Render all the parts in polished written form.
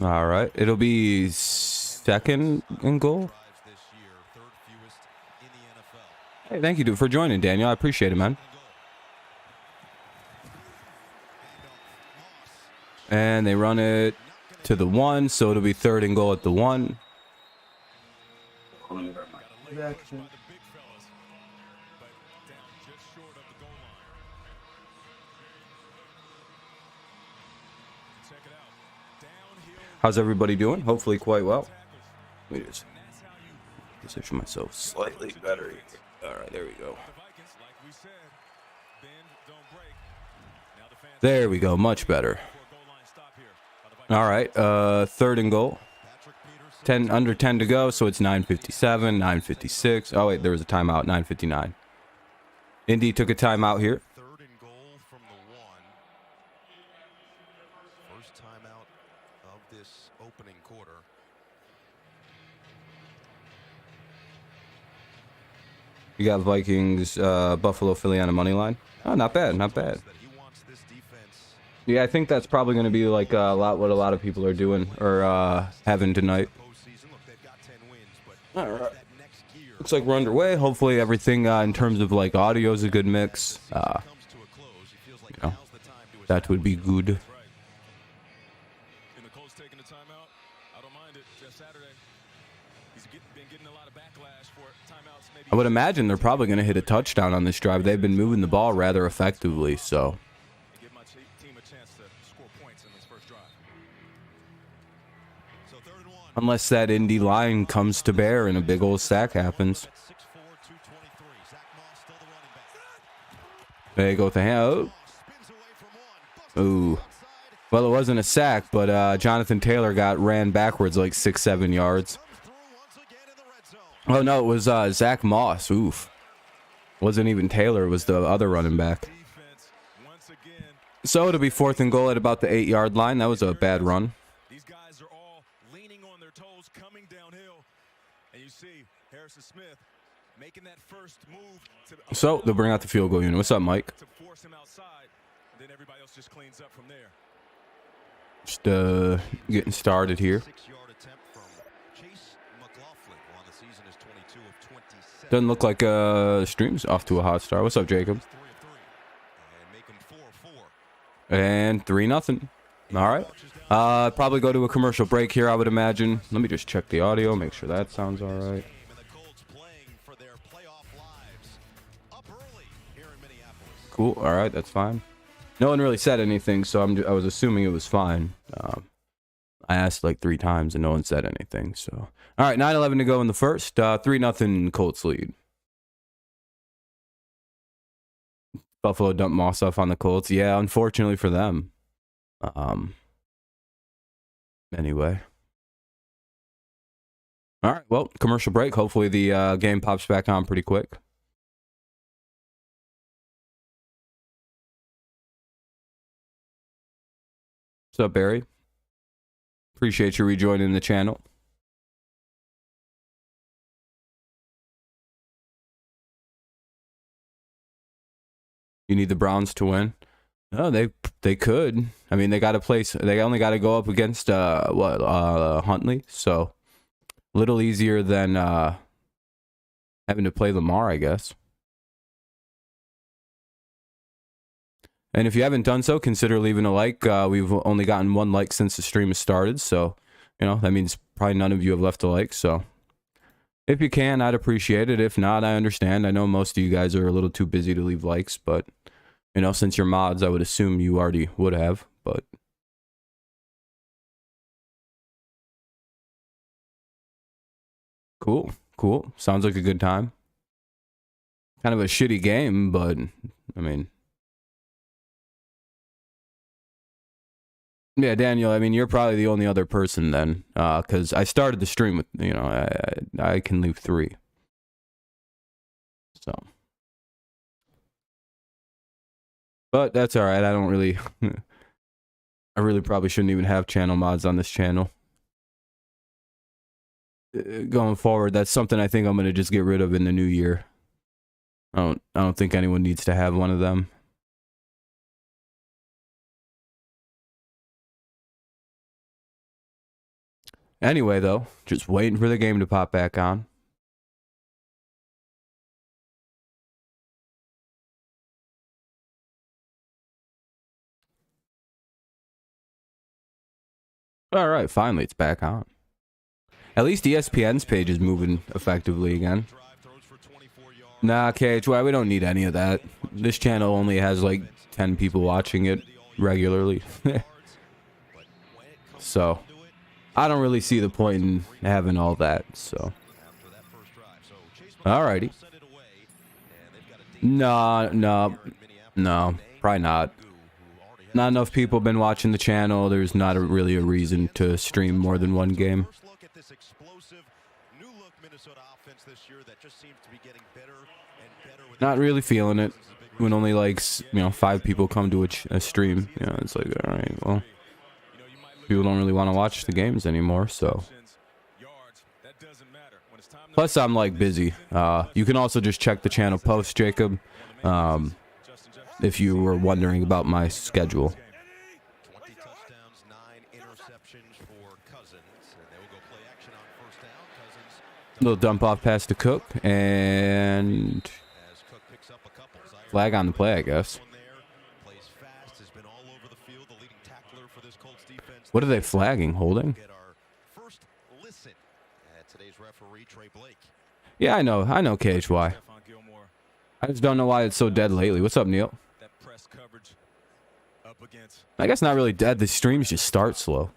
All right. It'll be second and goal. Hey, thank you, dude, for joining, Daniel. I appreciate it, man. And they run it to the 1, so it'll be third and goal at the 1. How's everybody doing? Hopefully quite well. Let me just position myself slightly better. All right, there we go. There we go, much better. All right, third and goal. 10 under 10 to go, so it's 9:57, 9:56. Oh wait, there was a timeout. 9:59. Indy took a timeout here. Third and goal from the 1. First timeout of this opening quarter. You got Vikings, Buffalo, Philly on a money line. Oh, not bad, not bad. Yeah, I think that's probably going to be like what a lot of people are doing or having tonight. All right. Looks like we're underway. Hopefully everything in terms of like audio is a good mix. You know, that would be good. I would imagine they're probably going to hit a touchdown on this drive. They've been moving the ball rather effectively, so. Unless that Indy line comes to bear and a big old sack happens. There you go with the hand. Oh. Ooh. Well, it wasn't a sack, but Jonathan Taylor ran backwards like 6-7 yards. Oh, no, it was Zach Moss. Oof. Wasn't even Taylor. It was the other running back. So it'll be fourth and goal at about the 8-yard line. That was a bad run. So they'll bring out the field goal unit. What's up, Mike? Just getting started here. Doesn't look like stream's off to a hot start. What's up, Jacob? And 3-0. All right. Probably go to a commercial break here, I would imagine. Let me just check the audio, make sure that sounds all right. Cool. All right, that's fine. No one really said anything, so I was assuming it was fine. I asked like 3 times and no one said anything. So, all right, 9:11 to go in the first. 3-0 Colts lead. Buffalo dumped Moss off on the Colts. Yeah, unfortunately for them. Anyway. All right, well, commercial break. Hopefully the game pops back on pretty quick. What's up, Barry? Appreciate you rejoining the channel. You need the Browns to win. No, they could. I mean, they got to place. They only got to go up against Huntley, so a little easier than having to play Lamar, I guess. And if you haven't done so, consider leaving a like. We've only gotten 1 like since the stream has started, so you know that means probably none of you have left a like. So if you can, I'd appreciate it. If not, I understand. I know most of you guys are a little too busy to leave likes, but you know, since you're mods, I would assume you already would have. But cool, cool. Sounds like a good time. Kind of a shitty game, but I mean. Yeah, Daniel, I mean, you're probably the only other person then, because I started the stream with, you know, I can leave 3. So. But that's all right. I don't really, I really probably shouldn't even have channel mods on this channel. Going forward, that's something I think I'm going to just get rid of in the new year. I don't think anyone needs to have one of them. Anyway, though, just waiting for the game to pop back on. All right, finally it's back on. At least ESPN's page is moving effectively again. Nah, KHY, we don't need any of that. This channel only has like 10 people watching it regularly. So, I don't really see the point in having all that, so. Alrighty. No, probably not. Not enough people have been watching the channel. There's not really a reason to stream more than one game. Not really feeling it when only like 5 people come to a stream. You know, it's like, all right, well, people don't really want to watch the games anymore. So plus I'm like busy. You can also just check the channel post, Jacob, if you were wondering about my schedule. 20 touchdowns, 9 interceptions for Cousins, and they will go play action on first down. Cousins, Little dump off pass to Cook, and as Cook picks up a couple. flag on the play, I guess. Plays fast, has been all over the field, the leading tackler for this Colts defense. What are they flagging? Holding? Get our first listen at today's referee, Trey Blake. Yeah, I know KHY. I just don't know why it's so dead lately. What's up, Neil? I guess not really dead. The streams just start slow.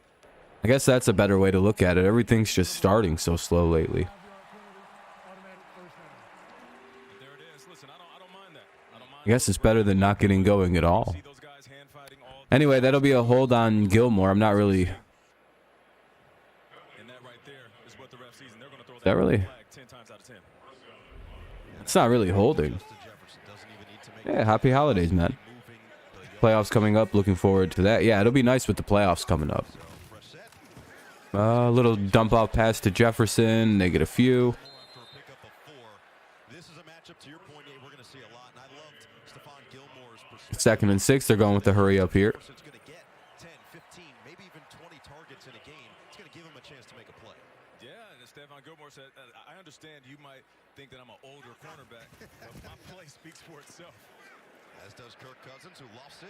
I guess that's a better way to look at it. Everything's just starting so slow lately. I guess it's better than not getting going at all. Anyway, that'll be a hold on Gilmore. I'm not really... Is that really... It's not really holding. Yeah, happy holidays, man. Playoffs coming up. Looking forward to that. Yeah, it'll be nice with the playoffs coming up. Little dump off pass to Jefferson. They get a few. Second and 6. They're going with the hurry up here. I understand you might think that I'm an older cornerback, but my play speaks for itself. As does Kirk Cousins, who lost it.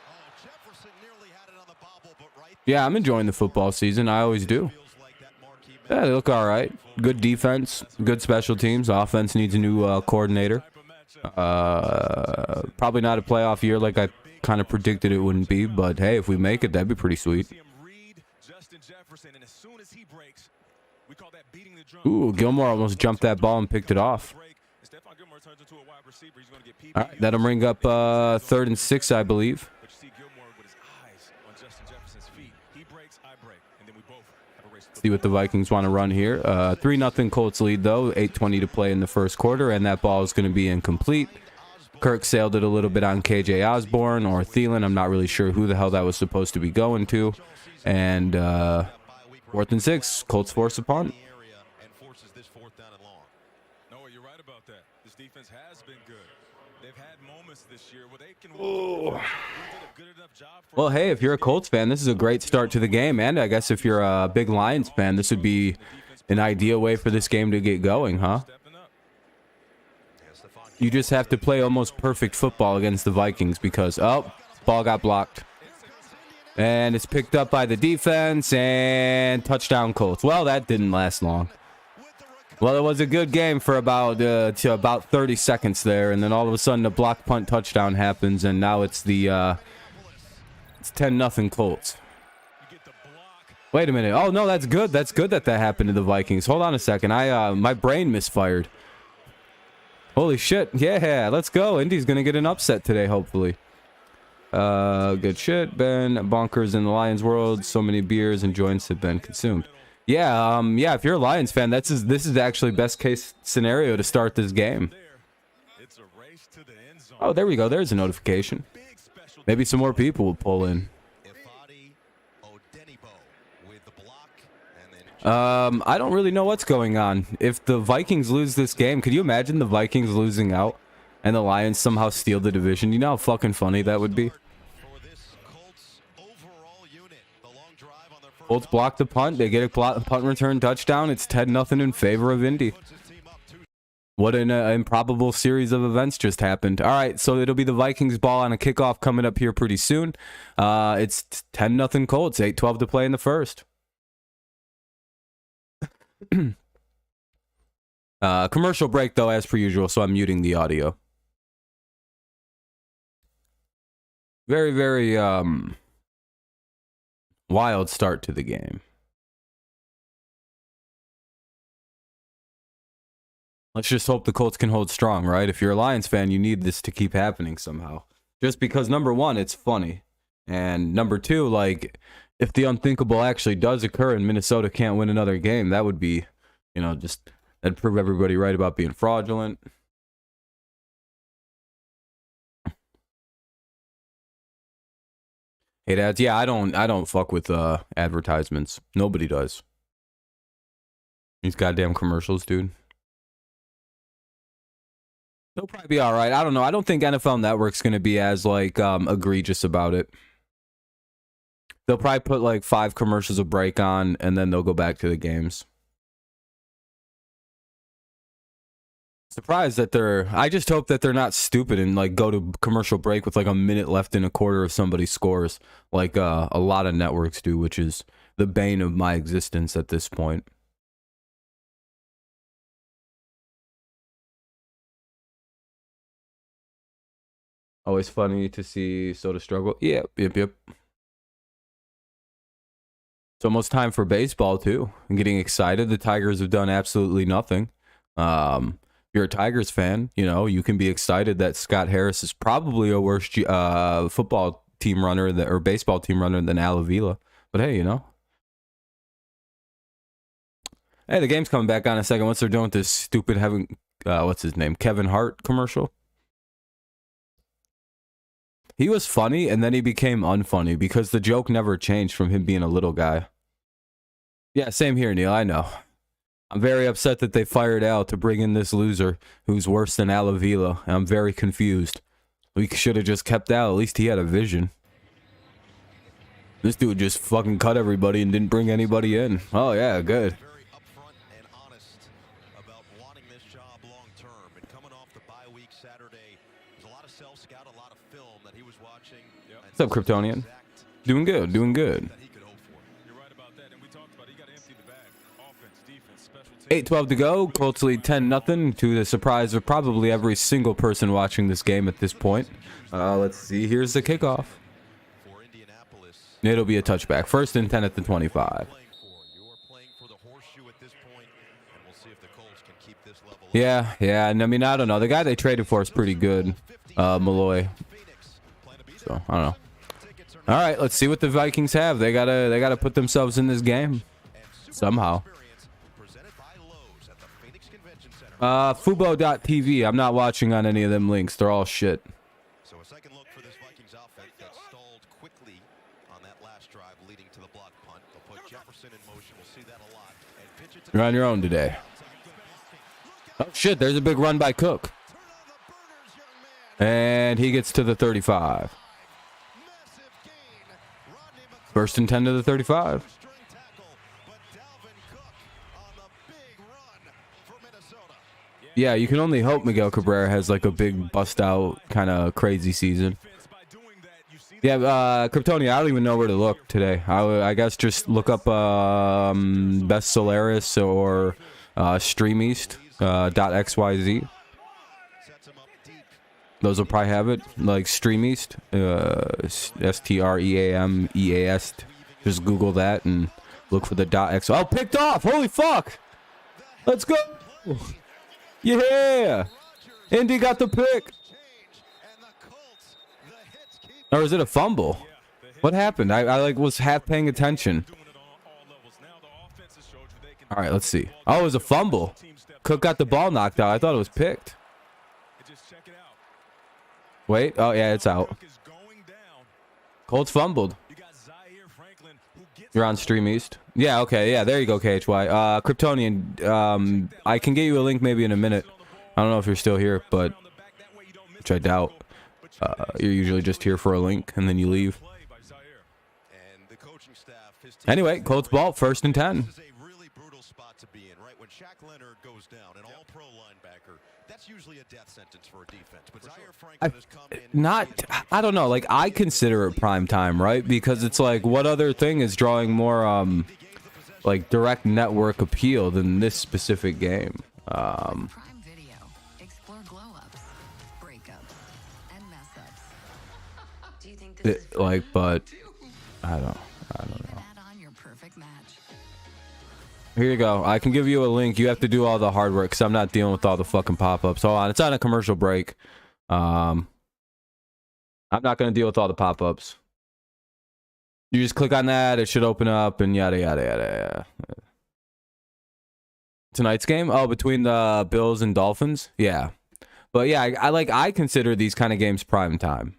Oh, Jefferson nearly had it on the bobble, but right. Yeah, I'm enjoying the football season. I always do. Yeah, they look all right. Good defense, good special teams. Offense needs a new coordinator. Probably not a playoff year like I kind of predicted it wouldn't be, but hey, if we make it, that'd be pretty sweet. Ooh, Gilmore almost jumped that ball and picked it off. All right, that'll bring up 3rd and 6, I believe. See what the Vikings want to run here. 3-0 Colts lead, though. 8:20 to play in the first quarter, and that ball is going to be incomplete. Kirk sailed it a little bit on KJ Osborne or Thielen. I'm not really sure who the hell that was supposed to be going to. And 4th and 6, Colts force a punt. Well, hey, if you're a Colts fan, this is a great start to the game. And I guess if you're a big Lions fan, this would be an ideal way for this game to get going, huh? You just have to play almost perfect football against the Vikings because, oh, ball got blocked. And it's picked up by the defense and touchdown Colts. Well, that didn't last long. Well, it was a good game for about 30 seconds there, and then all of a sudden the block punt touchdown happens, and now it's the it's 10-0 Colts. Wait a minute. Oh no, that's good. That's good that happened to the Vikings. Hold on a second. My brain misfired. Holy shit. Yeah, let's go. Indy's gonna get an upset today, hopefully. Good shit. Ben bonkers in the Lions world. So many beers and joints have been consumed. Yeah, yeah, if you're a Lions fan, this is actually best case scenario to start this game. Oh, there we go. There's a notification. Maybe some more people will pull in. I don't really know what's going on. If the Vikings lose this game, could you imagine the Vikings losing out and the Lions somehow steal the division? You know how fucking funny that would be? Colts block the punt. They get a punt return touchdown. It's 10-0 in favor of Indy. What an improbable series of events just happened. All right, so it'll be the Vikings ball on a kickoff coming up here pretty soon. It's 10-0 Colts, 8:12 to play in the first. Commercial break, though, as per usual, so I'm muting the audio. Very, very wild start to the game. Let's just hope the Colts can hold strong, right? If you're a Lions fan, you need this to keep happening somehow. Just because, number one, it's funny. And number two, like, if the unthinkable actually does occur and Minnesota can't win another game, that would be, you know, just, that'd prove everybody right about being fraudulent. Hey, dads, yeah, I don't fuck with advertisements. Nobody does. These goddamn commercials, dude. They'll probably be all right. I don't know. I don't think NFL Network's going to be as, like, egregious about it. They'll probably put, like, 5 commercials a break on, and then they'll go back to the games. Surprised that I just hope that they're not stupid and, like, go to commercial break with, like, a minute left in a quarter if somebody scores, like a lot of networks do, which is the bane of my existence at this point. Always funny to see Soda struggle. Yep. It's almost time for baseball, too. I'm getting excited. The Tigers have done absolutely nothing. If you're a Tigers fan, you know, you can be excited that Scott Harris is probably a worse football team runner or baseball team runner than Al Avila. But hey, you know. Hey, the game's coming back on in a second. Once they're done with this stupid what's his name? Kevin Hart commercial. He was funny, and then he became unfunny because the joke never changed from him being a little guy. Yeah, same here, Neil. I know. I'm very upset that they fired Al to bring in this loser who's worse than Al Avila, and I'm very confused. We should have just kept Al. At least he had a vision. This dude just fucking cut everybody and didn't bring anybody in. Oh, yeah, good. Very upfront and honest about wanting this job long term. And coming off the bye week Saturday, there's a lot of self-scout, a lot of film that he was watching. What's up, Kryptonian? Doing good, doing good. 8:12 to go. Colts lead 10-0 to the surprise of probably every single person watching this game at this point. Let's see. Here's the kickoff. For Indianapolis, It'll be a touchback. 1st and 10 at the 25. you're playing for the horseshoe at this point, and we'll see if the Colts can keep this level. Yeah. And I mean, I don't know. The guy they traded for is pretty good, Malloy. So I don't know. All right, let's see what the Vikings have. They gotta put themselves in this game somehow. Fubo.tv. I'm not watching on any of them links. They're all shit. So a second look for this Vikings offense that stalled quickly on that last drive leading to the block punt. They'll put Jefferson in motion. We'll see that a lot. And pitch it to You're on your own today. Oh, shit. There's a big run by Cook. And he gets to the 35. 1st and 10 to the 35. Yeah, you can only hope Miguel Cabrera has like a big bust out kind of crazy season. Yeah, Kryptonia, I don't even know where to look today. I guess just look up Best Solaris or StreamEast.xyz. Those will probably have it, like StreamEast, StreamEAS. Just Google that and look for the .x. Oh, picked off! Holy fuck! Let's go! Yeah! Indy got the pick. Or is it a fumble? What happened? I like was half paying attention. All right, let's see. Oh, it was a fumble. Cook got the ball knocked out. I thought it was picked. Wait. Oh, yeah, it's out. Colts fumbled. You're on Stream East. Yeah, okay. Yeah, there you go, KHY. Kryptonian, I can get you a link maybe in a minute. I don't know if you're still here, but which I doubt. You're usually just here for a link and then you leave. coaching staff, his team Anyway, Colts ball, 1st and 10. This is a really brutal spot to be in, right? When Shaq Leonard goes down, an all-pro linebacker, that's usually a death sentence for a defense. But Zaire Franklin has come in. I don't know. Like, I consider it prime time, right? Because it's like, what other thing is drawing more, like, direct network appeal than this specific game? Prime Video. Explore glow-ups, breakups, and mess-ups. Do you think this is Like, but I don't know. add on your perfect match? Here you go. I can give you a link. You have to do all the hard work because I'm not dealing with all the fucking pop-ups. Hold on. It's on a commercial break. I'm not going to deal with all the pop-ups. You just click on that. It should open up and yada, yada, yada. Tonight's game? Oh, between the Bills and Dolphins? Yeah. But yeah, I consider these kind of games prime time.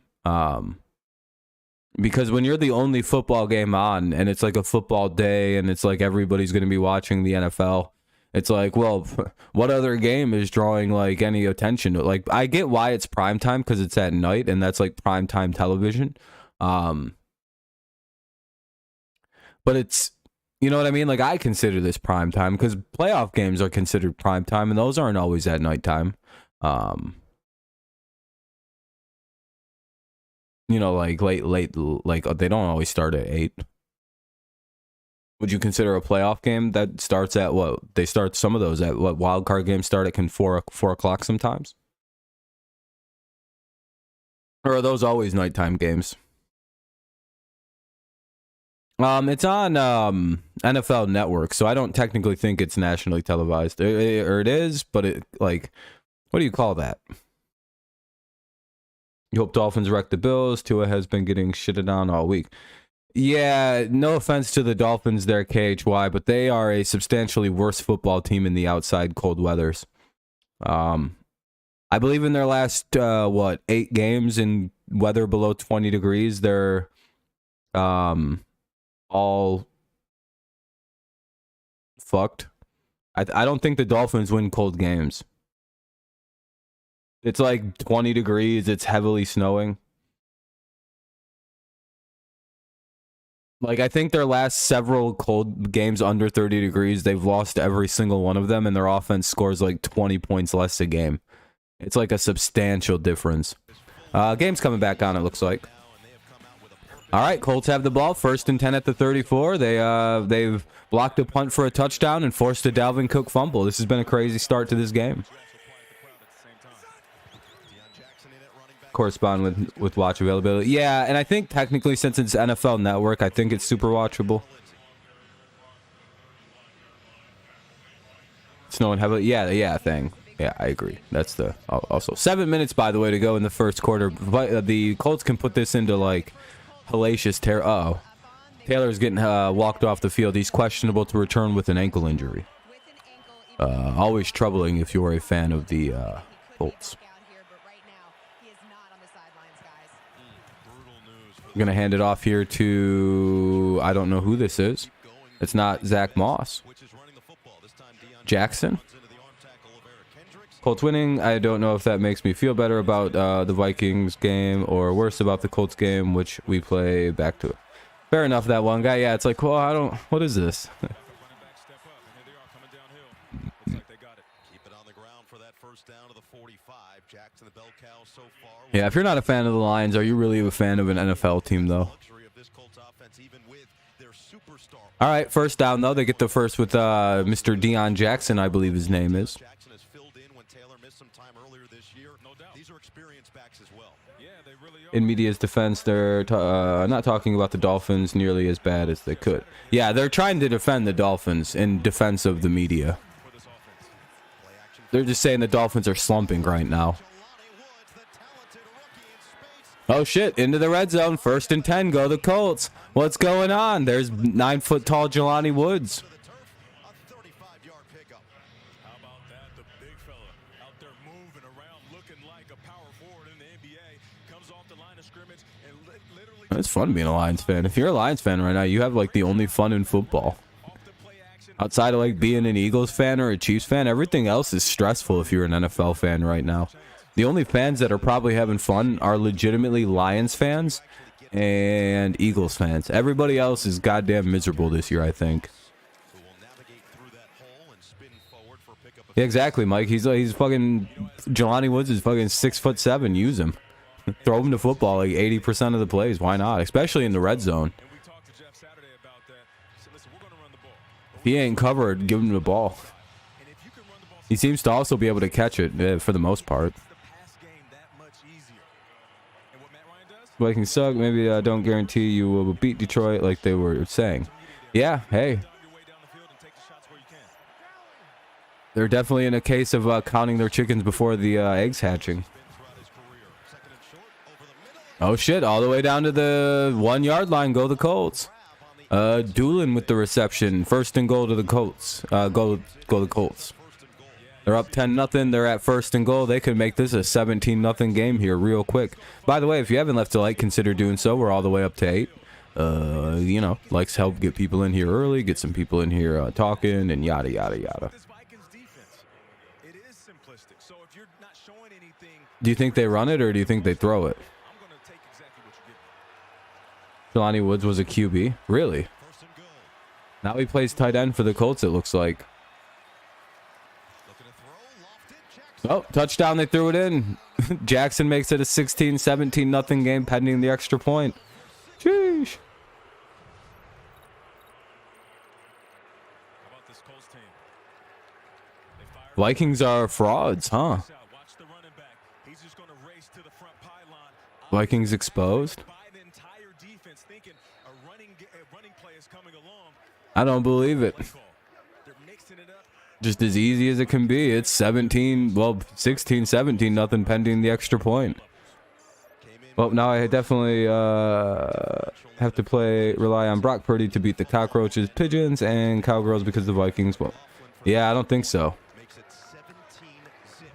Because when you're the only football game on and it's like a football day and it's like everybody's going to be watching the NFL, it's like, well, what other game is drawing like any attention? Like, I get why it's prime time because it's at night and that's like prime time television. But it's, you know what I mean? Like, I consider this prime time because playoff games are considered prime time and those aren't always at nighttime. You know, like late, like they don't always start at 8. Would you consider a playoff game that starts at what? They start some of those at what? Wild card games start at 4 o'clock sometimes? Or are those always nighttime games? It's on NFL Network, so I don't technically think it's nationally televised. Or it is, but it, like, what do you call that? You hope Dolphins wreck the Bills. Tua has been getting shitted on all week. Yeah, no offense to the Dolphins there, KHY, but they are a substantially worse football team in the outside cold weathers. I believe in their last, 8 games in weather below 20 degrees, they're all fucked. I don't think the Dolphins win cold games. It's like 20 degrees. It's heavily snowing. Like, I think their last several cold games under 30 degrees, they've lost every single one of them, and their offense scores like 20 points less a game. It's like a substantial difference. Game's coming back on, it looks like. All right, Colts have the ball. 1st and 10 at the 34. They've blocked a punt for a touchdown and forced a Dalvin Cook fumble. This has been a crazy start to this game. Correspond with watch availability. Yeah, and I think technically since it's NFL Network, I think it's super watchable. Snowing heavily. Yeah, thing. Yeah, I agree. That's the also 7 minutes, by the way, to go in the first quarter. But the Colts can put this into like hellacious terror. Uh-oh. Taylor's getting walked off the field. He's questionable to return with an ankle injury. Always troubling if you're a fan of the Colts. I'm going to hand it off here to, I don't know who this is. It's not Zach Moss. Jackson. Colts winning. I don't know if that makes me feel better about the Vikings game or worse about the Colts game, which we play back to. Fair enough, that one guy. Yeah, it's like, well, I don't, what is this? Yeah, if you're not a fan of the Lions, are you really a fan of an NFL team, though? All right, first down, though. They get the first with Mr. Deion Jackson, I believe his name is. In media's defense, they're not talking about the Dolphins nearly as bad as they could. Yeah, they're trying to defend the Dolphins in defense of the media. They're just saying the Dolphins are slumping right now. Oh, shit. Into the red zone. 1st and 10. Go the Colts. What's going on? There's 9-foot-tall Jelani Woods. How about that? The big fella out there moving around, looking like a power forward in the NBA, comes off the line of scrimmage and literally... It's fun being a Lions fan. If you're a Lions fan right now, you have like the only fun in football. Outside of like being an Eagles fan or a Chiefs fan, everything else is stressful if you're an NFL fan right now. The only fans that are probably having fun are legitimately Lions fans and Eagles fans. Everybody else is goddamn miserable this year, I think. Who will navigate through that hole and spin forward for a pickup of Yeah, exactly, Mike. He's fucking Jelani Woods is fucking 6'7". Use him. Throw him the football like 80% of the plays. Why not? Especially in the red zone. And we talked to Jeff Saturday about that. He said, listen, we're going to run the ball. If he ain't covered, give him the ball. And if you can run the ball, He seems to also be able to catch it for the most part. the pass game that much easier. And what Matt Ryan does? Vikings suck. Maybe I don't guarantee you will beat Detroit like they were saying. Yeah, hey. Dog your way down the field and take the shots where you can. They're definitely in a case of counting their chickens before the eggs hatching. throughout his career. Second and short, over the middle. Oh shit, all the way down to the 1 yard line. Go the Colts. Doolin with the reception. First and goal to the Colts. Go the Colts. They're up 10-0. They're at first and goal. They could make this a 17-0 game here real quick. By the way, if you haven't left a like, consider doing so. We're all the way up to 8. You know, likes help get people in here early, get some people in here talking, and yada yada yada. This Vikings defense, it is simplistic. So if you're not showing anything, Do you think they run it or do you think they throw it? I'm going to take exactly what you give me. Jelani Woods was a QB. Really? First and goal. Now he plays tight end for the Colts, it looks like. Looking to throw, lofted. Jackson. Oh, touchdown. They threw it in. Jackson makes it a 16-17-0 game pending the extra point. Sheesh. How about this Colts team? They fire Vikings are frauds, huh? out. Watch the running back. He's just going to race to the front pylon. Vikings exposed. By the entire defense, thinking a running play is coming along. I don't believe it. Play call. They're mixing it up. Just as easy as it can be. It's 16-17 pending the extra point. Well, now I definitely have to rely on Brock Purdy to beat the cockroaches, pigeons, and cowgirls because the Vikings. Well, yeah, I don't think so. Makes it 17-zip.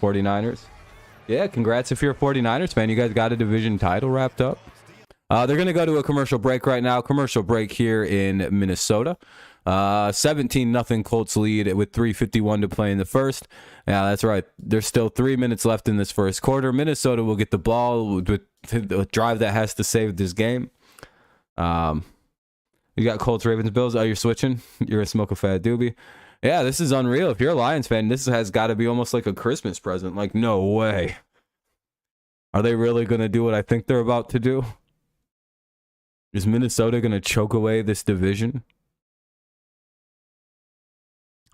49ers. Yeah, congrats if you're a 49ers fan. You guys got a division title wrapped up. They're going to go to a commercial break right now. Commercial break here in Minnesota. 17-0 Colts lead with 3:51 to play in the first. Yeah, that's right. There's still 3 minutes left in this first quarter. Minnesota will get the ball with the drive that has to save this game. You got Colts, Ravens, Bills. Oh, you're switching? You're a smoke a fat doobie. Yeah, this is unreal. If you're a Lions fan, this has got to be almost like a Christmas present. Like, no way. Are they really going to do what I think they're about to do? Is Minnesota going to choke away this division?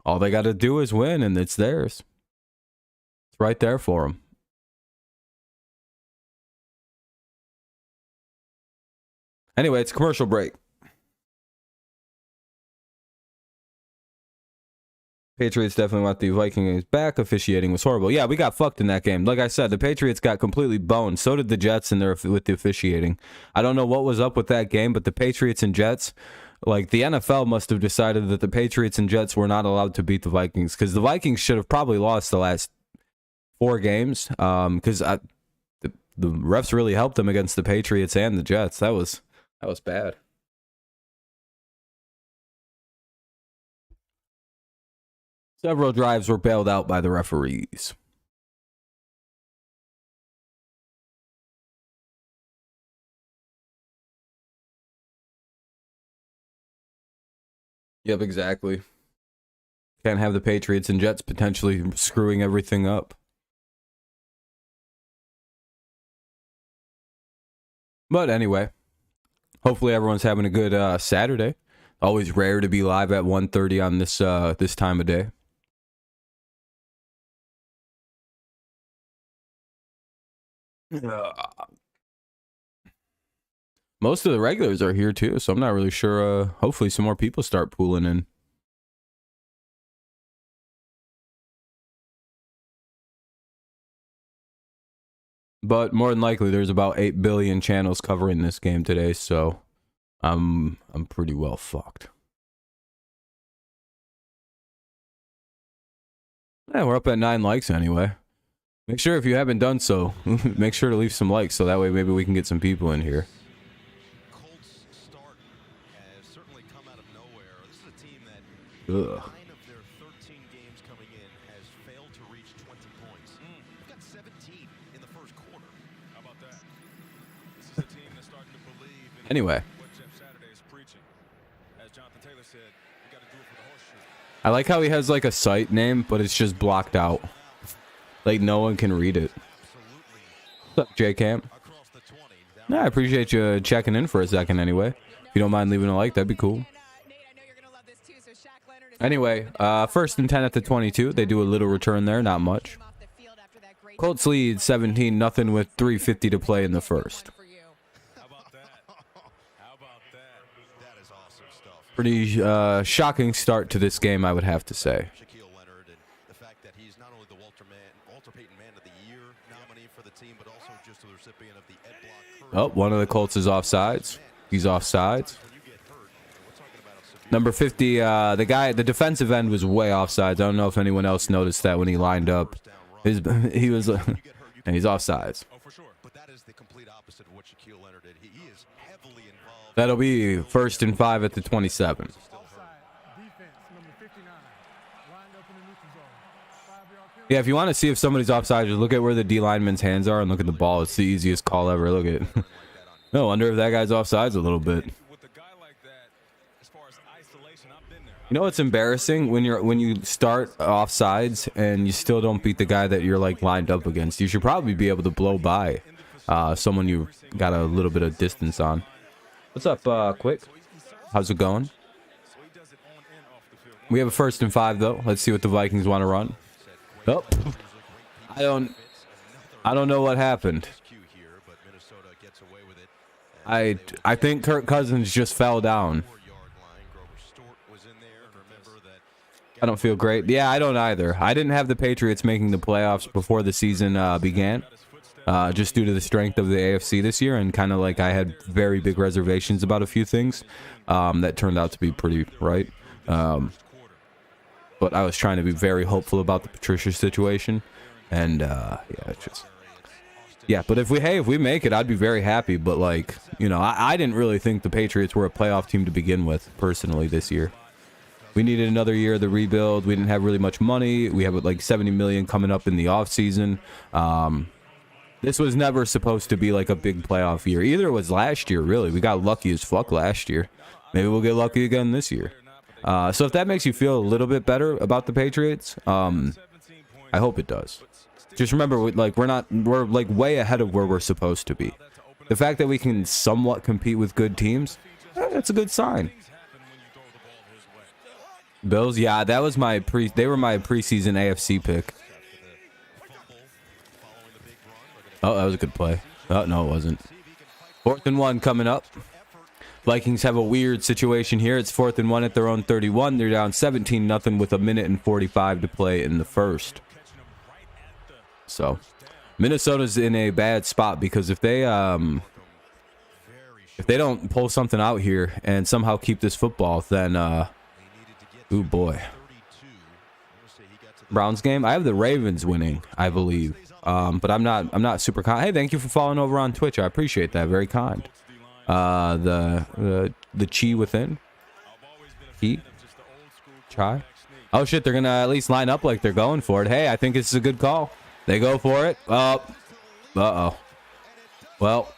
All they got to do is win, and it's theirs. It's right there for them. Anyway, it's a commercial break. Patriots definitely want the Vikings back. Officiating was horrible. Yeah, we got fucked in that game. Like I said, the Patriots got completely boned. So did the Jets with the officiating. I don't know what was up with that game, but the Patriots and Jets, like the NFL must have decided that the Patriots and Jets were not allowed to beat the Vikings because the Vikings should have probably lost the last 4 games because the refs really helped them against the Patriots and the Jets. That was bad. Several drives were bailed out by the referees. Yep, exactly. Can't have the Patriots and Jets potentially screwing everything up. But anyway, hopefully everyone's having a good Saturday. Always rare to be live at 1:30 on this time of day. Most of the regulars are here too, so I'm not really sure. Hopefully some more people start pooling in. But more than likely there's about 8 billion channels covering this game today, so I'm pretty well fucked. Yeah, we're up at 9 likes anyway. Make sure if you haven't done so, make sure to leave some likes so that way maybe we can get some people in here. Colts start has certainly come out of nowhere. This is a team that Ugh. 9 of their 13 games coming in has failed to reach 20 points. They've got 17 in the first quarter. How about that? Anyway, What Jeff Saturday is preaching. As Jonathan Taylor said, you got to do it for the horseshoe. I like how he has like a site name, but it's just blocked out. Like no one can read it. What's up, J-Cam? Nah, I appreciate you checking in for a second anyway. If you don't mind leaving a like, that'd be cool. Anyway, 1st and 10 at the 22. They do a little return there, not much. Colts lead 17-0 with 3:50 to play in the first. How about that? How about that? That is awesome stuff. Pretty shocking start to this game, I would have to say. Shaquille Leonard and the fact that he's not only the Walter Payton Man of the Year nominee for the team, but also just the recipient of the Ed Block Courage. Oh, one of the Colts is offsides. He's offsides. When you get hurt, we're talking about a severe Number 50, the defensive end was way offsides. I don't know if anyone else noticed that when he lined up. He was, and he's offsides. Oh, for sure. But that is the complete opposite of what Shaquille Leonard did. He is heavily involved. That'll be 1st and 5 at the 27. Offside, defense, number 59, lined up in the neutral zone. 5-yard penalty. Yeah, if you want to see if somebody's offside, just look at where the D lineman's hands are and look at the ball. It's the easiest call ever. Look at it. No wonder if that guy's offsides a little bit. With a guy like that, as far as isolation, I've been there. You know what's embarrassing when you start offsides and you still don't beat the guy that you're like lined up against. You should probably be able to blow by someone you got a little bit of distance on. What's up, Quick? How's it going? So he does it on and off the field. We have a 1st and 5 though. Let's see what the Vikings want to run. Oh, I don't know what happened. Cue here, but Minnesota gets away with it. I think Kirk Cousins just fell down. 4-yard line. Grover Stewart was in there. Remember that I don't feel great. Yeah, I don't either. I didn't have the Patriots making the playoffs before the season began, just due to the strength of the AFC this year, and kind of like I had very big reservations about a few things that turned out to be pretty right. But I was trying to be very hopeful about the Patricia situation, and yeah, it's just. Yeah, but if we make it, I'd be very happy. But like, you know, I didn't really think the Patriots were a playoff team to begin with, personally, this year. We needed another year of the rebuild. We didn't have really much money. We have like $70 million coming up in the offseason. This was never supposed to be like a big playoff year. Either it was last year, really. We got lucky as fuck last year. Maybe we'll get lucky again this year. So if that makes you feel a little bit better about the Patriots, I hope it does. Just remember, we're like way ahead of where we're supposed to be. The fact that we can somewhat compete with good teams, that's a good sign. Bills, yeah, that was they were my preseason AFC pick. Oh, that was a good play. Oh, no, it wasn't. 4th and 1 coming up. Vikings have a weird situation here. It's 4th and 1 at their own 31. They're down 17-0 with 1:45 to play in the first. So, Minnesota's in a bad spot because if they don't pull something out here and somehow keep this football, then ooh boy. Browns game. I have the Ravens winning, I believe. But I'm not super kind. Hey, thank you for following over on Twitch. I appreciate that. Very kind. The chi within. He. Chai. Oh shit, they're gonna at least line up like they're going for it. Hey, I think this is a good call. They go for it. Uh-oh. Well,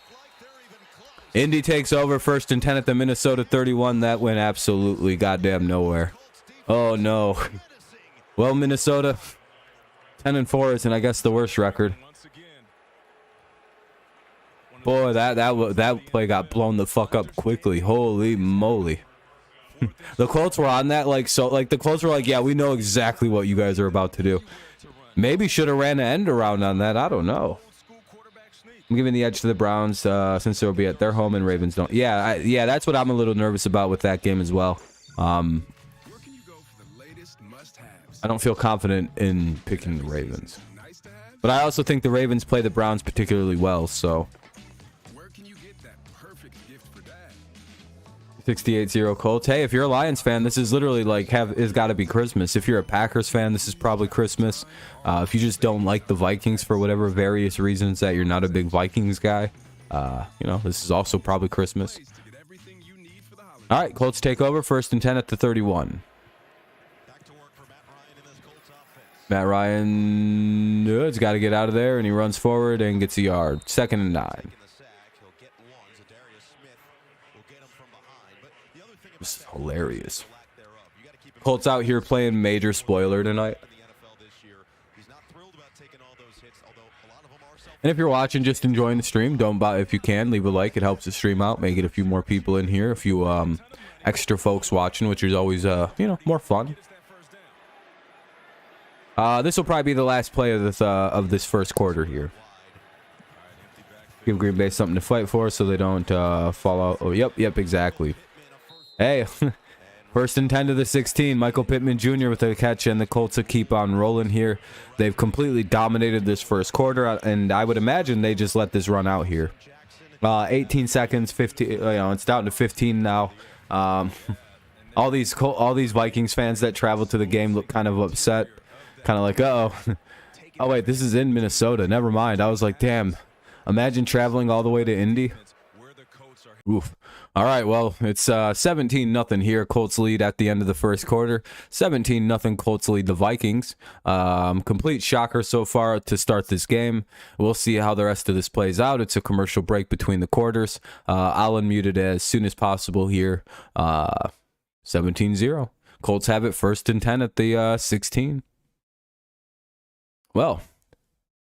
Indy takes over 1st and 10 at the Minnesota 31. That went absolutely goddamn nowhere. Oh no. Well, Minnesota 10-4 isn't, I guess, the worst record. Boy, that play got blown the fuck up quickly. Holy moly. The Colts were on that the Colts were like, yeah, we know exactly what you guys are about to do. Maybe should have ran an end around on that. I don't know. I'm giving the edge to the Browns since they'll be at their home and Ravens don't. Yeah, that's what I'm a little nervous about with that game as well. I don't feel confident in picking the Ravens. But I also think the Ravens play the Browns particularly well, so. 68-0 Colts. Hey, if you're a Lions fan, this is literally like it's got to be Christmas. If you're a Packers fan, this is probably Christmas. If you just don't like the Vikings for whatever various reasons that you're not a big Vikings guy, this is also probably Christmas. All right, Colts take over 1st and 10 at the 31. Matt Ryan has got to get out of there, and he runs forward and gets a yard. 2nd and 9. will get him from behind. But the other thing about It's that hilarious. is the lack thereof. You got to keep in Colts mind out here playing major spoiler tonight. in the NFL this year. He's not thrilled about taking all those hits, although a lot of them are self. And if you're watching, just enjoying the stream, if you can, leave a like. It helps the stream out, make it a few more people in here, a few extra folks watching, which is always more fun. This will probably be the last play of this first quarter here. Give Green Bay something to fight for so they don't fall out. Oh, yep, exactly. Hey, first and 10 to the 16. Michael Pittman Jr. with a catch, and the Colts will keep on rolling here. They've completely dominated this first quarter, and I would imagine they just let this run out here. 18 seconds, 15. It's down to 15 now. All these Vikings fans that travel to the game look kind of upset, kind of like, oh wait, this is in Minnesota. Never mind. I was like, damn. Imagine traveling all the way to Indy. Oof. All right, well, it's 17-0 here. Colts lead at the end of the first quarter. 17-0 Colts lead the Vikings. Complete shocker so far to start this game. We'll see how the rest of this plays out. It's a commercial break between the quarters. I'll unmute it as soon as possible here. 17-0. Colts have it first and 10 at the 16. Well,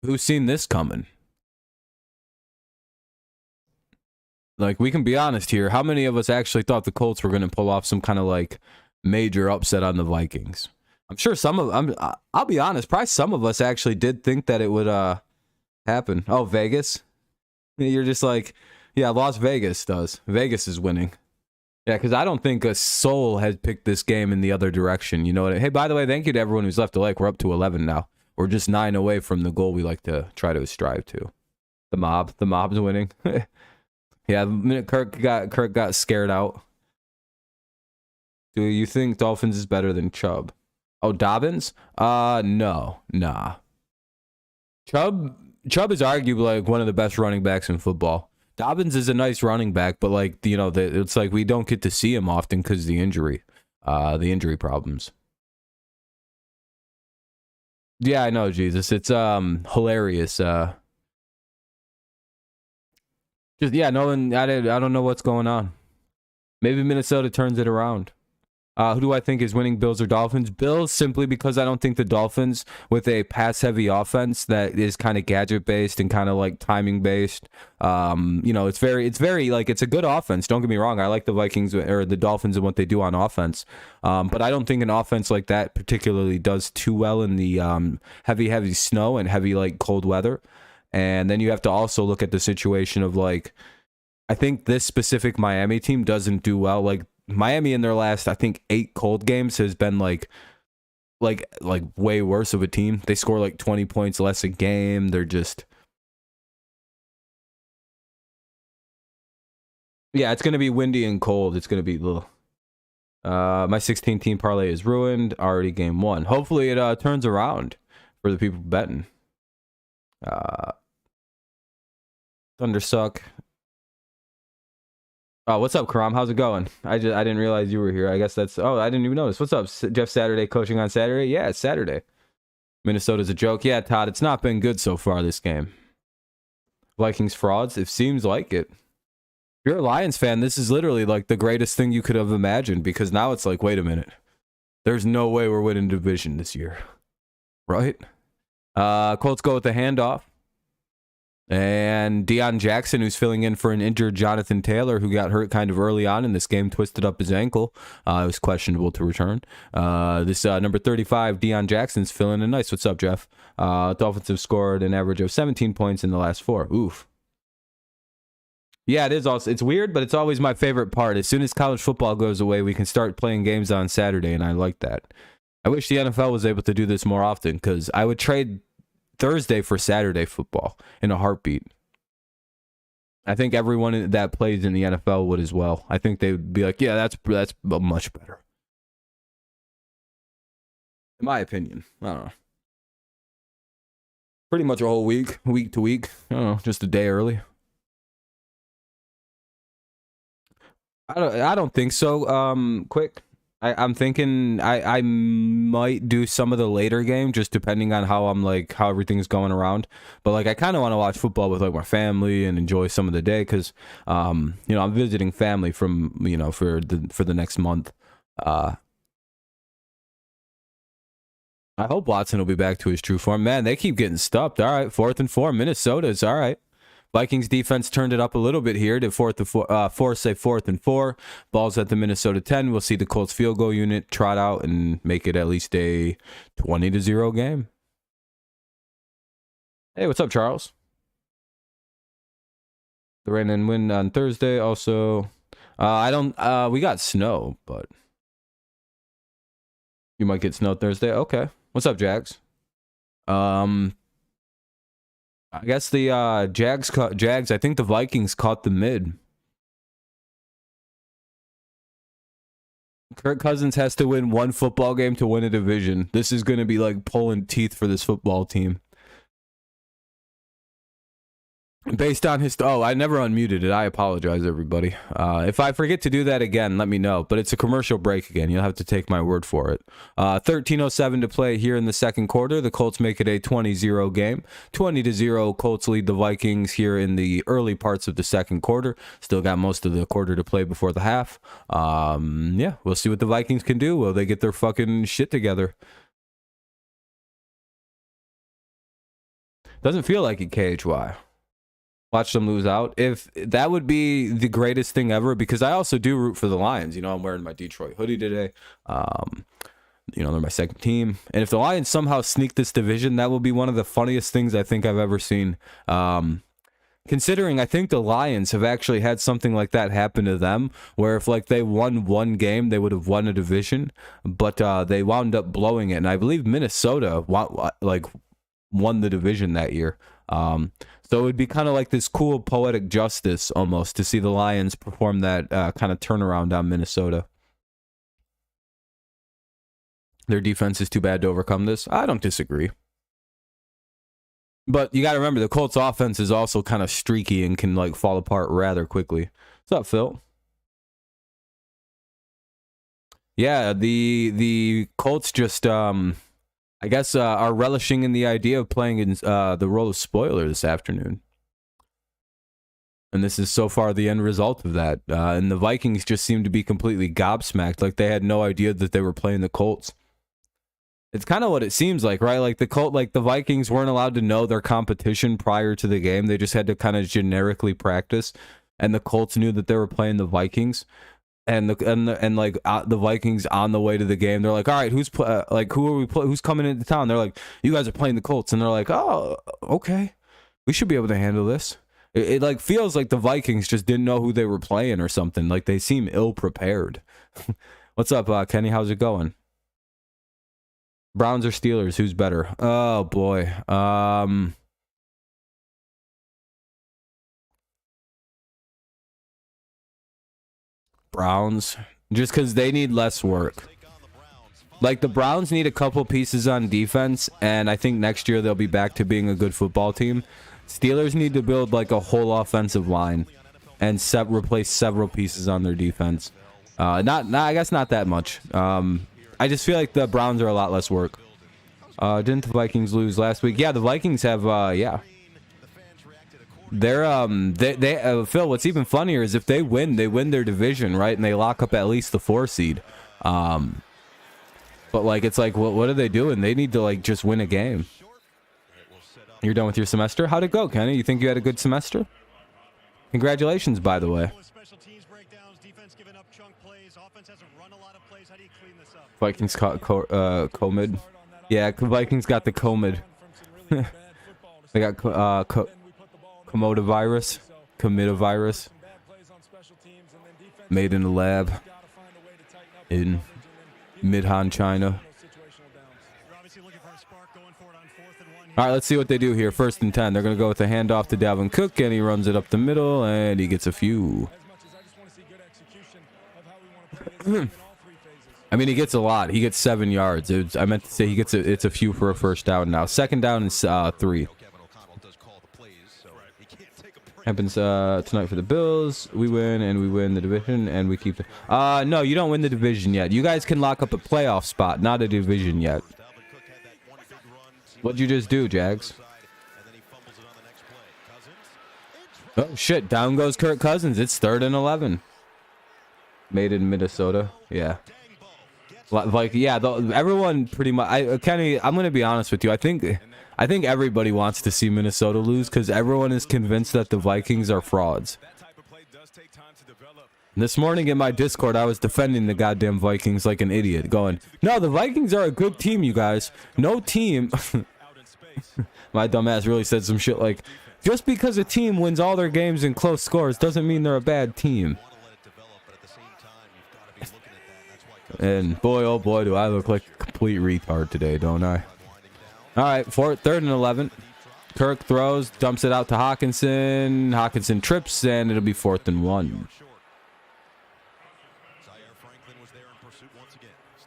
who's seen this coming? Like, we can be honest here. How many of us actually thought the Colts were going to pull off some kind of like major upset on the Vikings? I'm sure I'll be honest, probably some of us actually did think that it would happen. Oh, Vegas? You're just like, yeah, Las Vegas does. Vegas is winning. Yeah, because I don't think a soul has picked this game in the other direction. You know what? Hey, by the way, thank you to everyone who's left a like. We're up to 11 now. We're just 9 away from the goal we like to try to strive to. The mob's winning. Yeah, the minute Kirk got scared out. Do you think Dolphins is better than Chubb? Oh, Dobbins? No, nah. Chubb is arguably like one of the best running backs in football. Dobbins is a nice running back, but like it's like we don't get to see him often because the injury problems. Yeah, I know, Jesus. It's hilarious. I don't know what's going on. Maybe Minnesota turns it around. Who do I think is winning, Bills or Dolphins? Bills, simply because I don't think the Dolphins, with a pass-heavy offense that is kind of gadget-based and kind of like timing-based, it's very like, it's a good offense. Don't get me wrong. I like the Vikings or the Dolphins and what they do on offense. But I don't think an offense like that particularly does too well in the heavy snow and heavy like cold weather. And then you have to also look at the situation of like, I think this specific Miami team doesn't do well. Like Miami in their last, I think 8 cold games has been like way worse of a team. They score like 20 points less a game. They're just, yeah, it's going to be windy and cold. It's going to be little. My 16 team parlay is ruined. Already game 1. Hopefully it turns around for the people betting. Thundersuck. Oh, what's up, Karam? How's it going? I didn't realize you were here. I guess that's... Oh, I didn't even notice. What's up, Jeff Saturday coaching on Saturday? Yeah, it's Saturday. Minnesota's a joke. Yeah, Todd, it's not been good so far this game. Vikings frauds? It seems like it. If you're a Lions fan, this is literally like the greatest thing you could have imagined, because now it's like, wait a minute. There's no way we're winning division this year. Right? Colts go with the handoff. And Deion Jackson, who's filling in for an injured Jonathan Taylor, who got hurt kind of early on in this game, twisted up his ankle. It was questionable to return. This number 35, Deion Jackson's filling in nice. What's up, Jeff? Dolphins have scored an average of 17 points in the last 4. Oof. Yeah, it is also. It's weird, but it's always my favorite part. As soon as college football goes away, we can start playing games on Saturday, and I like that. I wish the NFL was able to do this more often, because I would trade Thursday for Saturday football in a heartbeat. I think everyone that plays in the NFL would as well. I think they'd be like, yeah, that's much better. In my opinion. I don't know. Pretty much a whole week to week. I don't know, just a day early. I don't think so. Quick. I'm thinking I might do some of the later game, just depending on how how everything's going around. But like I kind of want to watch football with like my family and enjoy some of the day, because I'm visiting family from for the next month. I hope Watson will be back to his true form. Man, they keep getting stopped. All right, 4th and 4. Minnesota's all right. Vikings defense turned it up a little bit here to force a 4th and 4. Ball's at the Minnesota 10. We'll see the Colts field goal unit trot out and make it at least a 20-0 game. Hey, what's up, Charles? The rain and wind on Thursday. Also, we got snow, but you might get snow Thursday. Okay. What's up, Jags? I guess the Jags. I think the Vikings caught the mid. Kirk Cousins has to win one football game to win a division. This is going to be like pulling teeth for this football team. Based on his... Oh, I never unmuted it. I apologize, everybody. If I forget to do that again, let me know. But it's a commercial break again. You'll have to take my word for it. 13:07 to play here in the second quarter. The Colts make it a 20-0 game. 20-0, Colts lead the Vikings here in the early parts of the second quarter. Still got most of the quarter to play before the half. Yeah, we'll see what the Vikings can do. Will they get their fucking shit together? Doesn't feel like it, KHY. Watch them lose out. If that would be the greatest thing ever, because I also do root for the Lions. I'm wearing my Detroit hoodie today. They're my second team. And if the Lions somehow sneak this division, that will be one of the funniest things I think I've ever seen. Considering I think the Lions have actually had something like that happen to them, where if like they won one game, they would have won a division, but they wound up blowing it. And I believe Minnesota won the division that year. So it would be kind of like this cool poetic justice almost to see the Lions perform that kind of turnaround on Minnesota. Their defense is too bad to overcome this. I don't disagree. But you got to remember, the Colts offense is also kind of streaky and can like fall apart rather quickly. What's up, Phil? Yeah, the Colts just... I guess are relishing in the idea of playing in the role of spoiler this afternoon. And this is so far the end result of that. And the Vikings just seem to be completely gobsmacked, like they had no idea that they were playing the Colts. It's kind of what it seems like, right? Like the Vikings weren't allowed to know their competition prior to the game. They just had to kind of generically practice. And the Colts knew that they were playing the Vikings. And the Vikings on the way to the game, they're like, all right, who's coming into town? They're like, you guys are playing the Colts, and they're like, oh, okay, we should be able to handle this. It like feels like the Vikings just didn't know who they were playing or something. Like they seem ill prepared. What's up, Kenny? How's it going? Browns or Steelers? Who's better? Oh boy. Browns, just because they need less work. Like the Browns need a couple pieces on defense, and I think next year they'll be back to being a good football team. Steelers need to build like a whole offensive line and replace several pieces on their defense. I guess not that much. I just feel like the Browns are a lot less work. Didn't the Vikings lose last week? Yeah, the Vikings have. Yeah. They're Phil, what's even funnier is if they win their division, right? And they lock up at least the 4 seed. But like it's like what are they doing? They need to like just win a game. You're done with your semester? How'd it go, Kenny? You think you had a good semester? Congratulations, by the way. Vikings caught COVID. Yeah, Vikings got the COVID. They got Comodavirus, made in the lab in Midhan, China. All right, let's see what they do here. 1st and 10. They're going to go with the handoff to Dalvin Cook, and he runs it up the middle, and he gets a few. I mean, he gets a lot. He gets 7 yards. I meant to say he gets it's a few for a 1st down now. 2nd down is 3. Happens tonight for the Bills. We win and we win the division and we keep the no, you don't win the division yet. You guys can lock up a playoff spot, not a division yet. What'd you just do, Jags? Oh shit, down goes Kirk Cousins. It's 3rd and 11. Made in Minnesota. Yeah. Like yeah, everyone pretty much Kenny, I'm going to be honest with you. I think everybody wants to see Minnesota lose because everyone is convinced that the Vikings are frauds. This morning in my Discord, I was defending the goddamn Vikings like an idiot, going, no, the Vikings are a good team, you guys. No team. My dumbass really said some shit like, just because a team wins all their games in close scores doesn't mean they're a bad team. And boy, oh boy, do I look like a complete retard today, don't I? All right, 3rd and 11. Kirk throws, dumps it out to Hawkinson. Hawkinson trips, and it'll be 4th and 1.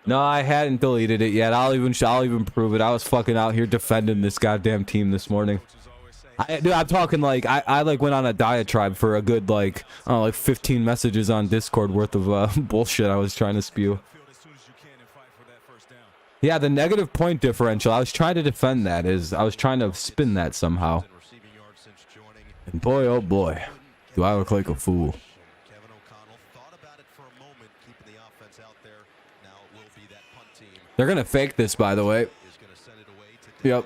No, I hadn't deleted it yet. I'll even prove it. I was fucking out here defending this goddamn team this morning. Dude, I'm talking like I like went on a diatribe for a good like 15 messages on Discord worth of bullshit I was trying to spew. Yeah, the negative point differential. I was trying to defend that. I was trying to spin that somehow. And boy, oh boy, do I look like a fool. They're gonna fake this, by the way. Yep.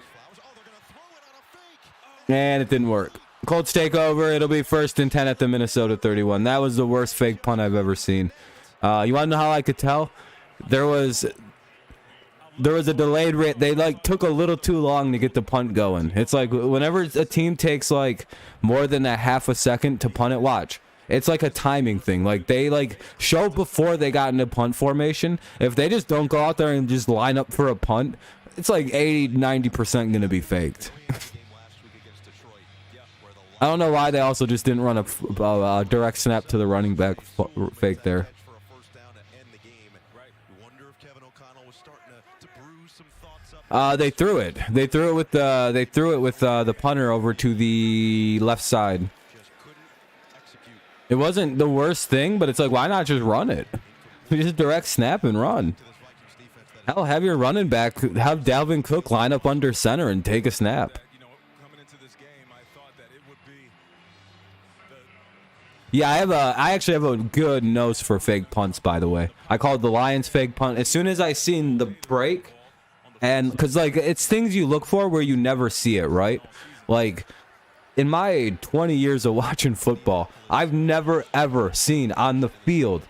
And it didn't work. Colts take over. It'll be 1st and 10 at the Minnesota 31. That was the worst fake punt I've ever seen. You want to know how I could tell? There was a delayed rate. They like took a little too long to get the punt going. It's like whenever a team takes like more than a half a second to punt it, watch. It's like a timing thing. Like they like show before they got into punt formation. If they just don't go out there and just line up for a punt, it's like 80-90% going to be faked. I don't know why they also just didn't run a direct snap to the running back fake there. They threw it. They threw it with the punter over to the left side. It wasn't the worst thing, but it's like, why not just run it? Just direct snap and run. Hell, have your running back, have Dalvin Cook line up under center and take a snap. Yeah, I actually have a good nose for fake punts, by the way. I called the Lions fake punt as soon as I seen the break, and because like it's things you look for where you never see it, right? Like in my 20 years of watching football, I've never ever seen on the field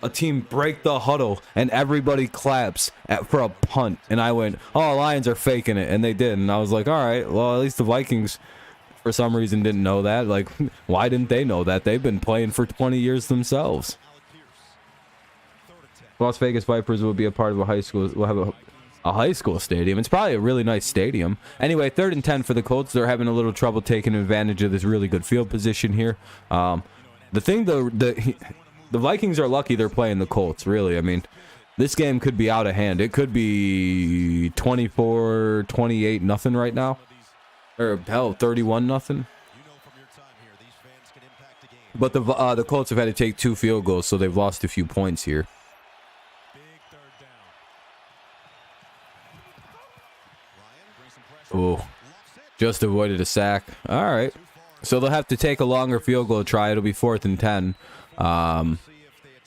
a team break the huddle and everybody claps for a punt, and I went, "Oh, Lions are faking it," and they did, and I was like, "All right, well at least the Vikings." For some reason didn't know that. Like, why didn't they know that? They've been playing for 20 years themselves. Las Vegas Vipers will be a part of a high school. We'll have a high school stadium. It's probably a really nice stadium. Anyway, 3rd and 10 for the Colts. They're having a little trouble taking advantage of this really good field position here. The thing, the Vikings are lucky they're playing the Colts, really. I mean, this game could be out of hand. It could be 24-28 nothing right now. Or hell, 31-0. But the Colts have had to take 2 field goals, so they've lost a few points here. Oh, just avoided a sack. All right, so they'll have to take a longer field goal try. It'll be 4th and 10.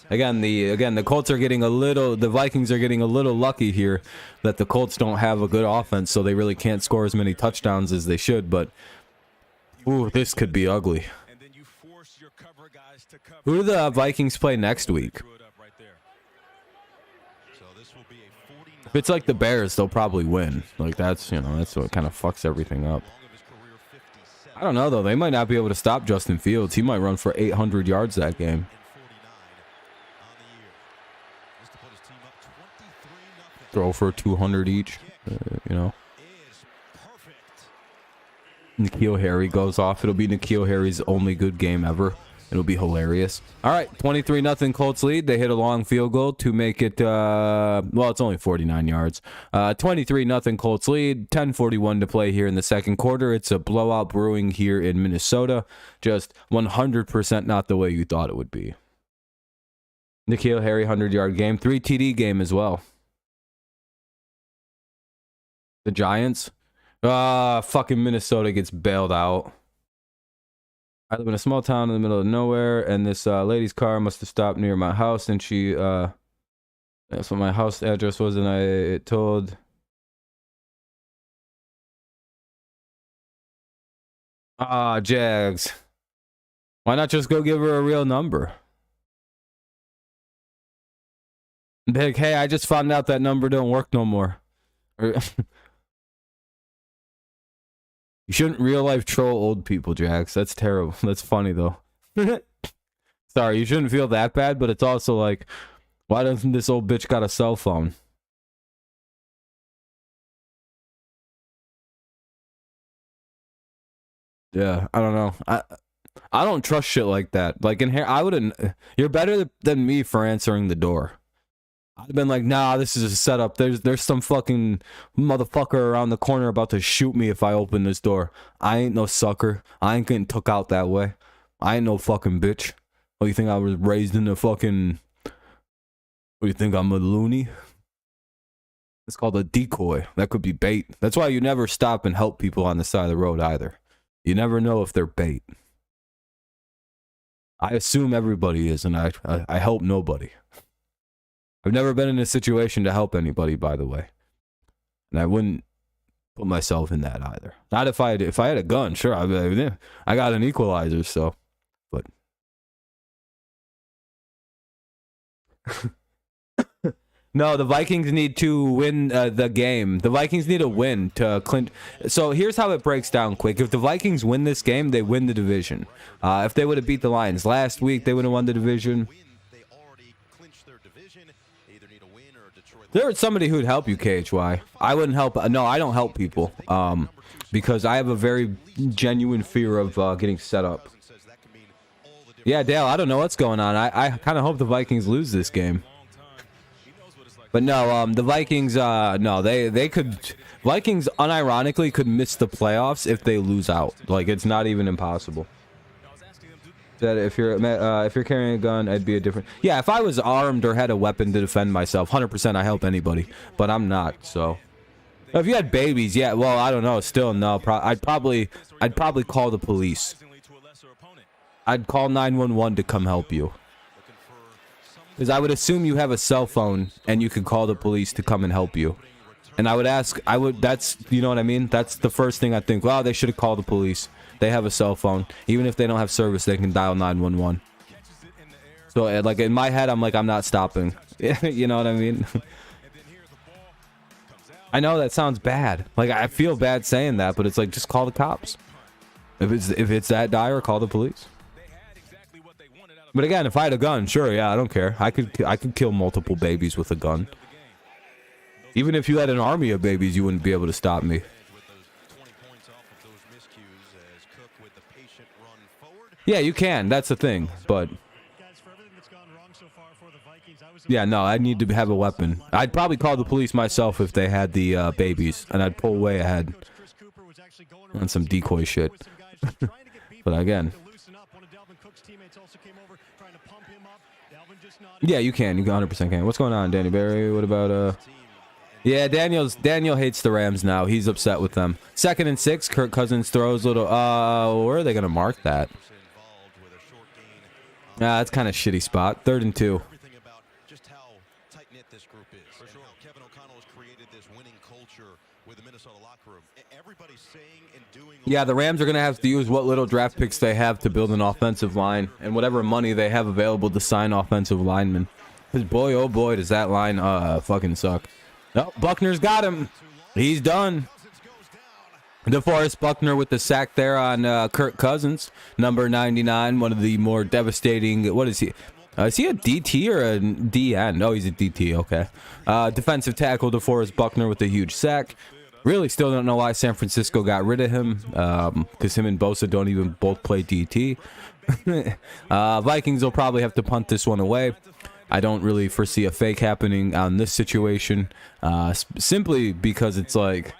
Again, the Colts are getting the Vikings are getting a little lucky here that the Colts don't have a good offense, so they really can't score as many touchdowns as they should, but ooh, this could be ugly. Who do the Vikings play next week? If it's like the Bears, they'll probably win. Like that's what kind of fucks everything up. I don't know though, they might not be able to stop Justin Fields. He might run for 800 yards that game. Throw for 200 each, N'Keal Harry goes off. It'll be N'Keal Harry's only good game ever. It'll be hilarious. All right, 23-0 Colts lead. They hit a long field goal to make it, well, it's only 49 yards. 23-0 Colts lead. 10:41 to play here in the second quarter. It's a blowout brewing here in Minnesota. Just 100% not the way you thought it would be. N'Keal Harry 100-yard game. 3 TD game as well. The Giants. Fucking Minnesota gets bailed out. I live in a small town in the middle of nowhere, and this lady's car must have stopped near my house, and she, that's what my house address was, and I told... Jags. Why not just go give her a real number? Be like, hey, I just found out that number don't work no more. Or... You shouldn't real life troll old people, Jax. That's terrible. That's funny though. Sorry, you shouldn't feel that bad, but it's also like, why doesn't this old bitch got a cell phone? Yeah, I don't know. I don't trust shit like that. Like in here, I wouldn't. You're better than me for answering the door. I'd have been like, nah, this is a setup. There's some fucking motherfucker around the corner about to shoot me if I open this door. I ain't no sucker. I ain't getting took out that way. I ain't no fucking bitch. What, you think I was raised in the fucking... What, do you think I'm a loony? It's called a decoy. That could be bait. That's why you never stop and help people on the side of the road either. You never know if they're bait. I assume everybody is, and I help nobody. I've never been in a situation to help anybody, by the way. And I wouldn't put myself in that either. Not if I had a gun, sure. I got an equalizer, so. But. No, the Vikings need to win the game. The Vikings need a win to clinch. So here's how it breaks down quick. If the Vikings win this game, they win the division. If they would have beat the Lions last week, they would have won the division. There's somebody who'd help you, KHY. I wouldn't help. No, I don't help people. Because I have a very genuine fear of getting set up. Yeah, Dale, I don't know what's going on. I kind of hope the Vikings lose this game. But no, the Vikings, no, they could... Vikings, unironically, could miss the playoffs if they lose out. Like, it's not even impossible. That if you're carrying a gun, I'd be a different... Yeah, if I was armed or had a weapon to defend myself, 100% I help anybody. But I'm not, so... If you had babies, yeah, well, I don't know. Still, no. I'd probably call the police. I'd call 911 to come help you. Because I would assume you have a cell phone and you could call the police to come and help you. And I would ask, that's, you know what I mean? That's the first thing I think. Wow, they should have called the police. They have a cell phone. Even if they don't have service, they can dial 911. So, like, in my head, I'm like, I'm not stopping. You know what I mean? I know that sounds bad. Like, I feel bad saying that, but it's like, just call the cops. If it's that dire, call the police. But again, if I had a gun, sure, yeah, I don't care. I could kill multiple babies with a gun. Even if you had an army of babies, you wouldn't be able to stop me. Yeah, you can. That's the thing. But yeah, no, I need to have a weapon. I'd probably call the police myself if they had the babies, and I'd pull way ahead on some decoy shit. But again, yeah, you can. You 100% can. What's going on, Danny Barry? What about Yeah, Daniel hates the Rams now. He's upset with them. 2nd and 6. Kirk Cousins throws a little. Where are they gonna mark that? That's kind of shitty spot. 3rd and 2. Yeah, the Rams are going to have to use what little draft picks they have to build an offensive line and whatever money they have available to sign offensive linemen. Because boy, oh boy, does that line fucking suck. Oh, Buckner's got him. He's done. DeForest Buckner with the sack there on Kirk Cousins, number 99, one of the more devastating... What is he? Is he a DT or a DN? Oh, he's a DT, okay. Defensive tackle DeForest Buckner with a huge sack. Really still don't know why San Francisco got rid of him, because him and Bosa don't even both play DT. Vikings will probably have to punt this one away. I don't really foresee a fake happening on this situation, simply because it's like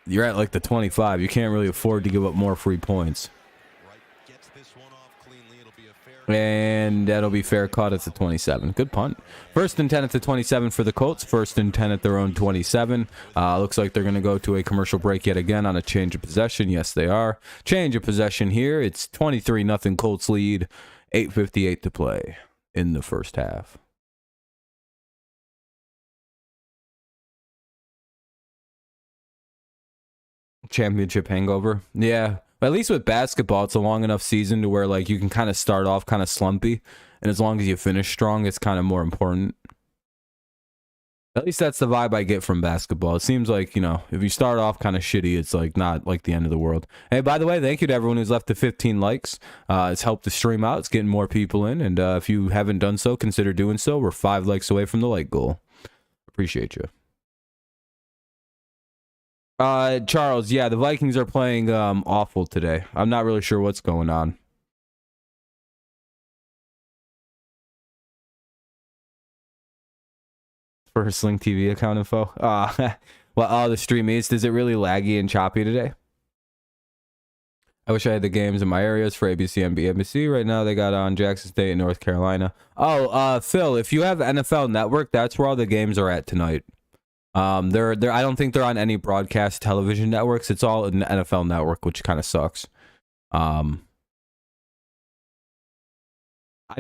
you're at like the 25. You can't really afford to give up more free points. And that'll be fair caught at the 27. Good punt. First and 10 at the 27 for the Colts. First and 10 at their own 27. Looks like they're going to go to a commercial break yet again on a change of possession. Yes, they are. Change of possession here. It's 23-0 Colts lead. 8:58 to play in the first half. Championship hangover. Yeah. At least with basketball, it's a long enough season to where like you can kind of start off kind of slumpy, and as long as you finish strong, it's kind of more important. At least that's the vibe I get from basketball. It seems like, you know, if you start off kind of shitty, it's like not like the end of the world. Hey, by the way, thank you to everyone who's left the 15 likes. It's helped the stream out. It's getting more people in, and if you haven't done so, consider doing so. We're 5 likes away from the like goal. Appreciate you. Charles, yeah, the Vikings are playing awful today. I'm not really sure what's going on. For her Sling TV account info. Well, the stream is it really laggy and choppy today? I wish I had the games in my areas for ABC, NBC. Right now they got on Jackson State and North Carolina. Oh, Phil, if you have NFL Network, that's where all the games are at tonight. They're I don't think they're on any broadcast television networks. It's all in the NFL Network, which kind of sucks. I'd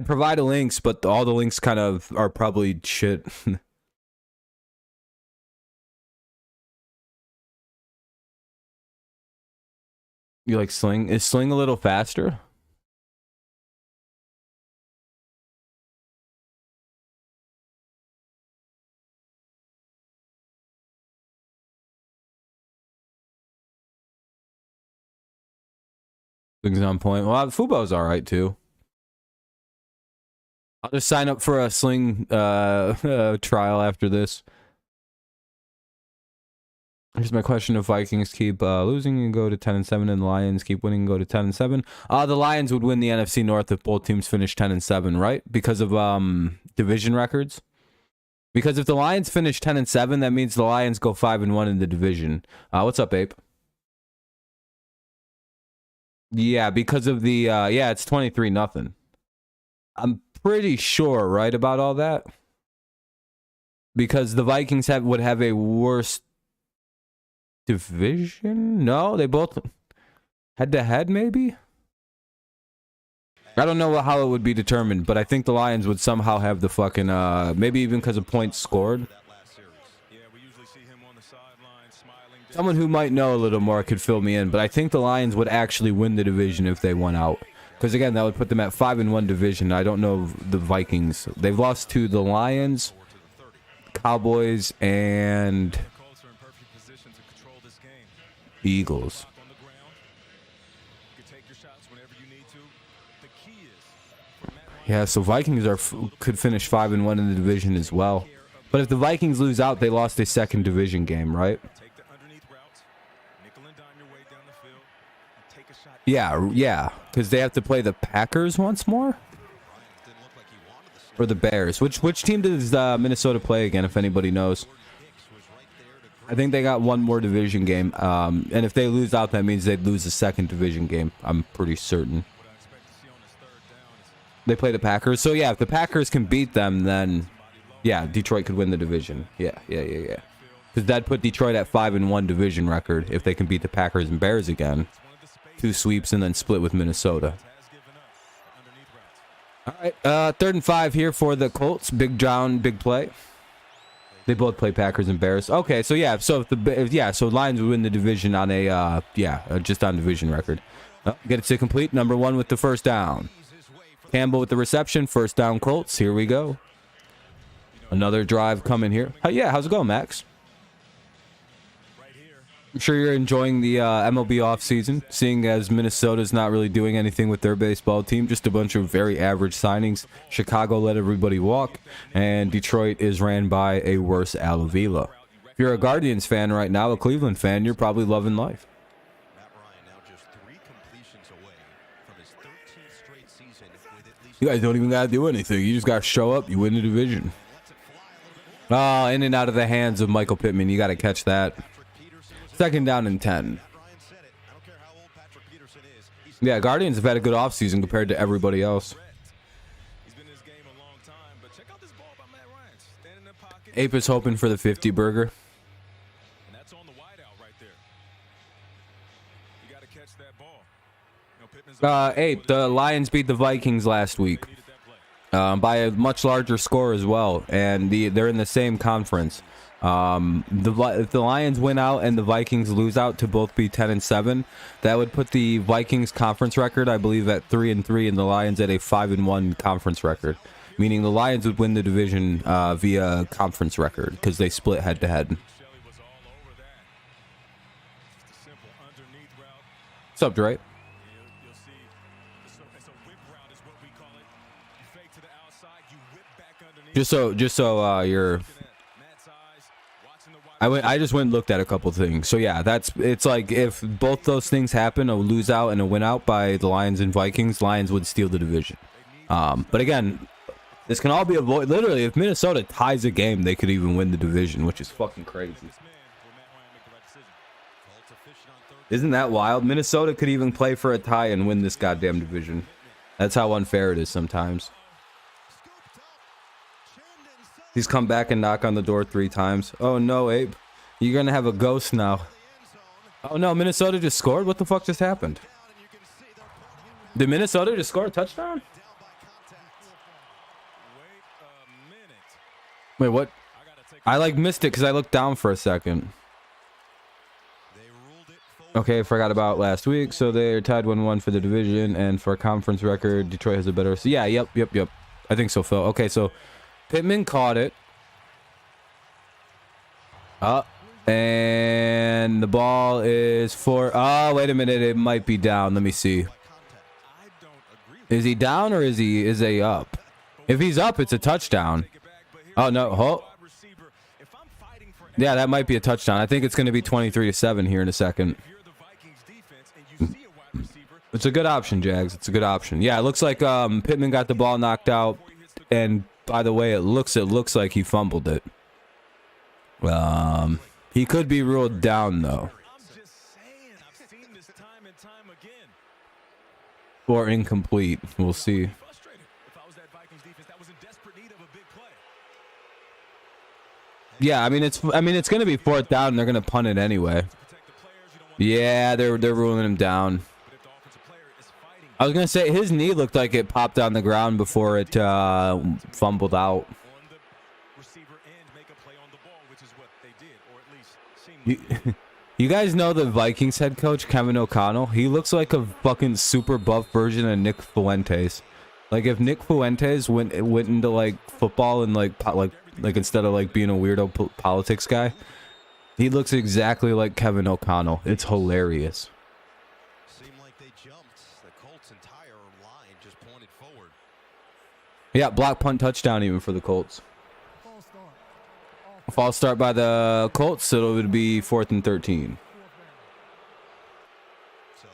provide the links, but all the links kind of are probably shit. You like Sling? Is Sling a little faster? Things on point. Well, Fubo's all right too. I'll just sign up for a Sling trial after this. Here's my question: if Vikings keep losing and go to 10-7, and the Lions keep winning and go to 10-7, the Lions would win the NFC North if both teams finish 10-7, right? Because of division records. Because if the Lions finish 10-7, that means the Lions go 5-1 in the division. What's up, Ape? Yeah, because of the yeah, it's 23-0. I'm pretty sure, right, about all that, because the Vikings would have a worse division. No, they both head to head, maybe. I don't know how it would be determined, but I think the Lions would somehow have the fucking maybe even because of points scored. Someone who might know a little more could fill me in, but I think the Lions would actually win the division if they won out. Because again, that would put them at 5-1 division. I don't know the Vikings. They've lost to the Lions, Cowboys, and the Eagles. Yeah, so Vikings could finish 5-1 in the division as well. But if the Vikings lose out, they lost a second division game, right? Yeah, because they have to play the Packers once more? Or the Bears. Which team does Minnesota play again, if anybody knows? I think they got one more division game. And if they lose out, that means they'd lose the second division game. I'm pretty certain. They play the Packers. So, yeah, if the Packers can beat them, then, yeah, Detroit could win the division. Yeah. Because that'd put Detroit at 5-1 division record if they can beat the Packers and Bears again. 2 sweeps and then split with Minnesota. All right, 3rd and 5 here for the Colts. Big John, big play. They both play Packers and Bears. Okay, so yeah, so so Lions would win the division on a just on division record. Get it to complete. Number 1 with the first down. Campbell with the reception. First down, Colts. Here we go. Another drive coming here. How's it going, Max? I'm sure you're enjoying the MLB offseason, seeing as Minnesota's not really doing anything with their baseball team, just a bunch of very average signings. Chicago let everybody walk, and Detroit is ran by a worse Al Avila. If you're a Guardians fan right now, a Cleveland fan, you're probably loving life. You guys don't even gotta do anything. You just gotta show up. You win the division. Oh, in and out of the hands of Michael Pittman. You gotta catch that. Second down and 10. Yeah, Guardians have had a good offseason compared to everybody else. He's been in this game a long time, but check out this ball by Matt Ryan. Standing in the pocket. Ape is hoping for the 50 burger. And that's on the wideout right there. You got to catch that ball. You know, Pittman's Ape, the Lions beat the Vikings last week by a much larger score as well, and they're in the same conference. If the Lions win out and the Vikings lose out to both be 10-7, that would put the Vikings conference record, I believe, at 3-3, and the Lions at a 5-1 conference record, meaning the Lions would win the division via conference record because they split head to head. Shelley was all over that. Just a simple underneath route. What's up, Dre? You'll see it's a whip route is what we call it. You fake to the outside, you whip back underneath. Just so you're. Matt's eyes, watching the wide I just went and looked at a couple things. So yeah, it's like if both those things happen, a lose out and a win out by the Lions and Vikings, Lions would steal the division. But again, this can all be avoided. Literally, if Minnesota ties a game, they could even win the division, which is fucking crazy. Isn't that wild? Minnesota could even play for a tie and win this goddamn division. That's how unfair it is sometimes. He's come back and knock on the door 3 times. Oh no, Abe. You're gonna have a ghost now. Oh no, Minnesota just scored? What the fuck just happened? Did Minnesota just score a touchdown? Wait, what? I like missed it because I looked down for a second. Okay, I forgot about last week. So they're tied 1-1 for the division, and for a conference record, Detroit has a better. So yeah, yep. I think so, Phil. Okay, so Pittman caught it. And the ball is for. Oh, wait a minute. It might be down. Let me see. Is he down or is he up? If he's up, it's a touchdown. Oh no. Oh. Yeah, that might be a touchdown. I think it's going to be 23-7 here in a second. It's a good option, Jags. It's a good option. Yeah, it looks like Pittman got the ball knocked out, and by the way, it looks like he fumbled it. He could be ruled down though, or incomplete. We'll see. Yeah, I mean it's going to be 4th down. And they're going to punt it anyway. Yeah, they're ruling him down. I was going to say his knee looked like it popped on the ground before it fumbled out. You guys know the Vikings head coach, Kevin O'Connell? He looks like a fucking super buff version of Nick Fuentes. Like if Nick Fuentes went into like football and like instead of like being a weirdo politics guy, he looks exactly like Kevin O'Connell. It's hilarious. Seemed like they jumped. The Colts' entire line just pointed forward. Yeah, block punt touchdown even for the Colts. False start by the Colts, so it would be 4th and 13. So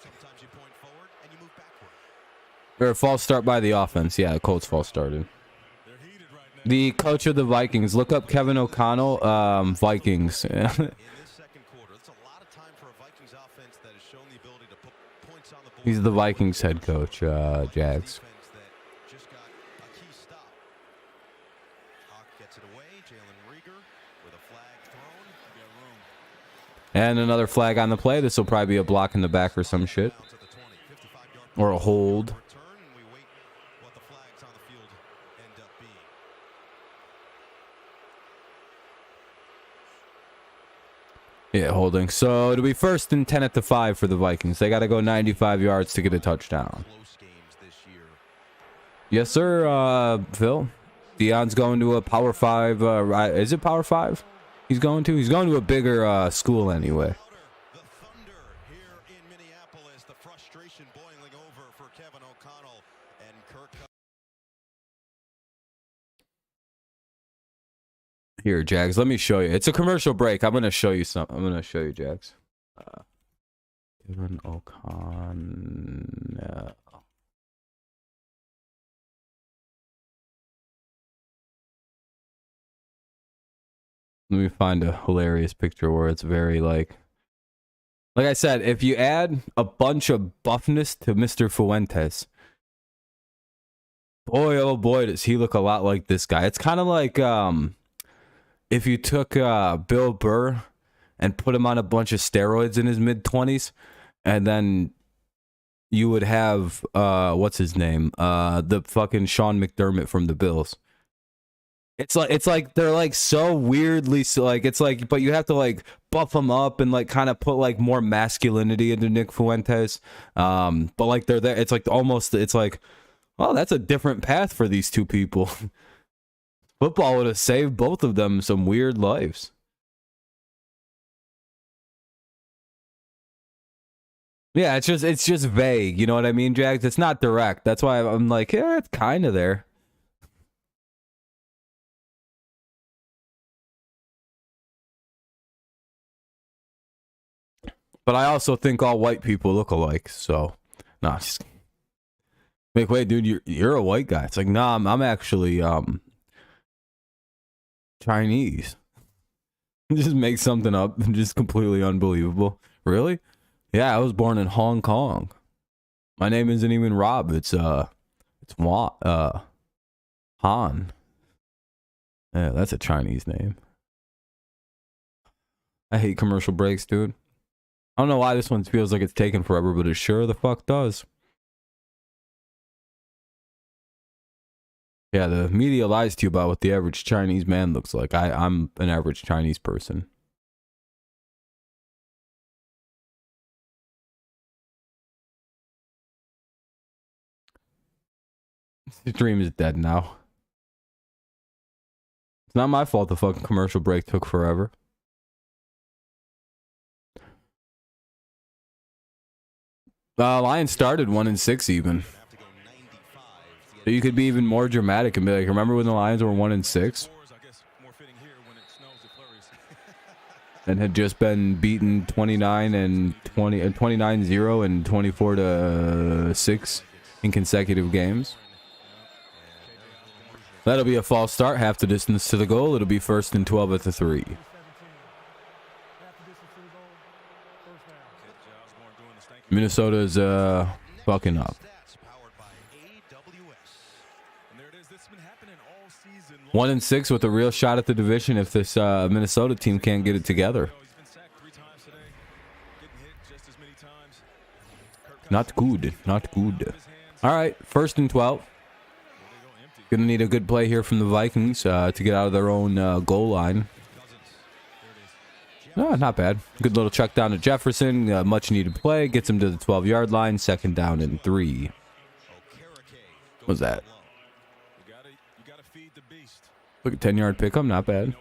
sometimes you point forward and you move backward. Or false start by the offense. Yeah, the Colts false started. The coach of the Vikings. Look up Kevin O'Connell, Vikings. In this second quarter, it's a lot of time for a Vikings offense that has shown the ability to put points on the board. He's the Vikings head coach, Jags. Defense that just got a key stop. Hawk gets it away. Jalen Rieger with a flag thrown. And another flag on the play. This will probably be a block in the back or some shit. Down to the 20, 55-yard Or a hold. return, and we wait what the flags on the field end up being. Yeah, holding. So it'll be 1st and 10 at the 5 for the Vikings. They got to go 95 yards to get a touchdown. Close games this year. Yes, sir, Phil. Deion's going to a Power 5. Is it Power 5? He's going to a bigger school anyway. The Thunder here in Minneapolis. The frustration boiling over for Kevin O'Connell and Kirk. Here, Jags, let me show you. It's a commercial break. I'm going to show you something. I'm going to show you, Jags. Kevin O'Connell. Let me find a hilarious picture where it's very like I said, if you add a bunch of buffness to Mr. Fuentes, boy, oh boy, does he look a lot like this guy. It's kind of like if you took Bill Burr and put him on a bunch of steroids in his mid-20s, and then you would have, what's his name? The fucking Sean McDermott from the Bills. It's like they're like so weirdly so like it's like, but you have to like buff them up and like kind of put like more masculinity into Nick Fuentes. But like they're there. It's like almost. It's like, oh, that's a different path for these two people. Football would have saved both of them some weird lives. Yeah, it's just vague. You know what I mean, Jags? It's not direct. That's why I'm like, yeah, it's kind of there. But I also think all white people look alike. So, nah, just wait, dude, you're a white guy. It's like, nah, I'm actually Chinese. Just make something up, just completely unbelievable. Really? Yeah, I was born in Hong Kong. My name isn't even Rob. It's Han. Yeah, that's a Chinese name. I hate commercial breaks, dude. I don't know why this one feels like it's taking forever, but it sure the fuck does. Yeah, the media lies to you about what the average Chinese man looks like. I'm an average Chinese person. This dream is dead now. It's not my fault the fucking commercial break took forever. Lions started 1-6 even. So you could be even more dramatic and be like, remember when the Lions were 1-6? And had just been beaten 29-0 and 24-6 in consecutive games. That'll be a false start, half the distance to the goal. It'll be 1st and 12 at the 3. Minnesota's fucking up. 1-6 with a real shot at the division if this Minnesota team can't get it together. Not good. Not good. All right, 1st and 12. Gonna need a good play here from the Vikings to get out of their own goal line. No, not bad. Good little check down to Jefferson. Much needed play. Gets him to the 12-yard line. 2nd down and 3. What's that? Look at 10-yard pickup. Not bad.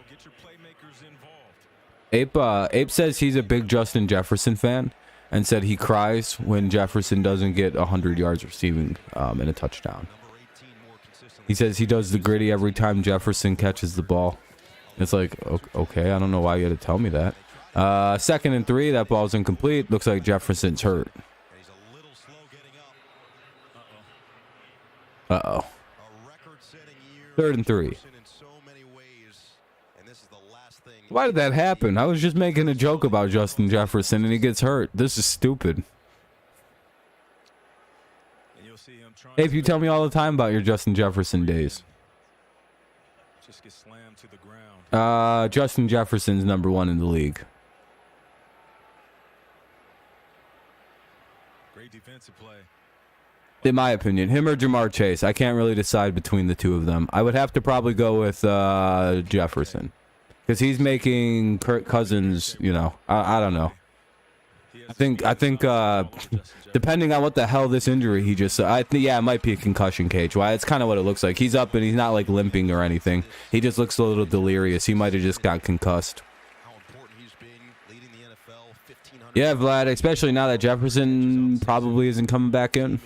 Ape says he's a big Justin Jefferson fan and said he cries when Jefferson doesn't get 100 yards receiving and a touchdown. He says he does the gritty every time Jefferson catches the ball. It's like, okay, I don't know why you had to tell me that. 2nd and 3, that ball's incomplete. Looks like Jefferson's hurt. Uh-oh. 3rd and 3. Why did that happen? I was just making a joke about Justin Jefferson and he gets hurt. This is stupid. Hey, if you tell me all the time about your Justin Jefferson days. Justin Jefferson's number 1 in the league. Great defensive play. In my opinion, him or Jamar Chase. I can't really decide between the two of them. I would have to probably go with Jefferson. Because he's making Kirk Cousins, you know, I don't know. I think depending on what the hell this injury he just, yeah, it might be a concussion cage. Why? It's kind of what it looks like. He's up and he's not like limping or anything. He just looks a little delirious. He might have just got concussed. Yeah, Vlad, especially now that Jefferson probably isn't coming back in.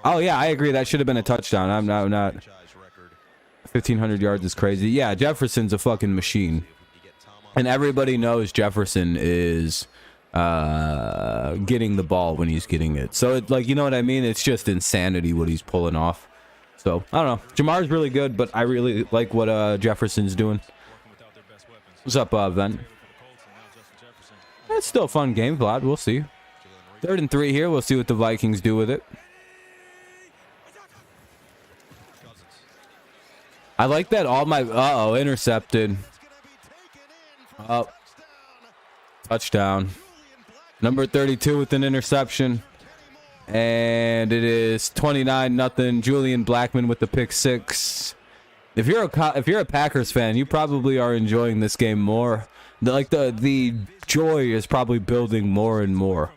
Oh yeah, I agree. That should have been a touchdown. I'm not. 1,500 yards is crazy. Yeah, Jefferson's a fucking machine. And everybody knows Jefferson is getting the ball when he's getting it. So, like, you know what I mean? It's just insanity what he's pulling off. So, I don't know. Jamar's really good, but I really like what Jefferson's doing. What's up, Ven? It's still a fun game, Vlad. We'll see. 3rd and 3 here. We'll see what the Vikings do with it. I like that all my... Uh-oh, intercepted. Oh. Touchdown. Number 32 with an interception. And it is 29-0. Julian Blackmon with the pick 6. If you're a Packers fan, you probably are enjoying this game more. The joy is probably building more and more.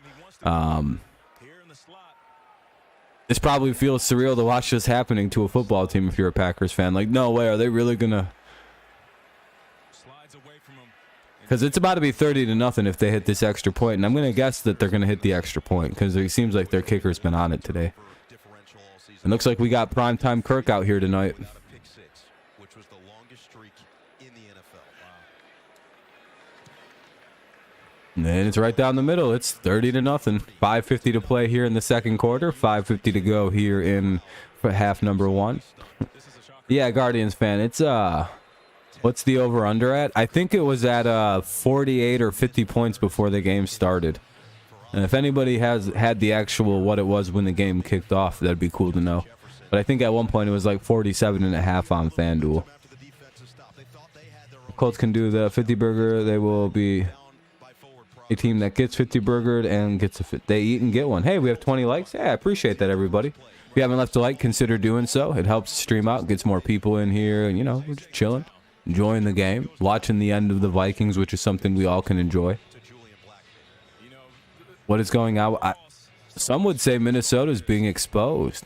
This probably feels surreal to watch this happening to a football team if you're a Packers fan. Like, no way, are they really gonna? Because it's about to be 30-0 if they hit this extra point, and I'm gonna guess that they're gonna hit the extra point because it seems like their kicker's been on it today. It looks like we got primetime Kirk out here tonight. And it's right down the middle. It's 30-0. 5:50 to play here in the second quarter. 5:50 to go here in for half number 1. Yeah, Guardians fan. It's what's the over under at? I think it was at 48 or 50 points before the game started. And if anybody has had the actual what it was when the game kicked off, that'd be cool to know. But I think at one point it was like 47.5 on FanDuel. Colts can do the 50 burger. They will be a team that gets 50 burgered and gets they eat and get one. Hey, we have 20 likes. Yeah, I appreciate that, everybody. If you haven't left a like, consider doing so. It helps the stream out, gets more people in here, and we're just chilling, enjoying the game, watching the end of the Vikings, which is something we all can enjoy. What is going on? Some would say Minnesota's being exposed.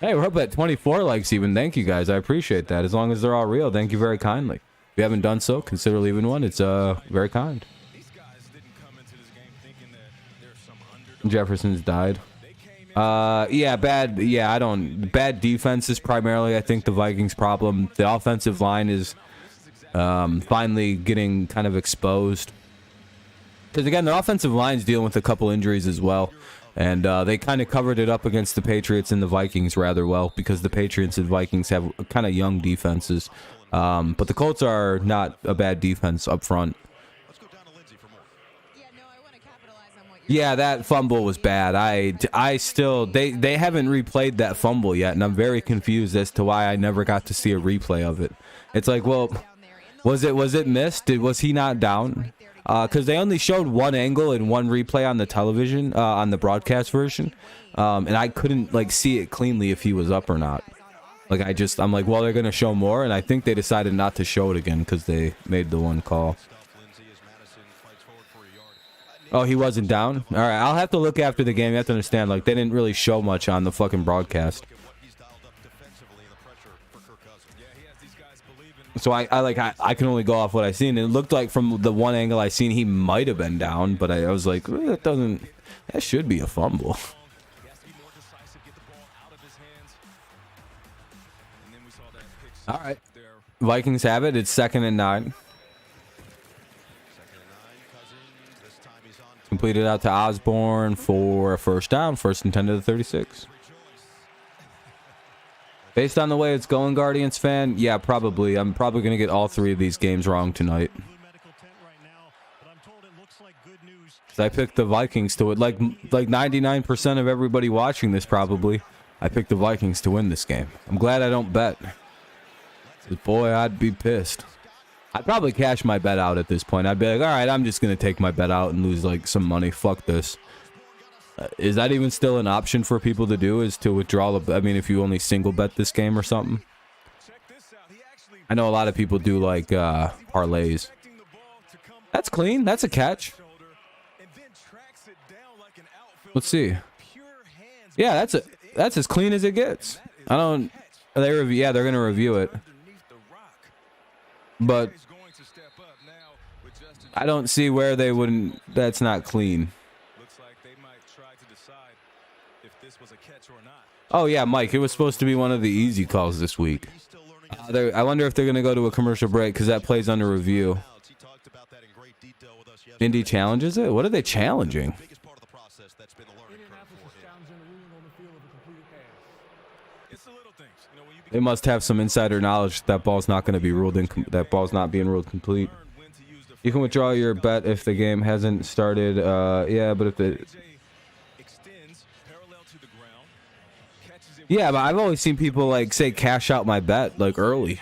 Hey, we're up at 24 likes even. Thank you guys. I appreciate that. As long as they're all real, thank you very kindly. If you haven't done so, consider leaving one. It's very kind. Jefferson's died. Yeah, bad. Yeah, bad defense is primarily, I think, the Vikings' problem. The offensive line is finally getting kind of exposed. Because, again, the offensive line's dealing with a couple injuries as well. And they kind of covered it up against the Patriots and the Vikings rather well because the Patriots and Vikings have kind of young defenses. But the Colts are not a bad defense up front. Yeah, that fumble was bad. I still they haven't replayed that fumble yet, and I'm very confused as to why I never got to see a replay of it. It's like, well, was it missed? Was he not down? Because they only showed one angle and one replay on the television, on the broadcast version, and I couldn't see it cleanly if he was up or not. I'm like, well, they're gonna show more, and I think they decided not to show it again because they made the one call. Oh, he wasn't down? All right, I'll have to look after the game. You have to understand, they didn't really show much on the fucking broadcast. So I can only go off what I seen. It looked like from the one angle I seen he might have been down, but I was like, that should be a fumble. All right, Vikings have it. It's 2nd and 9. Completed out to Osborne for a first down. 1st and 10 to the 36. Based on the way it's going, Guardians fan, yeah, probably. I'm probably going to get all 3 of these games wrong tonight. I picked the Vikings to win. Like 99% of everybody watching this probably. I picked the Vikings to win this game. I'm glad I don't bet. Boy, I'd be pissed. I'd probably cash my bet out at this point. I'd be like, all right, I'm just going to take my bet out and lose some money. Fuck this. Is that even still an option for people to do, is to withdraw the... I mean, if you only single bet this game or something? I know a lot of people do parlays. That's clean. That's a catch. Let's see. Yeah, that's as clean as it gets. I don't... Yeah, they're going to review it. But I don't see where they wouldn't... That's not clean. Oh, yeah, Mike, it was supposed to be one of the easy calls this week. I wonder if they're going to go to a commercial break because that plays under review. Indy challenges it? What are they challenging? little things. You know, when you They must have some insider knowledge that ball's not going to be ruled that ball's not being ruled complete. learn when to use the You can withdraw your bet if the game hasn't started. Yeah, but if the extends parallel to the ground, catches it. yeah, but I've always seen people like say cash out my bet like early.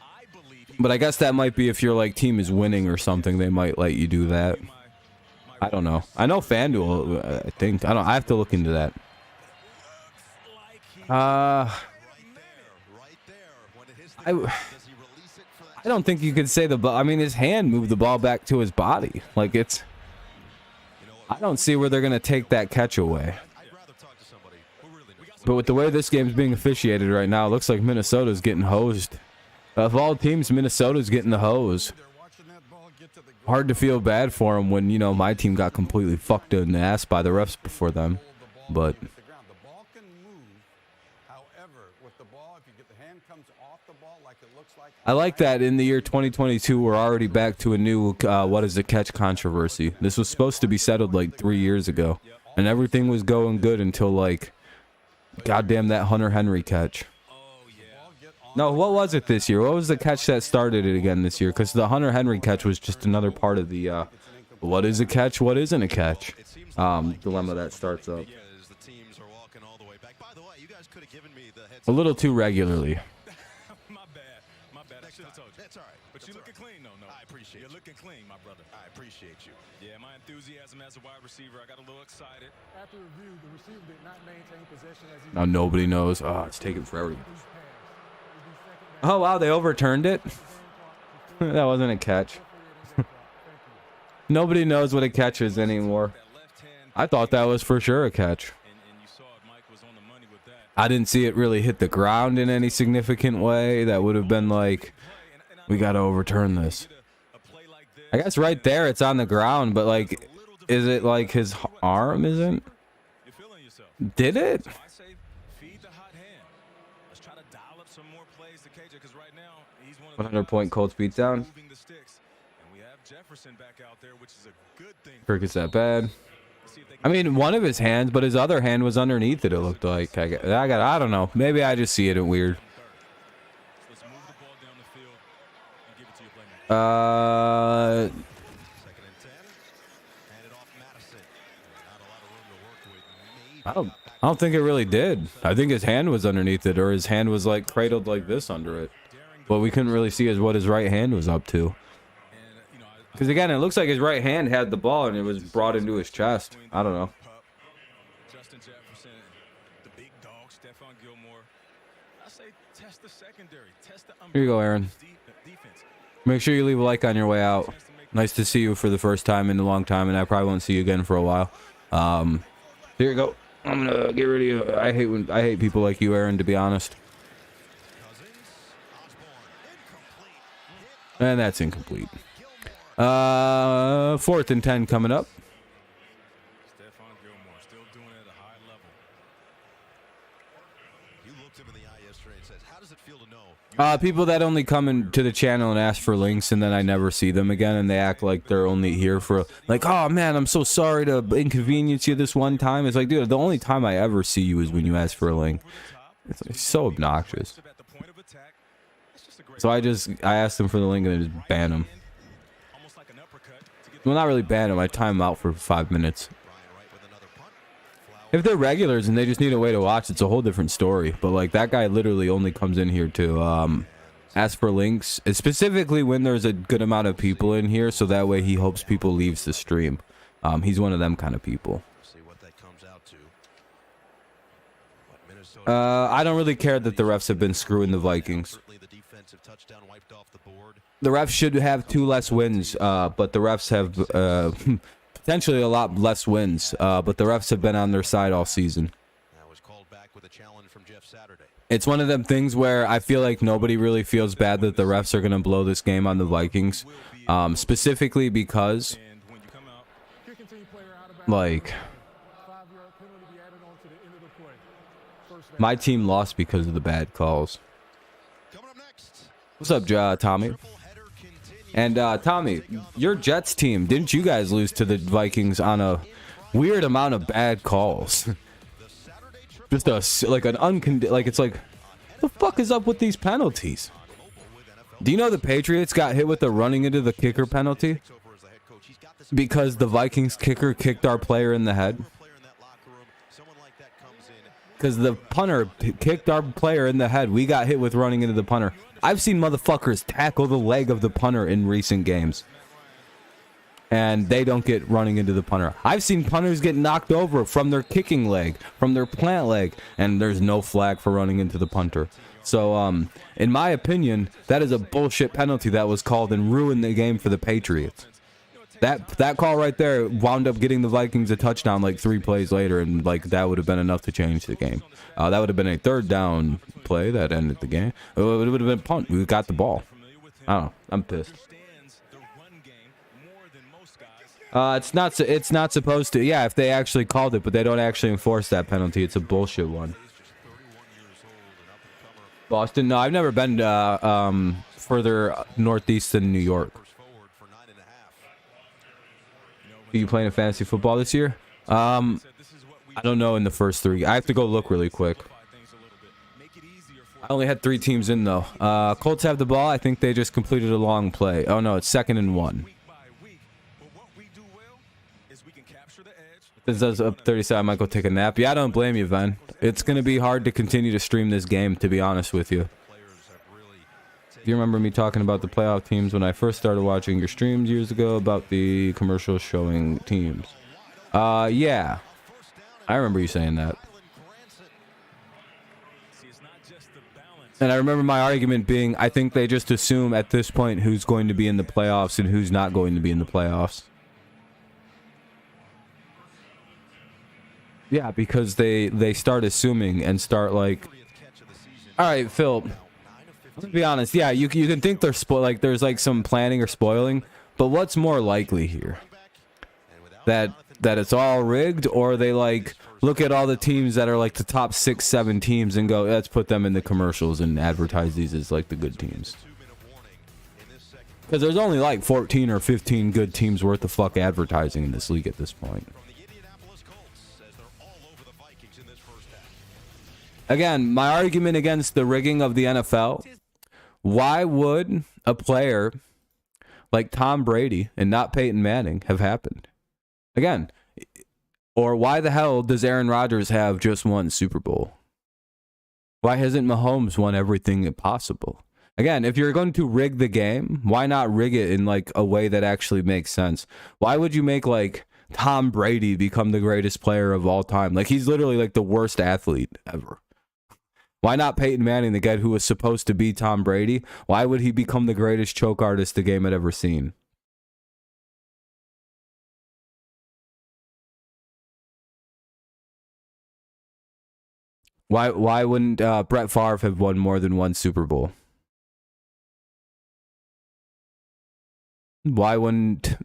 I believe he But I guess that might be if your like team is winning or something. They might let you do that. my I don't know. I know FanDuel. I think I don't. I have to look into that. like he Right there. When it hits the I ground, does he release it for that? I don't think you could say the ball. I mean, his hand moved the ball back to his body. Like it's. I don't see where they're gonna take that catch away. I'd rather talk to somebody who really knows. But with the way this game's being officiated right now, it looks like Minnesota's getting hosed. Of all teams, Minnesota's getting the hose. Hard to feel bad for them when, you know, my team got completely fucked in the ass by the refs before them. But The ball can move. However, with the ball, if you get the hand comes off the ball like it looks like. I like that in the year 2022, we're already back to a new what is the catch controversy. This was supposed to be settled like 3 years ago. And everything was going good until like, goddamn that Hunter Henry catch. No, what was it this year? What was the catch that started it again this year? Because the Hunter Henry catch was just another part of the what is a catch, what isn't a catch dilemma that starts up. As the teams are walking all the way back. By the way, you guys could have given me the heads A little too regularly. My bad. My bad. I should have told you. That's all right. But you're looking clean, though. No, I appreciate You're you. looking clean, my brother. I appreciate you. Yeah, my enthusiasm as a wide receiver, I got a little excited. After review, the receiver did not maintain possession as he Now nobody knows. Oh, it's taking forever. loose pass. It would be second down. Oh wow, they overturned it. That wasn't a catch. Nobody knows what a catch is anymore. That left hand, I thought that was for sure a catch. and you saw it. Mike was on the money with that. I didn't see it really hit the ground in any significant way. That would have been like, we got to overturn this. A play like this, I guess right there it's on the ground, but like, is it like his arm isn't? you're feeling yourself. Did it? So I say, feed the hot hand. Let's try to dial up some more plays to KJ, because right now he's one of the 100-point Colts beatdown. moving the sticks. And we have Jefferson back out there, which is a good thing. Cricket's that bad. Let's see if they I mean, one of his hands, but his other hand was underneath it. It looked like. I don't know. Maybe I just see it weird. let's move the ball down the field and give it to your playmaker. Second and 10. Hand it off Madison. Not a lot of room to work with. Maybe I don't think it really did. I think his hand was underneath it, or his hand was like cradled like this under it. What we couldn't really see is what his right hand was up to. And you know, Because again, it looks like his right hand had the ball and it was brought into his chest. I don't know. Pup, Justin Jefferson, the big dog, Stephon Gilmore. I say test the secondary, test the Here you go, Aaron. defense. Make sure you leave a like on your way out. Nice to see you for the first time in a long time, and I probably won't see you again for a while. Here you go. I'm gonna get rid of you. I hate people like you, Aaron, to be honest. Cousins. Osborne. Incomplete. And that's incomplete. 4th and 10 coming up. Stephon Gilmore still doing it at a high level. You looked him in the eye yesterday and says, how does it feel to know? People that only come into the channel and ask for links and then I never see them again and they act like they're only here for like, oh man, I'm so sorry to inconvenience you this one time. It's like, dude, the only time I ever see you is when you ask for a link. It's like, so obnoxious. At the point of attack, that's just a great So I asked them for the link and they just ban them. almost like an uppercut to get Well, not really ban them. I time them out for 5 minutes. Brian Wright with another punt. If they're regulars and they just need a way to watch, it's a whole different story. But like that guy literally only comes in here to ask for links, and specifically when there's a good amount of people in here, so that way he hopes people leaves the stream. He's one of them kind of people. See what that comes out to. What Minnesota I don't really care that the refs have been screwing the Vikings. certainly the defensive touchdown wiped off the board. The refs should have 2 less wins, but the refs have potentially a lot less wins. But the refs have been on their side all season. That was called back with a challenge from Jeff Saturday. It's one of them things where I feel like nobody really feels bad that the refs are going to blow this game on the Vikings, specifically because, and when you come out, Kicking team player out of bounds. like, 5-yard penalty to be added on to the end of the play. First down. my team lost because of the bad calls. Coming up next, What's up, Tommy? triple header continues. And Tommy, your Jets team, didn't you guys lose to the Vikings on a weird amount of bad calls? The Saturday triple Just like an it's like The fuck is up with these penalties? Do you know the Patriots got hit with the running into the kicker penalty because the Vikings kicker kicked our player in the head? Because the punter kicked our player in the head. We got hit with running into the punter. I've seen motherfuckers tackle the leg of the punter in recent games, and they don't get running into the punter. I've seen punters get knocked over from their kicking leg, from their plant leg, and there's no flag for running into the punter. So, in my opinion, that is a bullshit penalty that was called and ruined the game for the Patriots. That call right there wound up getting the Vikings a touchdown like 3 plays later, and like that would have been enough to change the game. That would have been a 3rd down play that ended the game. It would have been a punt. We got the ball. I don't know. I'm pissed. It's not supposed to. Yeah, if they actually called it, but they don't actually enforce that penalty. It's a bullshit one. Boston? No, I've never been further northeast than New York. Are you playing fantasy football this year? I don't know in the first 3. I have to go look really quick. I only had 3 teams in though. Colts have the ball. I think they just completed a long play. Oh no, it's 2nd and 1. This does up 37. I might go take a nap. Yeah, I don't blame you, Ven. It's going to be hard to continue to stream this game, to be honest with you. Do you remember me talking about the playoff teams when I first started watching your streams years ago about the commercials showing teams? Yeah. I remember you saying that. And I remember my argument being, I think they just assume at this point who's going to be in the playoffs and who's not going to be in the playoffs. Yeah, because they start assuming and start like, all right, Phil, let's be honest. Yeah, you can think they're like there's like some planning or spoiling, but what's more likely here? That it's all rigged, or they like look at all the teams that are like the top 6, 7 teams and go, let's put them in the commercials and advertise these as like the good teams. Because there's only like 14 or 15 good teams worth of fuck advertising in this league at this point. Again, my argument against the rigging of the NFL, why would a player like Tom Brady and not Peyton Manning have happened? Again, or why the hell does Aaron Rodgers have just 1 Super Bowl? Why hasn't Mahomes won everything possible? Again, if you're going to rig the game, why not rig it in like a way that actually makes sense? Why would you make like Tom Brady become the greatest player of all time? Like he's literally like the worst athlete ever. Why not Peyton Manning, the guy who was supposed to be Tom Brady? Why would he become the greatest choke artist the game had ever seen? Why wouldn't Brett Favre have won more than 1 Super Bowl? Why wouldn't...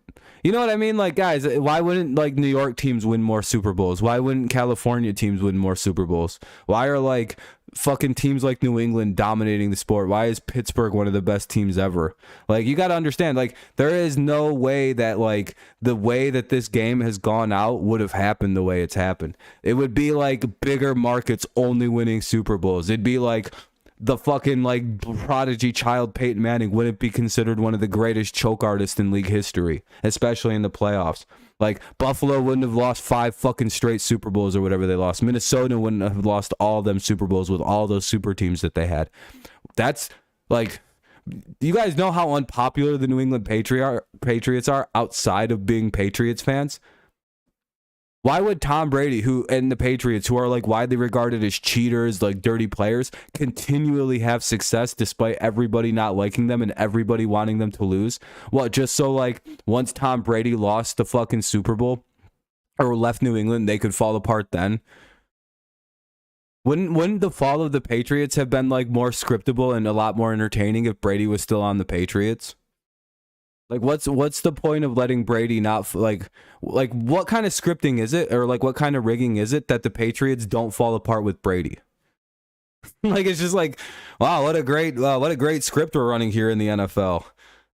You know what I mean? Like, guys, why wouldn't, like, New York teams win more Super Bowls? Why wouldn't California teams win more Super Bowls? Why are, like, fucking teams like New England dominating the sport? Why is Pittsburgh one of the best teams ever? Like, you got to understand, like, there is no way that, like, the way that this game has gone out would have happened the way it's happened. It would be, like, bigger markets only winning Super Bowls. It'd be, like... the fucking like prodigy child Peyton Manning wouldn't be considered one of the greatest choke artists in league history, especially in the playoffs. Like Buffalo wouldn't have lost 5 fucking straight Super Bowls or whatever they lost. Minnesota wouldn't have lost all them Super Bowls with all those super teams that they had. That's like, you guys know how unpopular the New England Patriots are outside of being Patriots fans? Why would Tom Brady, who and the Patriots, who are like widely regarded as cheaters, like dirty players, continually have success despite everybody not liking them and everybody wanting them to lose? What, just so like once Tom Brady lost the fucking Super Bowl or left New England, they could fall apart then? Wouldn't the fall of the Patriots have been like more scriptable and a lot more entertaining if Brady was still on the Patriots? Like, what's the point of letting Brady not, like what kind of scripting is it? Or, like, what kind of rigging is it that the Patriots don't fall apart with Brady? Like, it's just like, wow, what a great script we're running here in the NFL.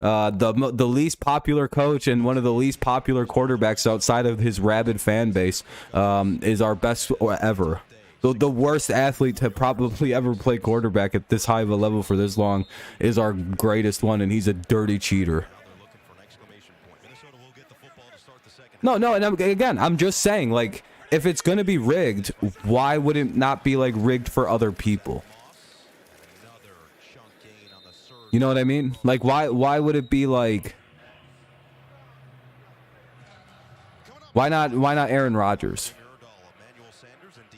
The least popular coach and one of the least popular quarterbacks outside of his rabid fan base is our best ever. The worst athlete to probably ever play quarterback at this high of a level for this long is our greatest one, and he's a dirty cheater. No, and I'm just saying, like, if it's gonna be rigged, why would it not be like rigged for other people? You know what I mean? Like, why would it be like? Why not Aaron Rodgers?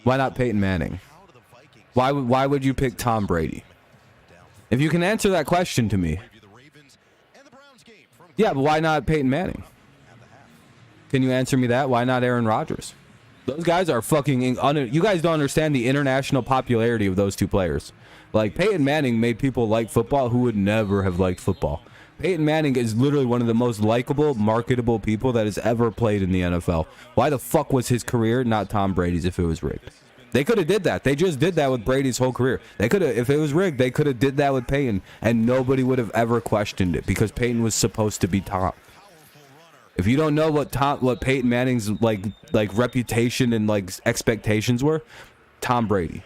Why not Peyton Manning? Why would you pick Tom Brady? If you can answer that question to me. Yeah, but why not Peyton Manning? Can you answer me that? Why not Aaron Rodgers? Those guys are fucking... You guys don't understand the international popularity of those two players. Like, Peyton Manning made people like football who would never have liked football. Peyton Manning is literally one of the most likable, marketable people that has ever played in the NFL. Why the fuck was his career not Tom Brady's if it was rigged? They could have did that. They just did that with Brady's whole career. They could have, if it was rigged, they could have did that with Peyton, and nobody would have ever questioned it because Peyton was supposed to be Tom. If you don't know what Peyton Manning's like reputation and like expectations were, Tom Brady.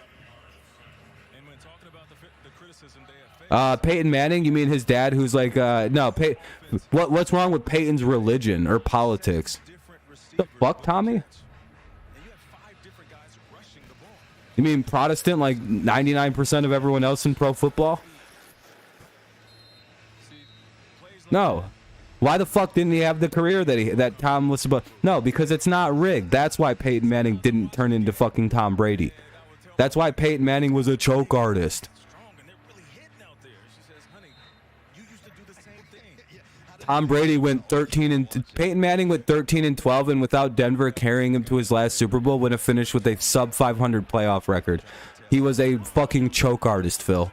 Peyton Manning, you mean his dad who's like no, what's wrong with Peyton's religion or politics? The fuck, Tommy? You mean Protestant like 99% of everyone else in pro football? No. Why the fuck didn't he have the career that Tom was supposed? No, because it's not rigged. That's why Peyton Manning didn't turn into fucking Tom Brady. That's why Peyton Manning was a choke artist. Tom Brady went 13 and Peyton Manning went 13-12, and without Denver carrying him to his last Super Bowl, would have finished with a sub 500 playoff record. He was a fucking choke artist, Phil.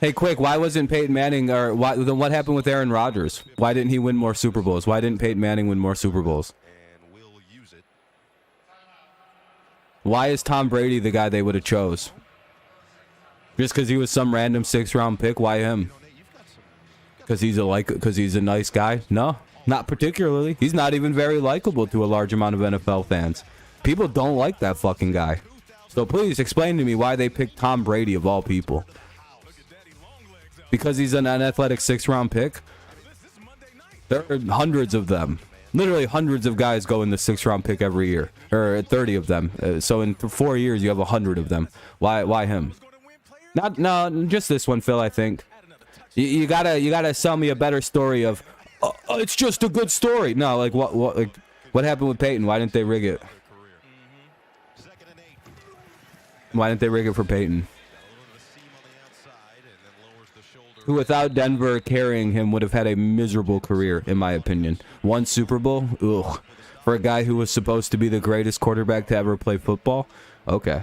Hey, quick, why wasn't Peyton Manning, or what happened with Aaron Rodgers? Why didn't he win more Super Bowls? Why didn't Peyton Manning win more Super Bowls? Why is Tom Brady the guy they would have chose? Just because he was some random 6th-round pick? Why him? Because he's a nice guy? No, not particularly. He's not even very likable to a large amount of NFL fans. People don't like that fucking guy. So please explain to me why they picked Tom Brady of all people. Because he's an unathletic 6th-round pick? There are hundreds of them. Literally hundreds of guys go in the 6th-round pick every year. Or 30 of them. So in 4 years, you have 100 of them. Why him? No, just this one, Phil, I think. You gotta sell me a better story of, oh, it's just a good story. No, like what happened with Peyton? Why didn't they rig it? Why didn't they rig it for Peyton? Who, without Denver carrying him, would have had a miserable career, in my opinion. One Super Bowl? Ugh. For a guy who was supposed to be the greatest quarterback to ever play football? Okay.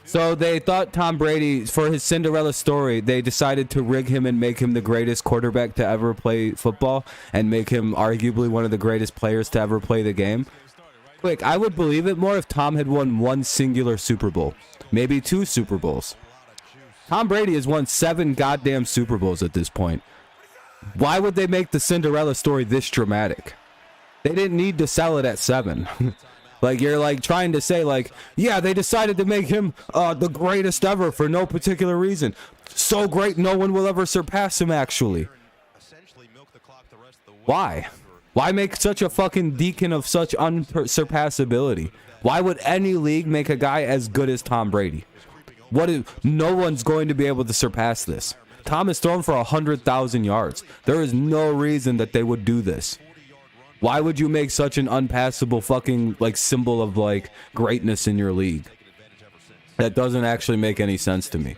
So they thought Tom Brady, for his Cinderella story, they decided to rig him and make him the greatest quarterback to ever play football and make him arguably one of the greatest players to ever play the game. Quick, I would believe it more if Tom had won one singular Super Bowl. Maybe 2 Super Bowls. Tom Brady has won 7 goddamn Super Bowls at this point. Why would they make the Cinderella story this dramatic? They didn't need to sell it at 7. Like, you're like trying to say, like, yeah, they decided to make him the greatest ever for no particular reason. So great, no one will ever surpass him, actually. Why? Why make such a fucking deacon of such unsurpassability? Why would any league make a guy as good as Tom Brady? No one's going to be able to surpass this. Tom has thrown for 100,000 yards. There is no reason that they would do this. Why would you make such an unpassable fucking like symbol of like greatness in your league? That doesn't actually make any sense to me.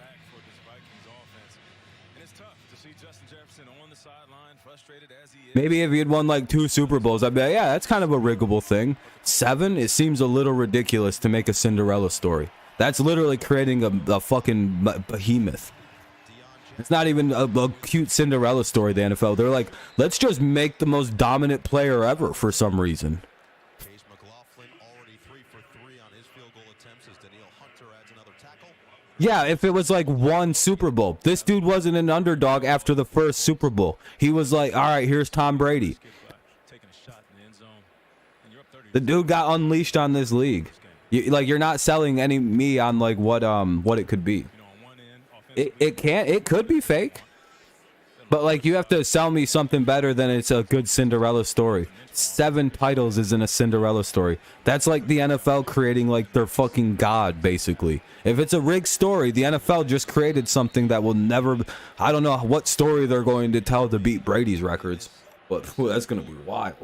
Maybe if he had won like 2 Super Bowls, I'd be like, yeah, that's kind of a riggable thing. 7, it seems a little ridiculous to make a Cinderella story. That's literally creating a fucking behemoth. It's not even a cute Cinderella story, the NFL. They're like, let's just make the most dominant player ever for some reason. Yeah, if it was like one Super Bowl. This dude wasn't an underdog after the first Super Bowl. He was like, all right, here's Tom Brady. Taking a shot in the end zone, and you're up 30. The dude got unleashed on this league. You're not selling me on like what it could be. You know, on one end, It could be fake. But like you have to sell me something better than it's a good Cinderella story. 7 titles isn't a Cinderella story. That's like the NFL creating like their fucking god, basically. If it's a rigged story, the NFL just created something that will never. I don't know what story they're going to tell to beat Brady's records, but that's gonna be wild.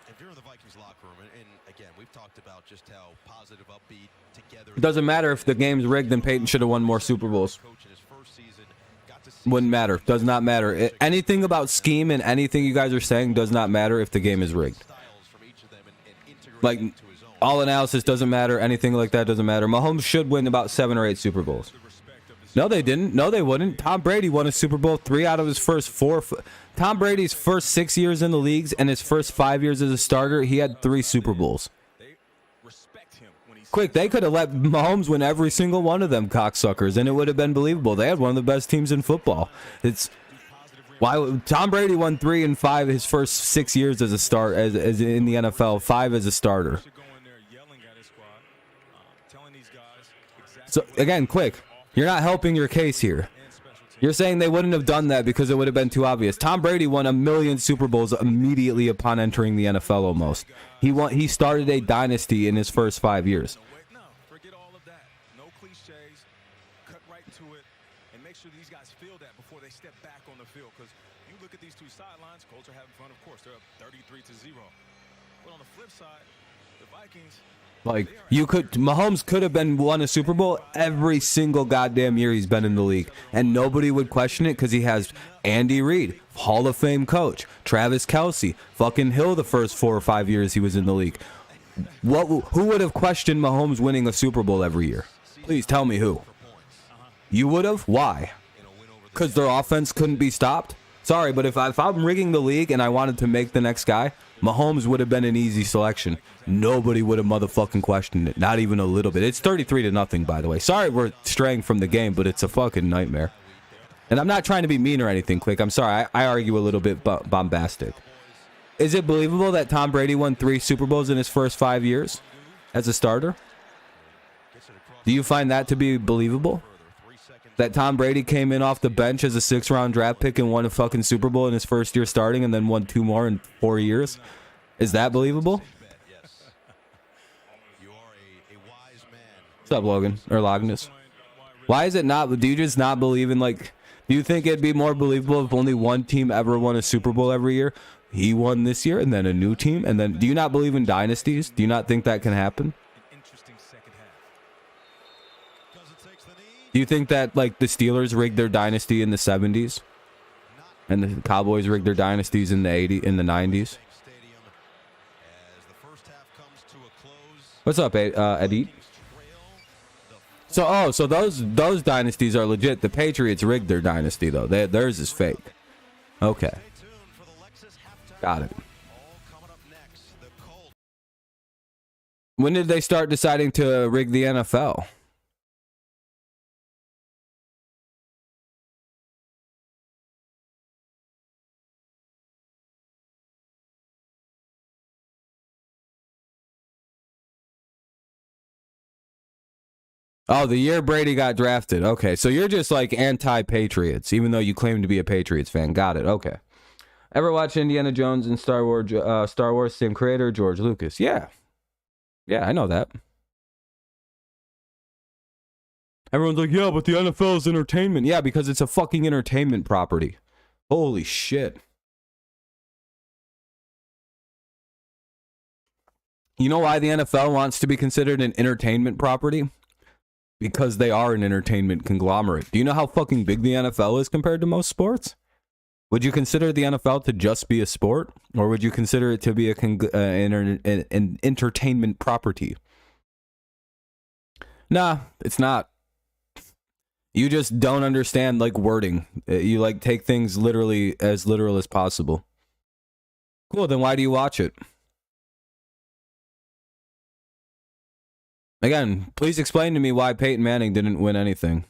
If you're in the Vikings locker room, and again, we've talked about just how positive, upbeat, together. It doesn't matter if the game's rigged and Peyton should have won more Super Bowls. Coach in his first season got to see Wouldn't matter. Does not matter. Anything about scheme and anything you guys are saying does not matter if the game is rigged. styles from each of them and integrate Like, them to his own. all analysis doesn't matter. Anything like that doesn't matter. Mahomes should win about 7 or 8 Super Bowls. No, they didn't. No, they wouldn't. Tom Brady won a Super Bowl 3 out of his first 4. Tom Brady's first 6 years in the leagues and his first 5 years as a starter, he had 3 Super Bowls. They respect him when he Quick, they could have let Mahomes win every single one of them cocksuckers, and it would have been believable. They had one of the best teams in football. It's why Tom Brady won 3 and 5 his first 6 years as a start as in the NFL, 5 as a starter. should go in there yelling at his squad, telling these guys exactly So again, quick, you're not helping your case here. You're saying they wouldn't have done that because it would have been too obvious. Tom Brady won 1,000,000 Super Bowls immediately upon entering the NFL almost. He started a dynasty in his first 5 years. No, forget all of that. No cliches. Cut right to it and make sure these guys feel that before they step back on the field. Because you look at these two sidelines, Colts are having fun, of course. They're up 33-0. But on the flip side, the Vikings. Like Mahomes could have been won a Super Bowl every single goddamn year he's been in the league, and nobody would question it because he has Andy Reid, Hall of Fame coach, Travis Kelce, fucking Hill the first 4 or 5 years he was in the league. Who would have questioned Mahomes winning a Super Bowl every year? Please tell me who. You would have? Why? Because their offense couldn't be stopped? Sorry, but if I'm rigging the league and I wanted to make the next guy, Mahomes would have been an easy selection. Nobody would have motherfucking questioned it. Not even a little bit. It's 33-0, by the way. Sorry we're straying from the game, but it's a fucking nightmare. And I'm not trying to be mean or anything, Quick. I'm sorry. I argue a little bit bombastic. Is it believable that Tom Brady won 3 Super Bowls in his first 5 years as a starter? Do you find that to be believable? That Tom Brady came in off the bench as a 6th-round draft pick and won a fucking Super Bowl in his first year starting and then won 2 more in 4 years? Is that believable? You are a wise man. What's up, Logan? Or Lognus? Why is it not? Do you just not believe in, like, do you think it'd be more believable if only one team ever won a Super Bowl every year? He won this year and then a new team? And then, do you not believe in dynasties? Do you not think that can happen? An interesting second half. Because it takes the knee. Do you think that, like, the Steelers rigged their dynasty in the 70s? And the Cowboys rigged their dynasties in the 90s? Stadium as the first half comes to a close. What's up, Eddie? So those dynasties are legit. The Patriots rigged their dynasty, though. Theirs is fake. Okay. Stay tuned for the Lexus halftime. Got it. All coming up next. The Colts. When did they start deciding to rig the NFL? Oh, the year Brady got drafted. Okay, so you're just like anti-Patriots, even though you claim to be a Patriots fan. Got it. Okay. Ever watch Indiana Jones and Star Wars? Same creator, George Lucas. Yeah, I know that. Everyone's like, yeah, but the NFL is entertainment. Yeah, because it's a fucking entertainment property. Holy shit. You know why the NFL wants to be considered an entertainment property? Because they are an entertainment conglomerate. Do you know how fucking big the NFL is compared to most sports? Would you consider the NFL to just be a sport? Or would you consider it to be an entertainment property? Nah, it's not. You just don't understand, like, wording. You, like, take things literally as literal as possible. Cool, then why do you watch it? Again, please explain to me why Peyton Manning didn't win anything.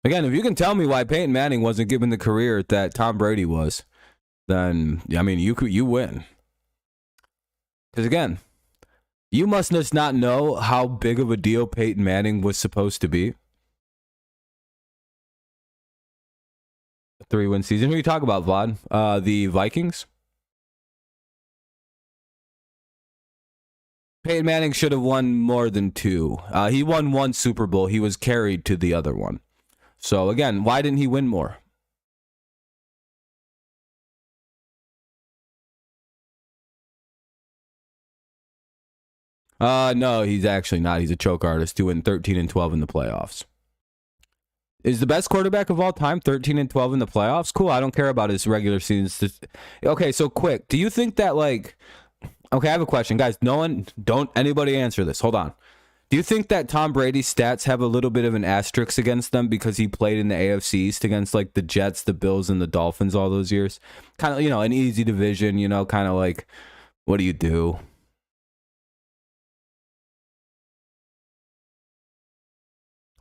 Again, if you can tell me why Peyton Manning wasn't given the career that Tom Brady was, then I mean you win. Because again, you must just not know how big of a deal Peyton Manning was supposed to be. A 3-win season. Who are you talking about, Vlad? The Vikings? Peyton Manning should have won more than 2. He won 1 Super Bowl. He was carried to the other one. So again, why didn't he win more? No, he's actually not. He's a choke artist doing 13-12 in the playoffs. Is the best quarterback of all time 13-12 in the playoffs? Cool. I don't care about his regular season. Okay, so quick. Do you think that okay, I have a question, guys. Don't anybody answer this. Hold on. Do you think that Tom Brady's stats have a little bit of an asterisk against them because he played in the AFC East against the Jets, the Bills, and the Dolphins all those years? Kind of, an easy division, kind of what do you do?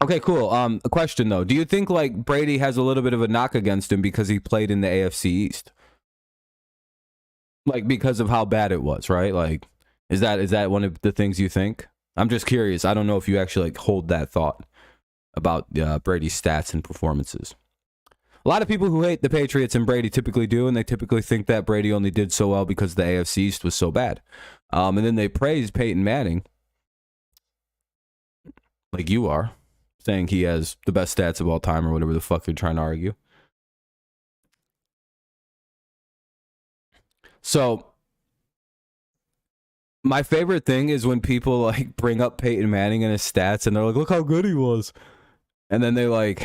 Okay, cool. A question though. Do you think Brady has a little bit of a knock against him because he played in the AFC East? Because of how bad it was, right? Is that one of the things you think? I'm just curious. I don't know if you actually hold that thought about Brady's stats and performances. A lot of people who hate the Patriots and Brady typically do, and they typically think that Brady only did so well because the AFC East was so bad. And then they praise Peyton Manning, like you are, saying he has the best stats of all time or whatever the fuck they're trying to argue. So my favorite thing is when people bring up Peyton Manning and his stats and they're like, look how good he was. And then they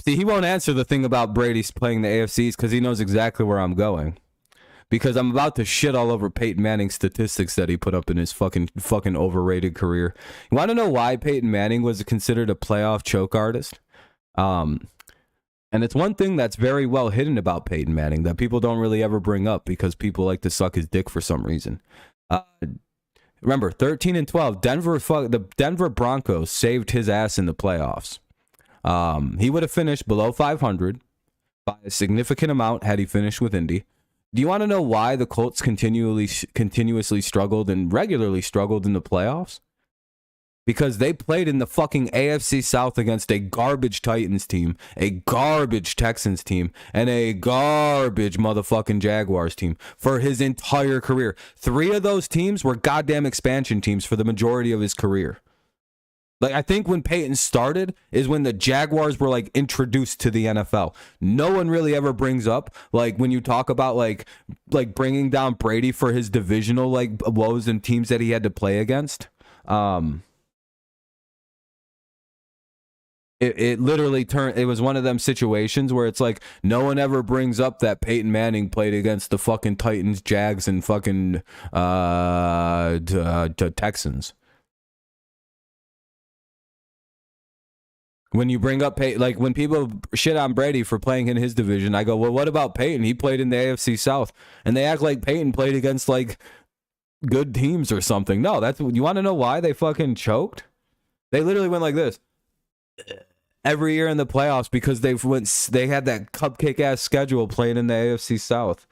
see, he won't answer the thing about Brady's playing the AFCs because he knows exactly where I'm going. Because I'm about to shit all over Peyton Manning's statistics that he put up in his fucking overrated career. You want to know why Peyton Manning was considered a playoff choke artist? And it's one thing that's very well hidden about Peyton Manning that people don't really ever bring up because people like to suck his dick for some reason. Remember, 13-12, the Denver Broncos saved his ass in the playoffs. He would have finished below 500 by a significant amount had he finished with Indy. Do you want to know why the Colts continuously struggled and regularly struggled in the playoffs? Because they played in the fucking AFC South against a garbage Titans team, a garbage Texans team, and a garbage motherfucking Jaguars team for his entire career. 3 of those teams were goddamn expansion teams for the majority of his career. I think when Peyton started is when the Jaguars were introduced to the NFL. No one really ever brings up when you talk about bringing down Brady for his divisional woes and teams that he had to play against. It literally turned. It was one of them situations where it's no one ever brings up that Peyton Manning played against the fucking Titans, Jags, and fucking Texans. When you bring up Peyton, when people shit on Brady for playing in his division, I go, well, what about Peyton? He played in the AFC South, and they act like Peyton played against good teams or something. No, you want to know why they fucking choked? They literally went like this every year in the playoffs because they had that cupcake ass schedule playing in the AFC South.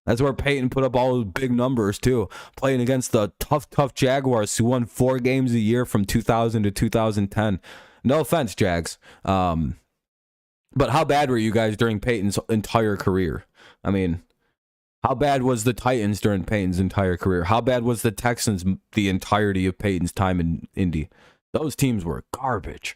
That's where Peyton put up all those big numbers too, playing against the tough Jaguars who won 4 games a year from 2000 to 2010. No offense, Jags. But how bad were you guys during Peyton's entire career? I mean, how bad was the Titans during Peyton's entire career? How bad was the Texans the entirety of Peyton's time in Indy? Those teams were garbage.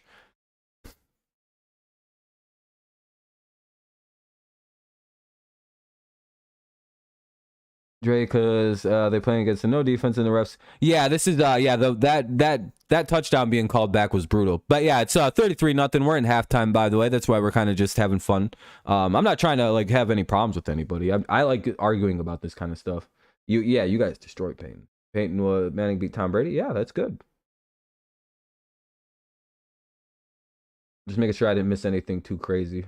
Dre, because they playing against no defense in the refs. Yeah, this is that touchdown being called back was brutal. But yeah, it's 33-0. We're in halftime, by the way. That's why we're kind of just having fun. I'm not trying to have any problems with anybody. I like arguing about this kind of stuff. You guys destroyed Peyton. Manning beat Tom Brady. Yeah, that's good. Just making sure I didn't miss anything too crazy.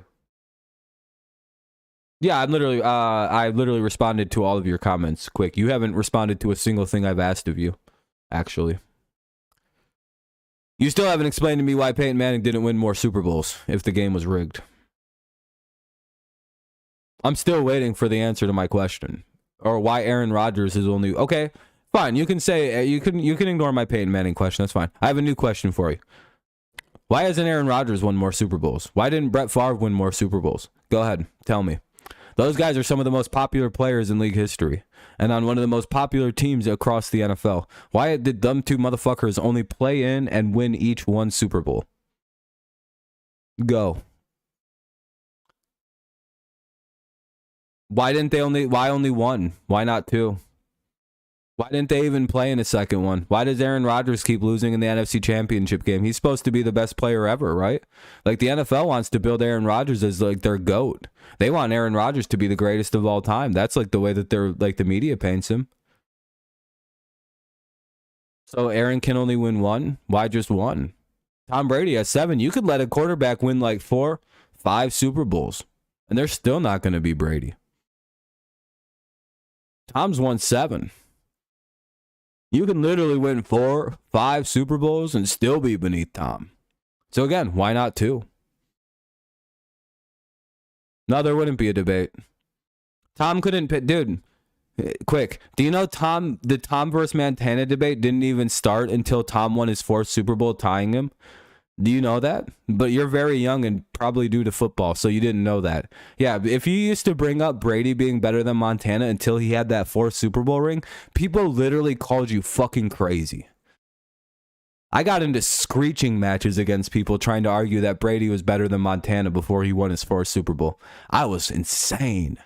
Yeah, I literally responded to all of your comments quick. You haven't responded to a single thing I've asked of you, actually. You still haven't explained to me why Peyton Manning didn't win more Super Bowls if the game was rigged. I'm still waiting for the answer to my question. Or why Aaron Rodgers is only... Okay, fine. You can say... You can ignore my Peyton Manning question. That's fine. I have a new question for you. Why hasn't Aaron Rodgers won more Super Bowls? Why didn't Brett Favre win more Super Bowls? Go ahead. Tell me. Those guys are some of the most popular players in league history and on one of the most popular teams across the NFL. Why did them two motherfuckers only play in and win each one Super Bowl? Go. Why only one? Why not two? Why didn't they even play in a second one? Why does Aaron Rodgers keep losing in the NFC Championship game? He's supposed to be the best player ever, right? Like, the NFL wants to build Aaron Rodgers as, like, their GOAT. They want Aaron Rodgers to be the greatest of all time. That's, like, the way that they're, like, the media paints him. So Aaron can only win one? Why just one? Tom Brady has 7. You could let a quarterback win, like, 4, 5 Super Bowls, and they're still not going to be Brady. Tom's won 7. You can literally win 4, 5 Super Bowls and still be beneath Tom. So again, why not 2? No, there wouldn't be a debate. Tom couldn't pick, dude. Quick, do you know the Tom versus Montana debate didn't even start until Tom won his 4th Super Bowl, tying him? Do you know that? But you're very young and probably due to football, so you didn't know that. Yeah, if you used to bring up Brady being better than Montana until he had that 4th Super Bowl ring, people literally called you fucking crazy. I got into screeching matches against people trying to argue that Brady was better than Montana before he won his 4th Super Bowl. I was insane.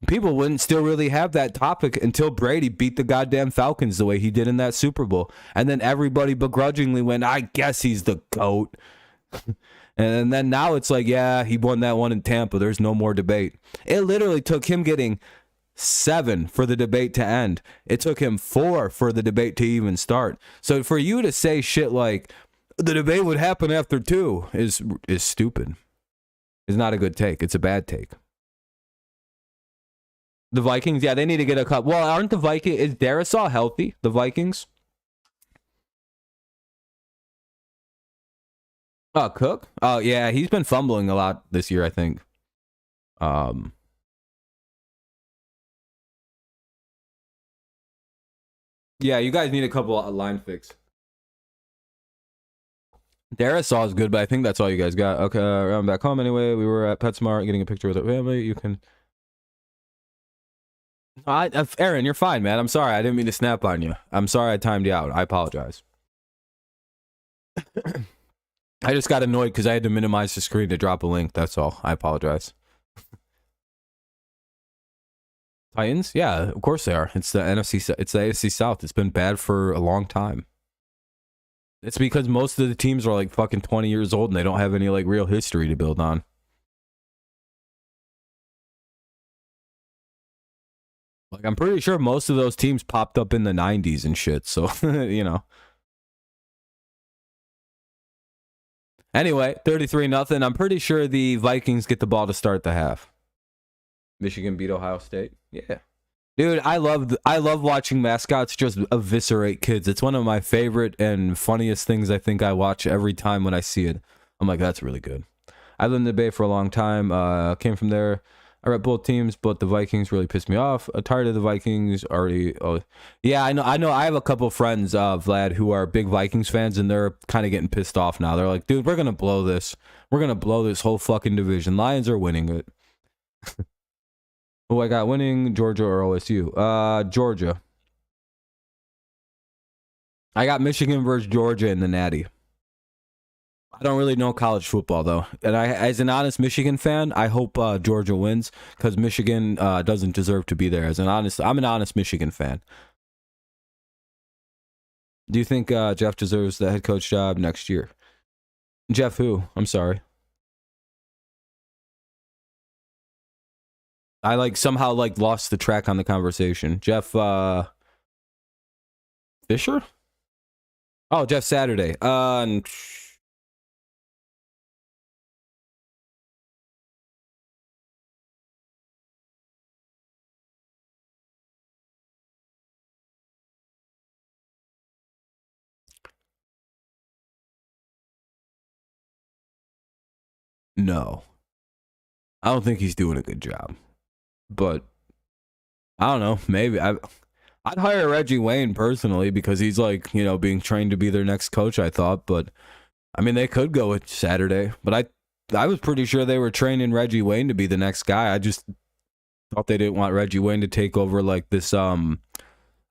People wouldn't still really have that topic until Brady beat the goddamn Falcons the way he did in that Super Bowl. And then everybody begrudgingly went, I guess he's the GOAT. And then now it's like, yeah, he won that one in Tampa. There's no more debate. It literally took him getting 7 for the debate to end. It took him 4 for the debate to even start. So for you to say shit like, the debate would happen after 2 is stupid. It's not a good take. It's a bad take. The Vikings, yeah, they need to get a cup. Well, aren't the Vikings... Is Darisaw healthy, the Vikings? Oh, Cook? Oh, yeah, he's been fumbling a lot this year, I think. Yeah, you guys need a couple of line fix. Darisaw is good, but I think that's all you guys got. Okay, I'm back home anyway. We were at PetSmart getting a picture with our family. You can... Aaron, you're fine, man. I'm sorry. I didn't mean to snap on you. I'm sorry I timed you out. I apologize. I just got annoyed because I had to minimize the screen to drop a link. That's all. I apologize. Titans? Yeah, of course they are. It's the NFC. It's the AFC South. It's been bad for a long time. It's because most of the teams are like fucking 20 years old and they don't have any like real history to build on. Like, I'm pretty sure most of those teams popped up in the 90s and shit, so, you know. Anyway, 33-0. I'm pretty sure the Vikings get the ball to start the half. Michigan beat Ohio State. Yeah. Dude, I love watching mascots just eviscerate kids. It's one of my favorite and funniest things I think I watch every time when I see it. I'm like, that's really good. I lived in the Bay for a long time. Came from there. I rep both teams, but the Vikings really pissed me off. Tired of the Vikings already. Oh, yeah, I know. I have a couple friends, Vlad, who are big Vikings fans, and they're kind of getting pissed off now. They're like, dude, we're going to blow this. We're going to blow this whole fucking division. Lions are winning it. Oh, I got winning Georgia or OSU. Georgia. I got Michigan versus Georgia in the Natty. I don't really know college football, though. And as an honest Michigan fan, I hope Georgia wins because Michigan doesn't deserve to be there. I'm an honest Michigan fan. Do you think Jeff deserves the head coach job next year? Jeff who? I'm sorry. I somehow lost the track on the conversation. Jeff Fisher? Oh, Jeff Saturday. No. I don't think he's doing a good job. But I don't know. Maybe I'd hire Reggie Wayne personally because he's like, you know, being trained to be their next coach, I thought. But I mean, they could go with Saturday. But I was pretty sure they were training Reggie Wayne to be the next guy. I just thought they didn't want Reggie Wayne to take over like this kind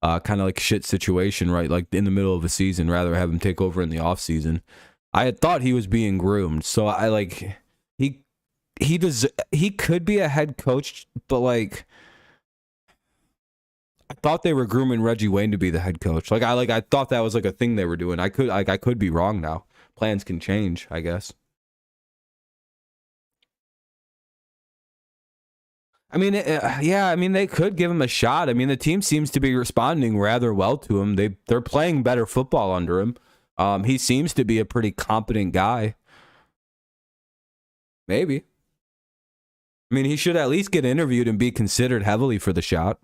of like shit situation, right? Like in the middle of a season, rather have him take over in the off season. I had thought he was being groomed. So I like he could be a head coach, but like I thought they were grooming Reggie Wayne to be the head coach. I thought that was like a thing they were doing. I could be wrong now. Plans can change, I guess. I mean, yeah, I mean they could give him a shot. I mean, the team seems to be responding rather well to him. They're playing better football under him. He seems to be a pretty competent guy. Maybe. I mean, he should at least get interviewed and be considered heavily for the shot.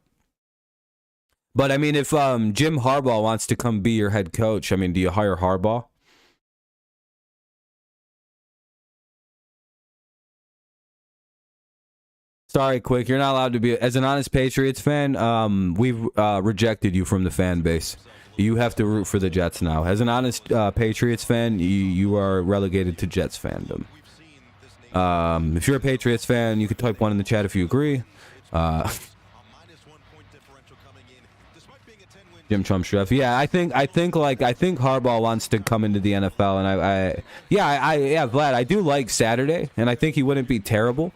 But I mean, if Jim Harbaugh wants to come be your head coach, I mean, do you hire Harbaugh? Sorry, Quick, you're not allowed to be. As an honest Patriots fan, we've rejected you from the fan base. You have to root for the Jets now. As an honest Patriots fan, you are relegated to Jets fandom. If you're a Patriots fan, you could type 1 in the chat if you agree. Jim Trump chef. Yeah, I think Harbaugh wants to come into the NFL, and Vlad, I do like Saturday, and I think he wouldn't be terrible.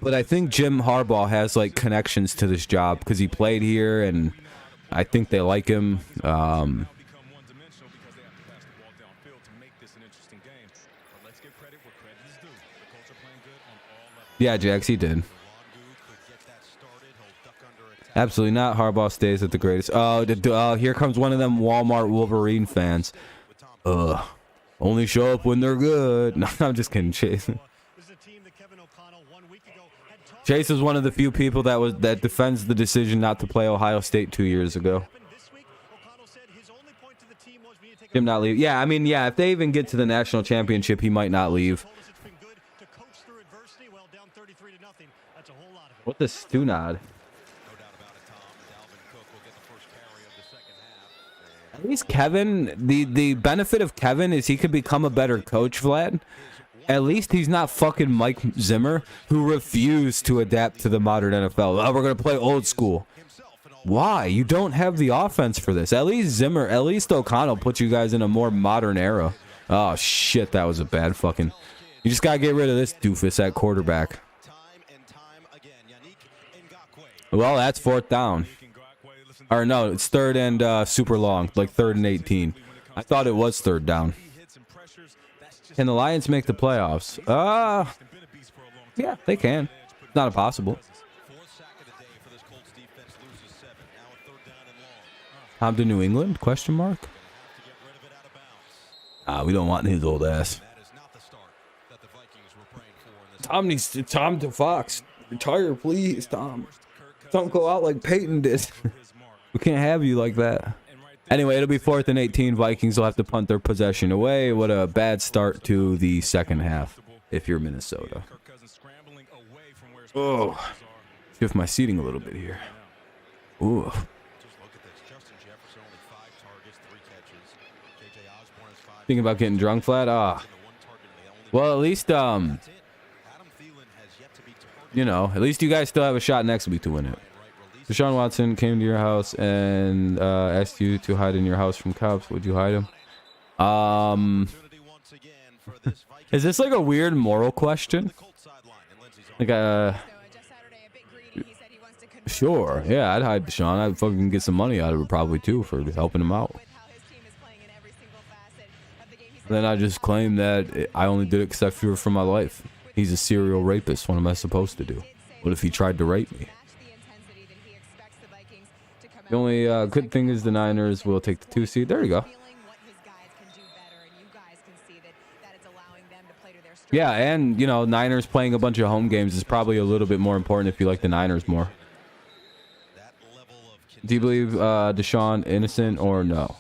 But I think Jim Harbaugh has like connections to this job because he played here, and I think they like him. Yeah, Jax, he did. Absolutely not. Harbaugh stays at the greatest. Oh, here comes one of them Walmart Wolverine fans. Only show up when they're good. No, I'm just kidding, Chase. Chase is one of the few people that defends the decision not to play Ohio State 2 years ago. Him not leave. Yeah, I mean, yeah, if they even get to the national championship, he might not leave. What the Stunad? At least Kevin, the benefit of Kevin is he could become a better coach, Vlad. At least he's not fucking Mike Zimmer, who refused to adapt to the modern NFL. Oh, we're going to play old school. Why? You don't have the offense for this. At least O'Connell put you guys in a more modern era. Oh, shit, that was a bad fucking... You just got to get rid of this doofus at quarterback. Well, that's 4th down. Or no, it's 3rd and super long, like 3rd and 18. I thought it was 3rd down. Can the Lions make the playoffs? Yeah, they can. It's not impossible. Tom to New England? Question mark. We don't want his old ass. Tom to Fox. Retire, please, Tom. Don't go out like Peyton did. We can't have you like that. Anyway, it'll be 4th and 18. Vikings will have to punt their possession away. What a bad start to the second half if you're Minnesota. Oh, shift my seating a little bit here. Ooh. Thinking about getting drunk, Vlad? Well, at least, you know, at least you guys still have a shot next week to win it. Deshaun Watson came to your house and asked you to hide in your house from cops. Would you hide him? Is this like a weird moral question? Like sure, yeah, I'd hide Deshaun. I'd fucking get some money out of it probably too for helping him out. Then I just claim that I only did it because I fear for my life. He's a serial rapist. What am I supposed to do? What if he tried to rape me? The only good thing is the Niners will take the 2 seed. There you go. Yeah, and, you know, Niners playing a bunch of home games is probably a little bit more important if you like the Niners more. Do you believe Deshaun innocent or no?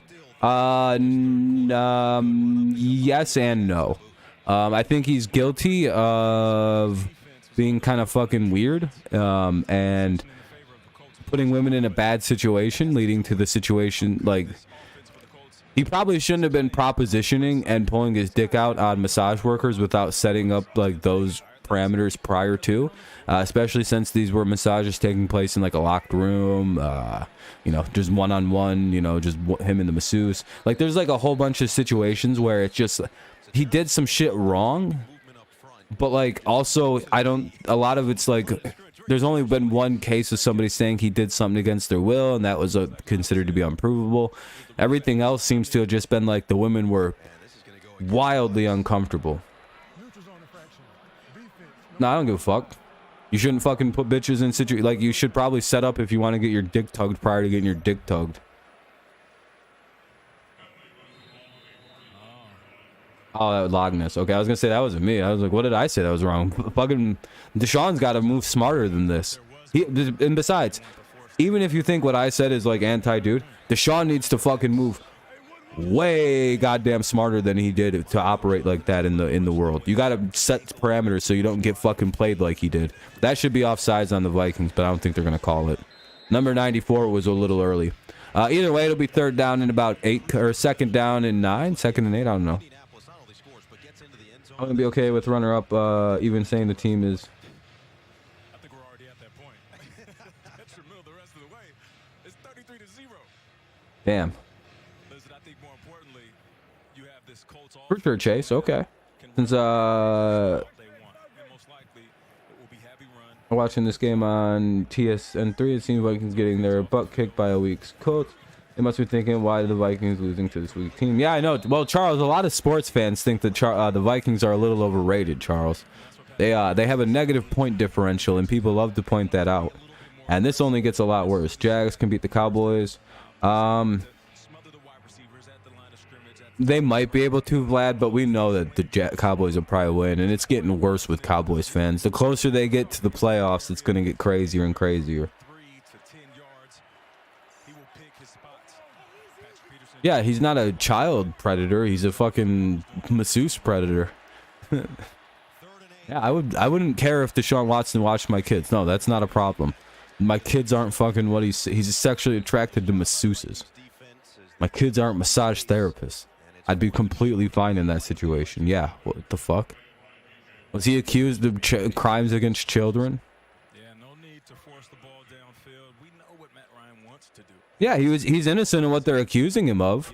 Yes and no. I think he's guilty of being kind of fucking weird, and putting women in a bad situation, leading to the situation, like, he probably shouldn't have been propositioning and pulling his dick out on massage workers without setting up, like, those parameters prior to, especially since these were massages taking place in, like, a locked room, you know, just one-on-one, you know, just him and the masseuse. Like, there's, like, a whole bunch of situations where it's just, he did some shit wrong, but, like, also, a lot of it's, like, there's only been one case of somebody saying he did something against their will, and that was considered to be unprovable. Everything else seems to have just been, like, the women were wildly uncomfortable. No, I don't give a fuck. You shouldn't fucking put bitches in like, you should probably set up if you want to get your dick tugged prior to getting your dick tugged. Oh, that was Logness. Okay, I was gonna say that wasn't me. I was like, what did I say that was wrong? Fucking Deshaun's got to move smarter than this. And besides, even if you think what I said is like anti-dude, Deshaun needs to fucking move way goddamn smarter than he did to operate like that in the world. You got to set parameters so you don't get fucking played like he did. That should be offsides on the Vikings, but I don't think they're gonna call it. Number 94 was a little early. Either way, it'll be third down in about 8, or second down and 9, second and 8. I don't know. I'm gonna be okay with runner-up, even saying the team is. I think we're already at that point. Detrimental the rest of the way. It's 33-0. Damn. Listen, I think more importantly, you have this Colts For sure, Chase. Okay. Since they want. And most likely it will be heavy run. watching this game on TSN3, it seems Vikings getting their butt kicked by a weak Colts. They must be thinking, why are the Vikings losing to this weak team? Yeah, I know. Well, Charles, a lot of sports fans think that the Vikings are a little overrated, Charles. They have a negative point differential, and people love to point that out. And this only gets a lot worse. Jags can beat the Cowboys. They might be able to, Vlad, but we know that the Cowboys will probably win, and it's getting worse with Cowboys fans. The closer they get to the playoffs, it's going to get crazier and crazier. Yeah, he's not a child predator. He's a fucking masseuse predator. Yeah, I wouldn't care if Deshaun Watson watched my kids. No, that's not a problem. My kids aren't fucking what he's sexually attracted to masseuses. My kids aren't massage therapists. I'd be completely fine in that situation. Yeah, what the fuck? Was he accused of crimes against children? Yeah, he's innocent of what they're accusing him of.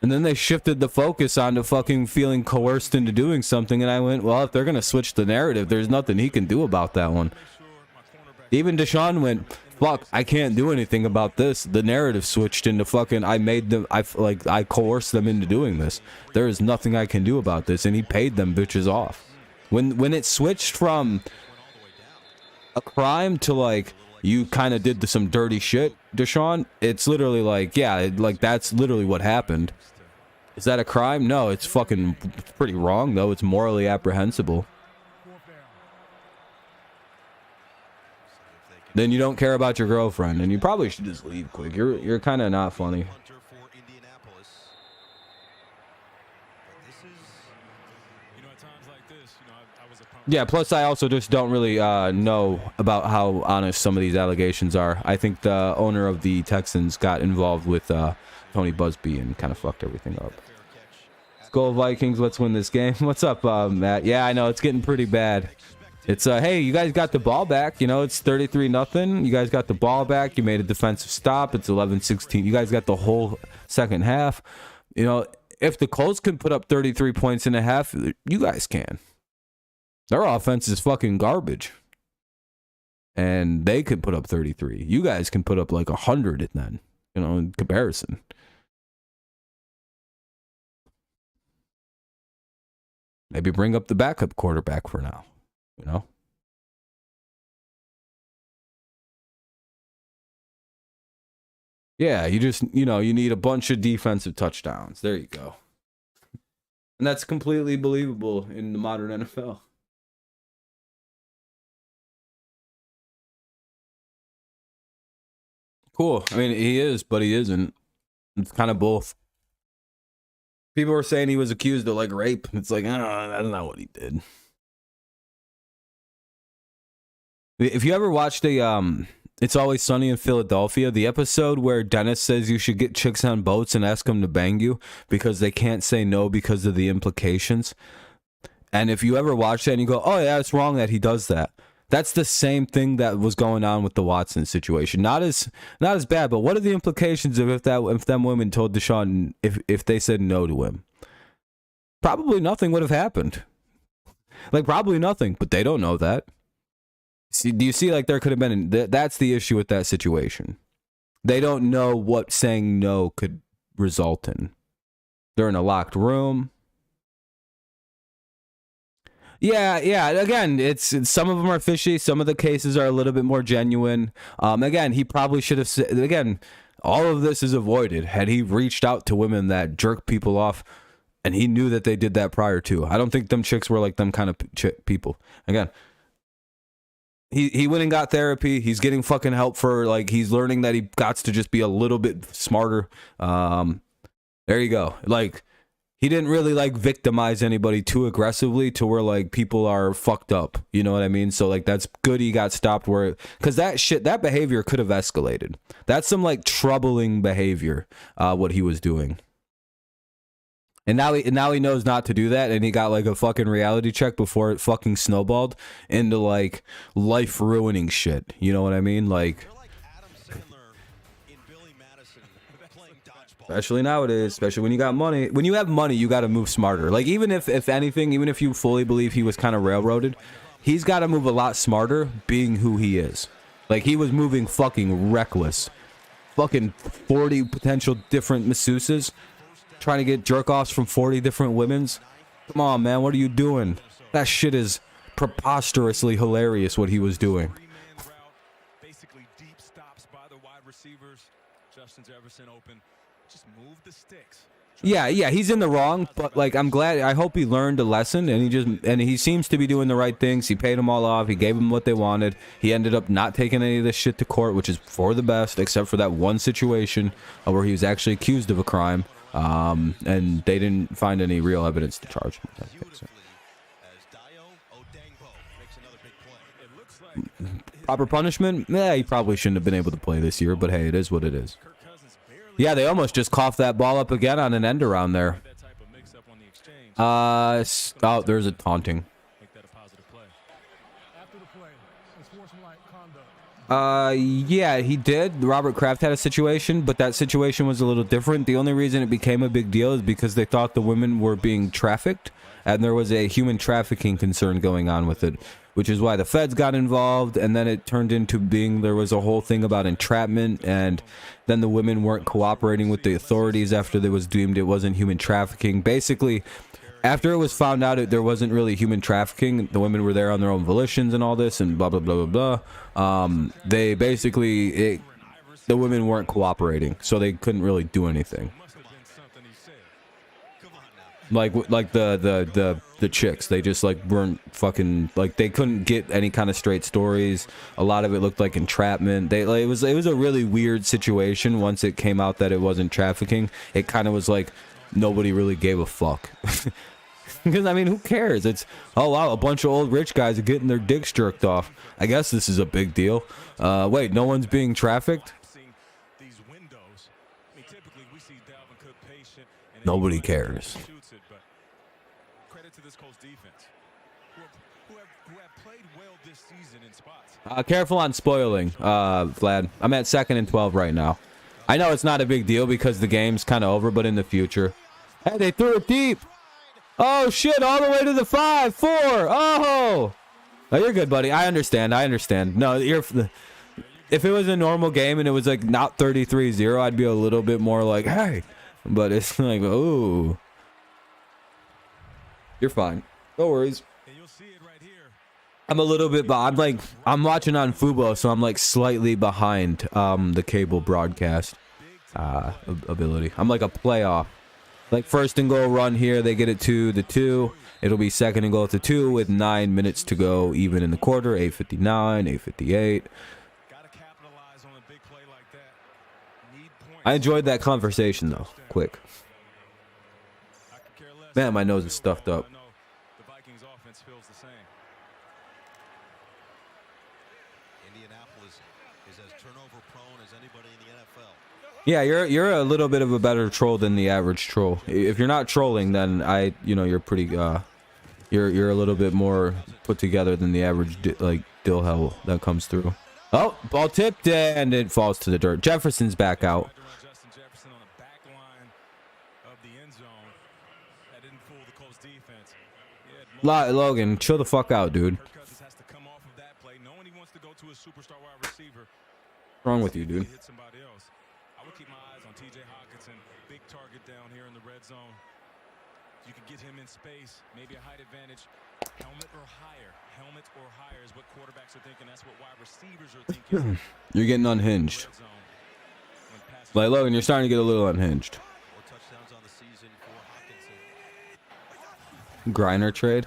And then they shifted the focus onto fucking feeling coerced into doing something, and I went, well, if they're gonna switch the narrative, there's nothing he can do about that one. Even Deshaun went, fuck, I can't do anything about this. The narrative switched into fucking, I coerced them into doing this. There is nothing I can do about this, and he paid them bitches off. When it switched from a crime to like, you kind of did some dirty shit, Deshaun, it's literally like, yeah, like that's literally what happened. Is that a crime? No, it's fucking pretty wrong though. It's morally apprehensible. Then you don't care about your girlfriend, and you probably should just leave quick. You're kind of not funny. Yeah, plus I also just don't really know about how honest some of these allegations are. I think the owner of the Texans got involved with Tony Busby and kind of fucked everything up. Let's go Vikings, let's win this game. What's up, Matt? Yeah, I know, it's getting pretty bad. It's, hey, you guys got the ball back. You know, it's 33-0. You guys got the ball back. You made a defensive stop. It's 11-16. You guys got the whole second half. You know, if the Colts can put up 33 points in a half, you guys can. Their offense is fucking garbage. And they can put up 33. You guys can put up like 100 then, you know, in comparison. Maybe bring up the backup quarterback for now, you know? Yeah, you just, you know, you need a bunch of defensive touchdowns. There you go. And that's completely believable in the modern NFL. Cool. I mean, he is, but he isn't. It's kind of both. People were saying he was accused of like rape. It's like, that's not what he did. If you ever watched It's Always Sunny in Philadelphia, the episode where Dennis says you should get chicks on boats and ask them to bang you because they can't say no because of the implications. And if you ever watch that and you go, oh yeah, it's wrong that he does that. That's the same thing that was going on with the Watson situation. Not as bad, but what are the implications of if them women told Deshaun if they said no to him? Probably nothing would have happened. Like probably nothing, but they don't know that. See, do you see? Like there could have been. That's the issue with that situation. They don't know what saying no could result in. They're in a locked room. Yeah. Again, it's some of them are fishy. Some of the cases are a little bit more genuine. Again, he probably should have said. Again, all of this is avoided had he reached out to women that jerk people off, and he knew that they did that prior to. I don't think them chicks were like them kind of people. Again, he went and got therapy. He's getting fucking help for like he's learning that he got to just be a little bit smarter. There you go. Like. He didn't really like victimize anybody too aggressively to where like people are fucked up. You know what I mean? So like that's good he got stopped where because that behavior could have escalated. That's some like troubling behavior, what he was doing. And now he knows not to do that, and he got like a fucking reality check before it fucking snowballed into like life ruining shit. You know what I mean? Like especially nowadays, especially when you got money. When you have money, you got to move smarter. Like, even if anything, even if you fully believe he was kind of railroaded, he's got to move a lot smarter being who he is. Like, he was moving fucking reckless. Fucking 40 potential different masseuses. Trying to get jerk-offs from 40 different women's. Come on, man, what are you doing? That shit is preposterously hilarious, what he was doing. Basically deep stops by the wide receivers. Justin Jefferson open. Just move the sticks. Yeah, he's in the wrong, but like I hope he learned a lesson, and he seems to be doing the right things. He paid them all off. He gave them what they wanted. He ended up not taking any of this shit to court, which is for the best, except for that one situation where he was actually accused of a crime, and they didn't find any real evidence to charge him with that. Proper punishment? Yeah, he probably shouldn't have been able to play this year, but hey, it is what it is. Yeah, they almost just coughed that ball up again on an end around there. Oh, there's a taunting. Yeah, he did. Robert Kraft had a situation, but that situation was a little different. The only reason it became a big deal is because they thought the women were being trafficked, and there was a human trafficking concern going on with it, which is why the feds got involved, and then it turned into there was a whole thing about entrapment, and then the women weren't cooperating with the authorities after it was deemed it wasn't human trafficking. Basically, after it was found out there wasn't really human trafficking, the women were there on their own volitions and all this, and blah, blah, blah, blah, blah. The women weren't cooperating, so they couldn't really do anything. Like the chicks, they just like weren't fucking like they couldn't get any kind of straight stories. A lot of it looked like entrapment. It was a really weird situation. Once it came out that it wasn't trafficking, it kind of was like nobody really gave a fuck. Because I mean, who cares? It's oh wow, a bunch of old rich guys are getting their dicks jerked off. I guess this is a big deal. Wait, no one's being trafficked? Nobody cares. Careful on spoiling, Vlad. I'm at 2nd and 12 right now. I know it's not a big deal because the game's kind of over, but in the future. Hey, they threw it deep. Oh, shit, all the way to the 5, 4. Oh, you're good, buddy. I understand. No, if it was a normal game and it was like not 33-0, I'd be a little bit more like, hey. But it's like, ooh. You're fine. No worries. I'm a little bit, I'm watching on Fubo, so I'm like slightly behind the cable broadcast ability. I'm like a playoff. Like 1st and goal run here, they get it to the 2. It'll be 2nd and goal to 2 with 9 minutes to go, even in the quarter. 8:59, 8:58. I enjoyed that conversation though. Quick. Man, my nose is stuffed up. I know the Vikings offense feels the same. Indianapolis is as turnover prone as anybody in the NFL. Yeah, you're a little bit of a better troll than the average troll. If you're not trolling, then you're pretty you're a little bit more put together than the average dill hell that comes through. Oh, ball tipped and it falls to the dirt. Jefferson's back out. Justin Jefferson on the back line of the end zone. That didn't fool the Colts defense. Logan, chill the fuck out, dude. Kirk Cousins has to come off of that play, knowing he wants to go to a superstar wide receiver. What's wrong with you, dude? Hit somebody else. I would keep my eyes on T.J. Hawkinson, big target down here in the red zone. You can get him in space, maybe a height advantage. Helmet or higher. Helmet or higher is what quarterbacks are thinking. That's what wide receivers are thinking. You're getting unhinged. Like, Logan, you're starting to get a little unhinged. More touchdowns on the season for Hawkinson. Griner trade?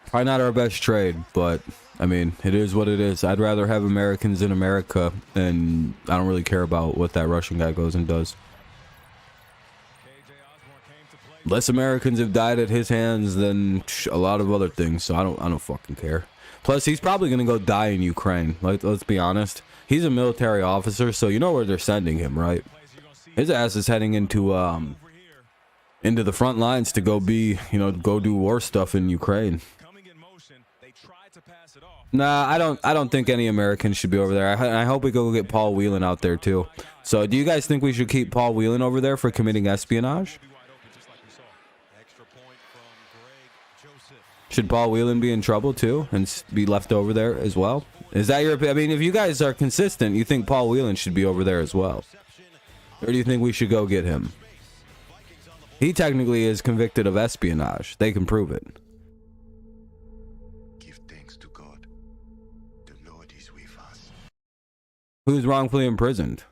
Probably not our best trade, but I mean, it is what it is. I'd rather have Americans in America, and I don't really care about what that Russian guy goes and does. Less Americans have died at his hands than a lot of other things, so I don't fucking care. Plus, he's probably gonna go die in Ukraine. Like, let's be honest. He's a military officer, so you know where they're sending him, right? His ass is heading into the front lines to go go do war stuff in Ukraine. Nah, I don't think any Americans should be over there. I hope we go get Paul Whelan out there too. So, do you guys think we should keep Paul Whelan over there for committing espionage? Should Paul Whelan be in trouble too and be left over there as well? Is that your? I mean, if you guys are consistent, you think Paul Whelan should be over there as well, or do you think we should go get him? He technically is convicted of espionage. They can prove it. Give thanks to God. The Lord is with us. Who's wrongfully imprisoned?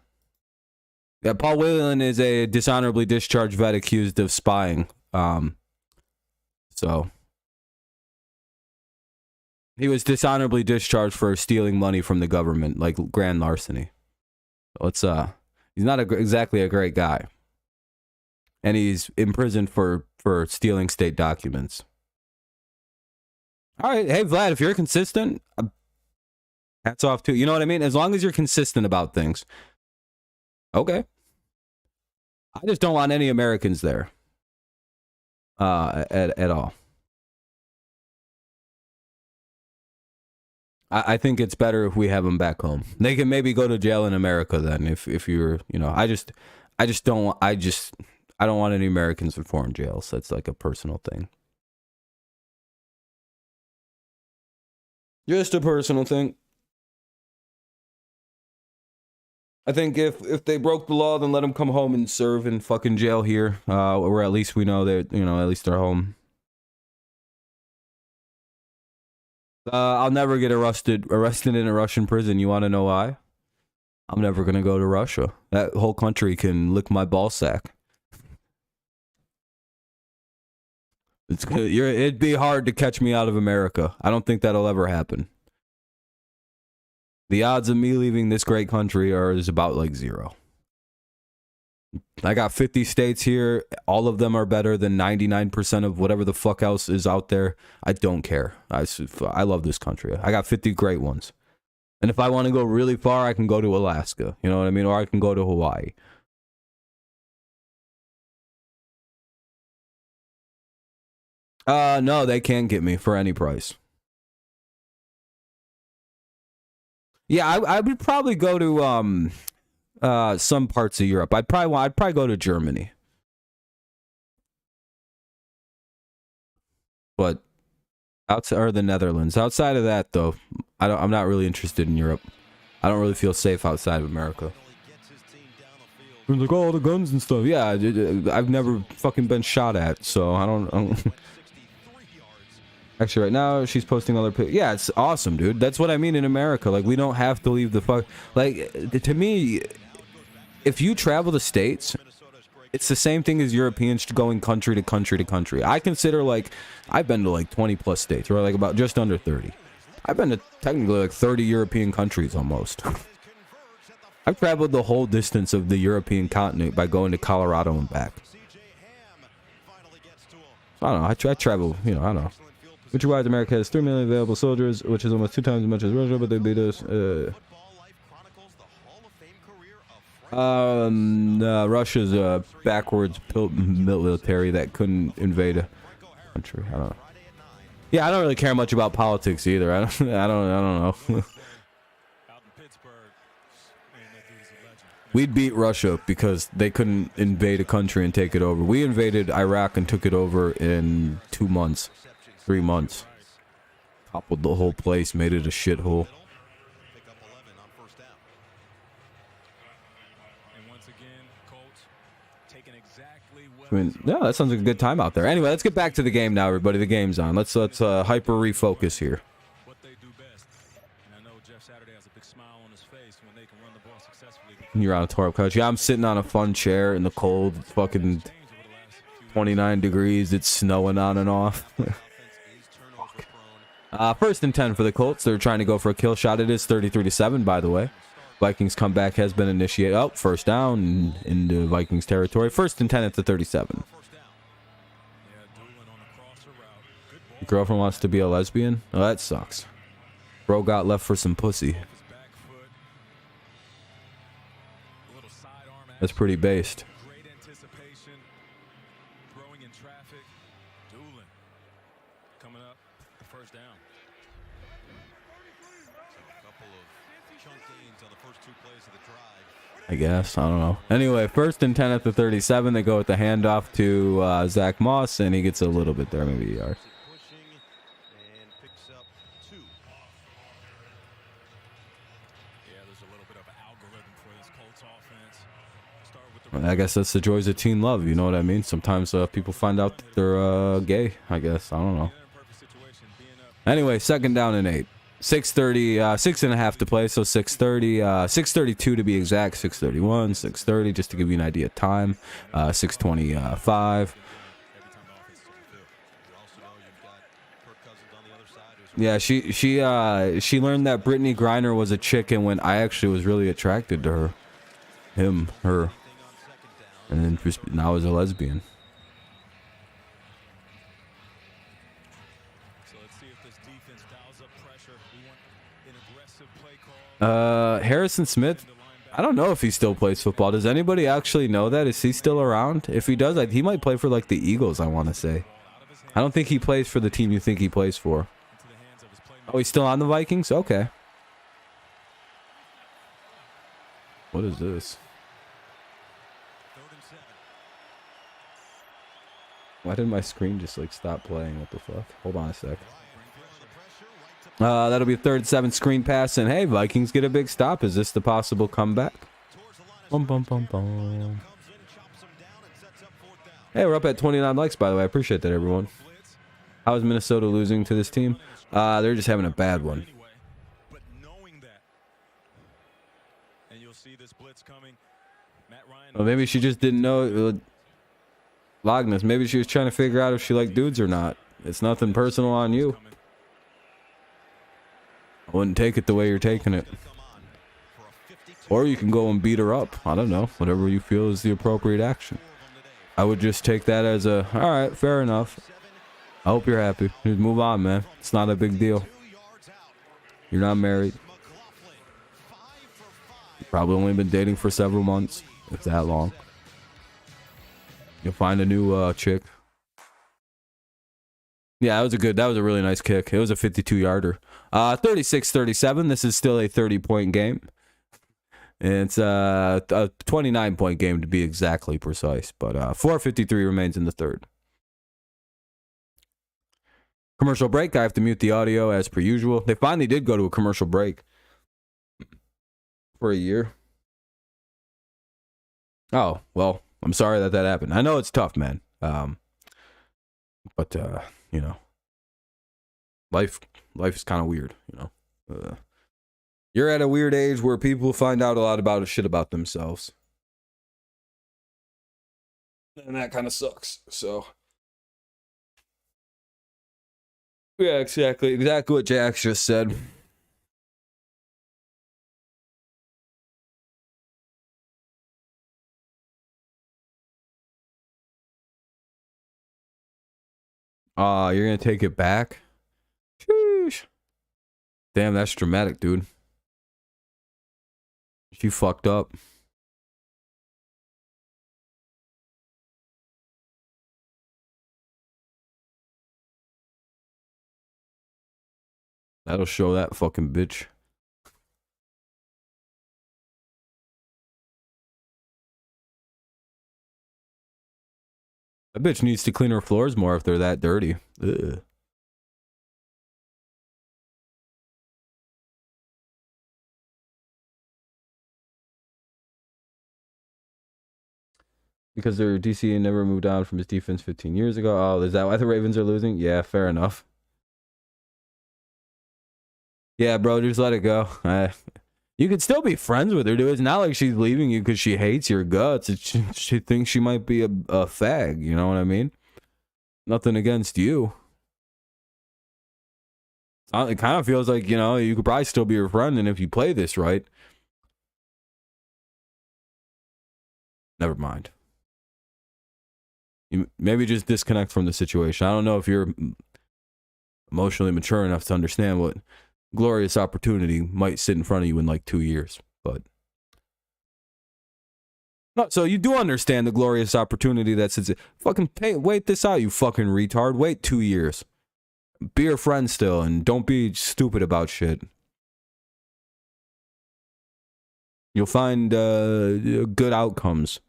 Yeah, Paul Whelan is a dishonorably discharged vet accused of spying. So he was dishonorably discharged for stealing money from the government, like grand larceny. So he's not exactly a great guy. And he's imprisoned for stealing state documents. All right, hey Vlad, if you're consistent, hats off to you. You know what I mean? As long as you're consistent about things. Okay. I just don't want any Americans there. At all. I think it's better if we have them back home. They can maybe go to jail in America then if you're, I don't want any Americans in foreign jails. That's like a personal thing. Just a personal thing. I think if they broke the law, then let them come home and serve in fucking jail here, where at least we know that at least they're home. I'll never get arrested in a Russian prison. You want to know why? I'm never gonna go to Russia. That whole country can lick my ball sack. It'd be hard to catch me out of America. I don't think that'll ever happen. The odds of me leaving this great country is about like 0. I got 50 states here. All of them are better than 99% of whatever the fuck else is out there. I don't care. I love this country. I got 50 great ones. And if I want to go really far, I can go to Alaska. You know what I mean? Or I can go to Hawaii. No, they can't get me for any price. Yeah, I would probably go to some parts of Europe. I'd probably go to Germany. But outside or the Netherlands. Outside of that though, I'm not really interested in Europe. I don't really feel safe outside of America. Like all the guns and stuff. Yeah, I've never fucking been shot at, so I don't Actually, right now, she's posting other pictures. Yeah, it's awesome, dude. That's what I mean in America. Like, we don't have to leave the fuck... Like, to me, if you travel the states, it's the same thing as Europeans going country to country to country. I consider, like... I've been to, like, 20-plus states, or, like, about just under 30. I've been to, technically, like, 30 European countries, almost. I've traveled the whole distance of the European continent by going to Colorado and back. I don't know. I travel, you know, I don't know. Which why America has 3 million available soldiers, which is almost 2 times as much as Russia, but they beat us. Russia's a backwards built military that couldn't invade a country. I don't know. Yeah, I don't really care much about politics either. I don't know. We'd beat Russia because they couldn't invade a country and take it over. We invaded Iraq and took it over in 2 months, 3 months. Toppled the whole place, made it a shithole. I mean, yeah, that sounds like a good time out there. Anyway, let's get back to the game now, everybody. The game's on. Let's hyper refocus here. You're on a tour couch. Yeah, I'm sitting on a fun chair in the cold. It's fucking 29 degrees. It's snowing on and off. First and 10 for the Colts. They're trying to go for a kill shot. It is 33-7, by the way. Vikings comeback has been initiated. Oh, first down into Vikings territory. First and 10 at the 37. Girlfriend wants to be a lesbian? Oh, that sucks. Bro got left for some pussy. That's pretty based. I guess. I don't know. Anyway, first and 10 at the 37. They go with the handoff to Zach Moss, and he gets a little bit there, maybe a yard. I guess that's the joys of teen love, you know what I mean? Sometimes people find out that they're gay, I guess. I don't know. Anyway, second down and 8. 6:30, 6.5 to play, so 6:30, 6:32 to be exact, 6:31, 6:30, just to give you an idea of time. 6:25. Yeah, she learned that Brittany Griner was a chick, and when I actually was really attracted to her, her, and then just now is a lesbian. Harrison Smith, I don't know if he still plays football. Does anybody actually know that? Is he still around? If he does, he might play for like the Eagles, I want to say. I don't think he plays for the team you think he plays for. Oh, he's still on the Vikings? Okay. What is this? Why did my screen just like stop playing? What the fuck? Hold on a sec. That'll be a 3rd and 7 screen pass, and hey, Vikings get a big stop. Is this the possible comeback? Bum, bum, bum, bum. Hey, we're up at 29 likes, by the way. I appreciate that, everyone. How is Minnesota losing to this team? They're just having a bad one. Well, maybe she just didn't know. Logness, maybe she was trying to figure out if she liked dudes or not. It's nothing personal on you. I wouldn't take it the way you're taking it. Or you can go and beat her up. I don't know. Whatever you feel is the appropriate action. I would just take that as a, alright, fair enough. I hope you're happy. Just move on, man. It's not a big deal. You're not married. You've probably only been dating for several months, if that long. You'll find a new chick. Yeah, that was a really nice kick. It was a 52-yarder. 36-37. This is still a 30-point game. And it's a 29-point game to be exactly precise. But 4:53 remains in the 3rd. Commercial break. I have to mute the audio as per usual. They finally did go to a commercial break for a year. Oh, well, I'm sorry that happened. I know it's tough, man. But you know, life is kind of weird, you know. You're at a weird age where people find out a lot about shit about themselves. And that kind of sucks. So yeah, exactly what Jax just said. You're gonna take it back? Sheesh. Damn, that's dramatic, dude. She fucked up. That'll show that fucking bitch. That bitch needs to clean her floors more if they're that dirty. Ugh. Because their DC never moved on from his defense 15 years ago. Oh, is that why the Ravens are losing? Yeah, fair enough. Yeah, bro, just let it go. You could still be friends with her, dude. It's not like she's leaving you because she hates your guts. She thinks she might be a fag. You know what I mean? Nothing against you. It kind of feels like, you know, you could probably still be her friend, and if you play this right. Never mind. You maybe just disconnect from the situation. I don't know if you're emotionally mature enough to understand what glorious opportunity might sit in front of you in like 2 years, but no. So you do understand the glorious opportunity that sits. Fucking wait this out, you fucking retard. Wait 2 years. Be your friend still, and don't be stupid about shit. You'll find good outcomes.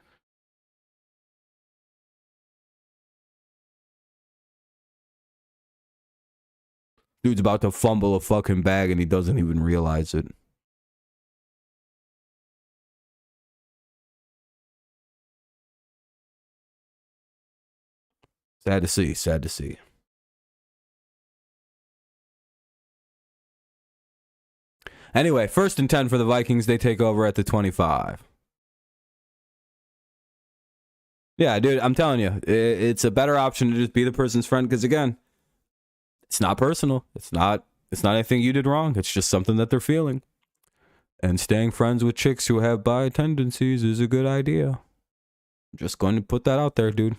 Dude's about to fumble a fucking bag and he doesn't even realize it. Sad to see, sad to see. Anyway, 1st and 10 for the Vikings. They take over at the 25. Yeah, dude, I'm telling you, it's a better option to just be the person's friend because, again, it's not personal. It's not anything you did wrong. It's just something that they're feeling. And staying friends with chicks who have bi tendencies is a good idea. I'm just going to put that out there, dude.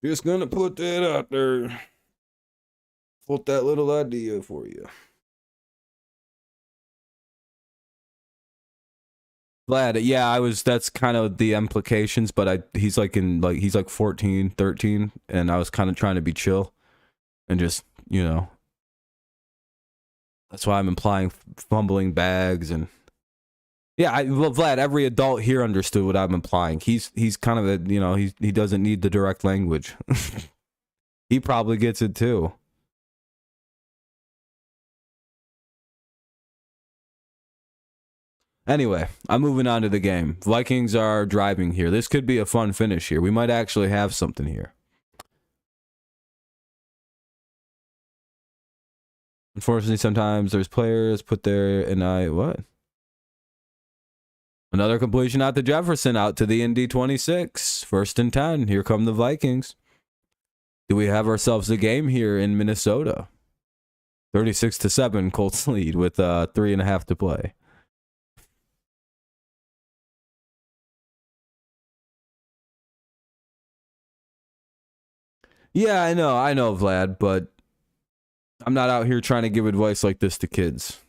Just going to put that out there. Put that little idea for you. Vlad, yeah, that's kind of the implications, but he's like 14, 13, and I was kind of trying to be chill and just, you know, that's why I'm implying fumbling bags and yeah, well, Vlad, every adult here understood what I'm implying. He's kind of a, you know, he doesn't need the direct language. He probably gets it too. Anyway, I'm moving on to the game. Vikings are driving here. This could be a fun finish here. We might actually have something here. Unfortunately, sometimes there's players put there and what? Another completion out to Jefferson, out to the Indy 26. 1st and 10. Here come the Vikings. Do we have ourselves a game here in Minnesota? 36-7, Colts lead with 3.5 to play. Yeah, I know, Vlad, but I'm not out here trying to give advice like this to kids.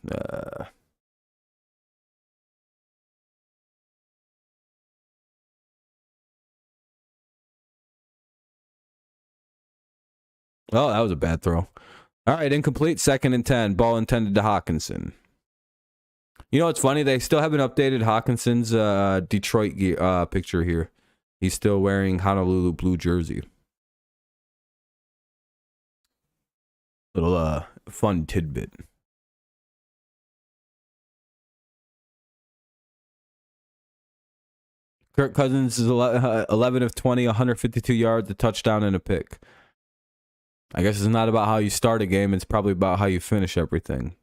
Oh, that was a bad throw. All right, incomplete, 2nd and 10. Ball intended to Hawkinson. You know what's funny? They still haven't updated Hawkinson's Detroit picture here. He's still wearing Honolulu blue jersey. Little fun tidbit. Kirk Cousins is 11 of 20, 152 yards, a touchdown, and a pick. I guess it's not about how you start a game. It's probably about how you finish everything.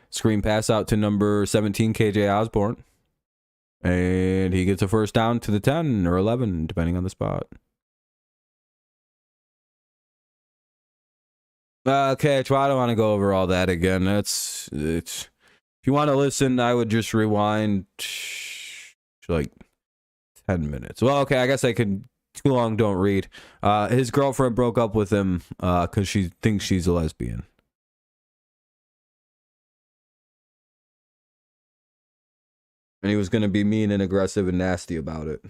Screen pass out to number 17, KJ Osborne. And he gets a 1st down to the 10 or 11, depending on the spot. Okay, well, I don't want to go over all that again. It's if you want to listen, I would just rewind like 10 minutes. Well, okay, I guess I could. Too long, don't read. His girlfriend broke up with him because she thinks she's a lesbian. And he was going to be mean and aggressive and nasty about it.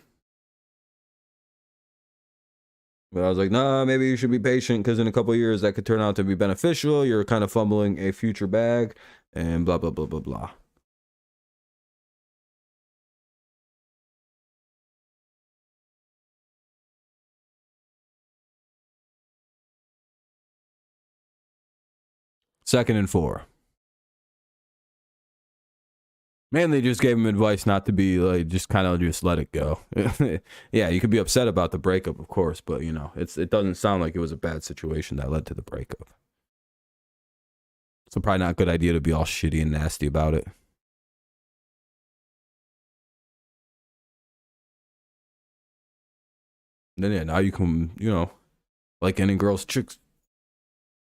But I was like, nah, maybe you should be patient because in a couple of years that could turn out to be beneficial. You're kind of fumbling a future bag and blah, blah, blah, blah, blah. Second and 4. Mainly just gave him advice not to be like, just kind of just let it go. Yeah, you could be upset about the breakup, of course, but you know, it doesn't sound like it was a bad situation that led to the breakup. So probably not a good idea to be all shitty and nasty about it. And then yeah, now you can, you know, like any girls, chicks,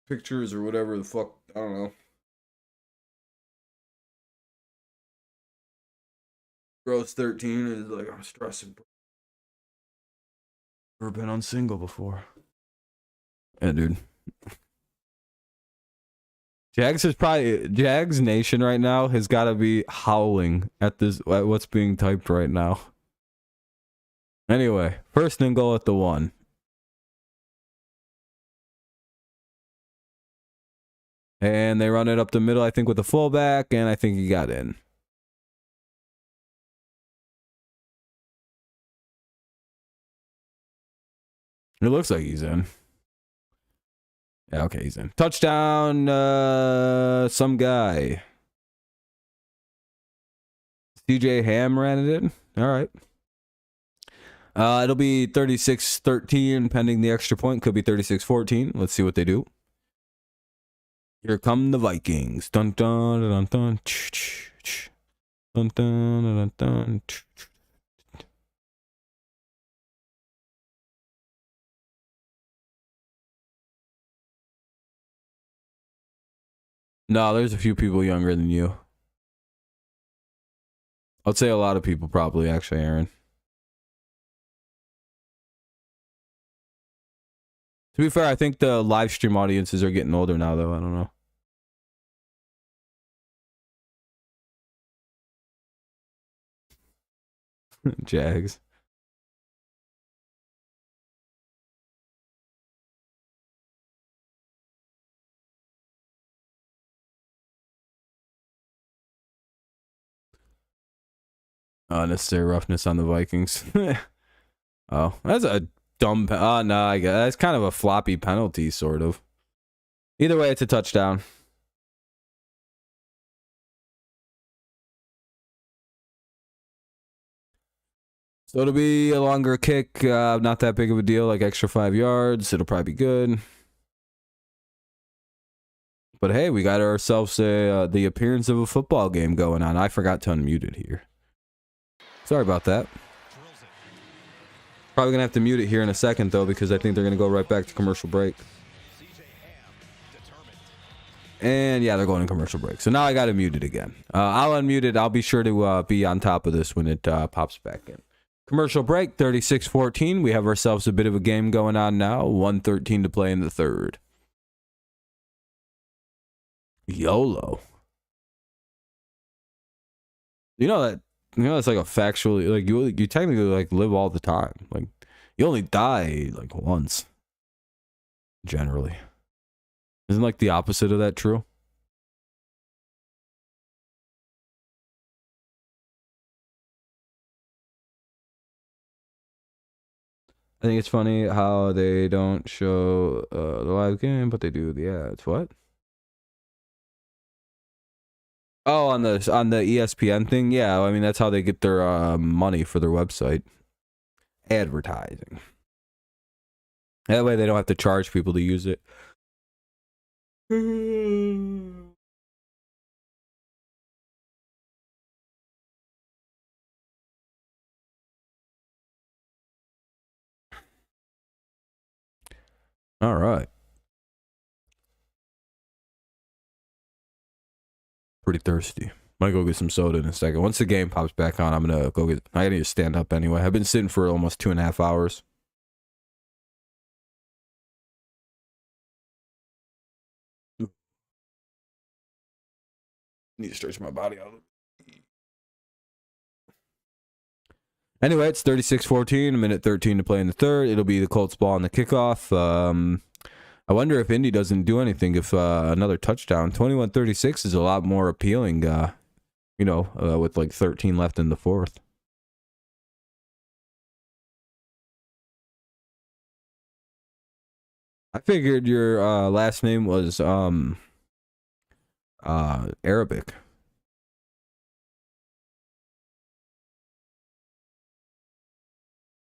pictures or whatever the fuck, I don't know. Girl's 13 is like, I'm stressing. Never been on single before. Yeah, dude. Jags Nation right now has got to be howling at what's being typed right now. Anyway, first and goal at the 1. And they run it up the middle, I think, with the fullback, and I think he got in. It looks like he's in. Yeah, okay, he's in. Touchdown, some guy. CJ Ham ran it in. All right. It'll be 36-13 pending the extra point. Could be 36-14. Let's see what they do. Here come the Vikings. Dun dun dun dun dun dun dun dun. No, there's a few people younger than you. I'd say a lot of people probably, actually, Aaron. To be fair, I think the live stream audiences are getting older now, though. I don't know. Jags. Unnecessary roughness on the Vikings. Oh, that's a dumb. No, I guess that's kind of a floppy penalty, sort of. Either way, it's a touchdown. So it'll be a longer kick, not that big of a deal, like extra 5 yards. It'll probably be good. But hey, we got ourselves the appearance of a football game going on. I forgot to unmute it here. Sorry about that. Probably going to have to mute it here in a second, though, because I think they're going to go right back to commercial break. And yeah, they're going to commercial break. So now I got to mute it again. I'll unmute it. I'll be sure to be on top of this when it pops back in. Commercial break, 36-14. We have ourselves a bit of a game going on now. 1:13 to play in the third. YOLO. You know it's like a factually, like you technically like live all the time. Like you only die like once. Generally. Isn't like the opposite of that true? I think it's funny how they don't show the live game, but they do the ads. What? Oh, on the ESPN thing? Yeah, I mean that's how they get their money for their website. Advertising. That way they don't have to charge people to use it. All right. Pretty thirsty. Might go get some soda in a second. Once the game pops back on, I'm gonna go get. I need to stand up anyway. I've been sitting for almost 2.5 hours. Need to stretch my body out. Anyway, it's 36-14, a minute 13 to play in the third. It'll be the Colts ball on the kickoff. I wonder if Indy doesn't do anything if another touchdown. 21-36 is a lot more appealing, with like 13 left in the fourth. I figured your last name was Arabic.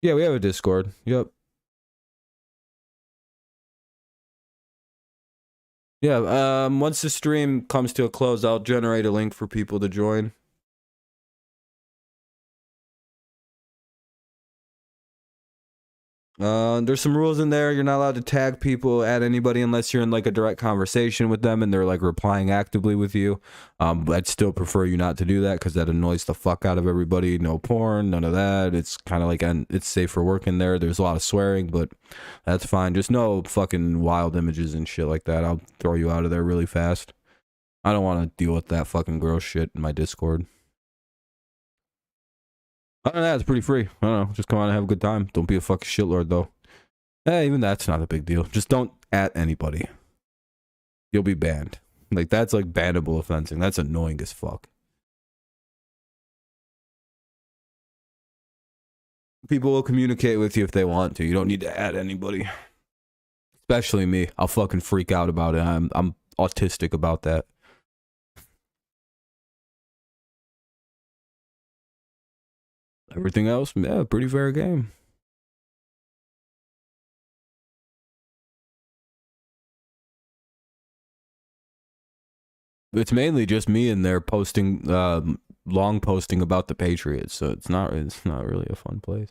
Yeah, we have a Discord. Yep. Yeah, once the stream comes to a close, I'll generate a link for people to join. There's some rules in there. You're not allowed to tag people, add anybody unless you're in like a direct conversation with them and they're like replying actively with you. I'd still prefer you not to do that because that annoys the fuck out of everybody. No porn, none of that. It's kind of like, it's safe for work in there. There's a lot of swearing, but that's fine. Just no fucking wild images and shit like that. I'll throw you out of there really fast. I don't want to deal with that fucking gross shit in my Discord. Other than that, it's pretty free. I don't know. Just come on and have a good time. Don't be a fucking shitlord, though. Even that's not a big deal. Just don't at anybody. You'll be banned. Like, that's like bannable offensing. That's annoying as fuck. People will communicate with you if they want to. You don't need to add anybody. Especially me. I'll fucking freak out about it. I'm autistic about that. Everything else, yeah, pretty fair game. It's mainly just me in there posting, long posting about the Patriots, so it's not really a fun place.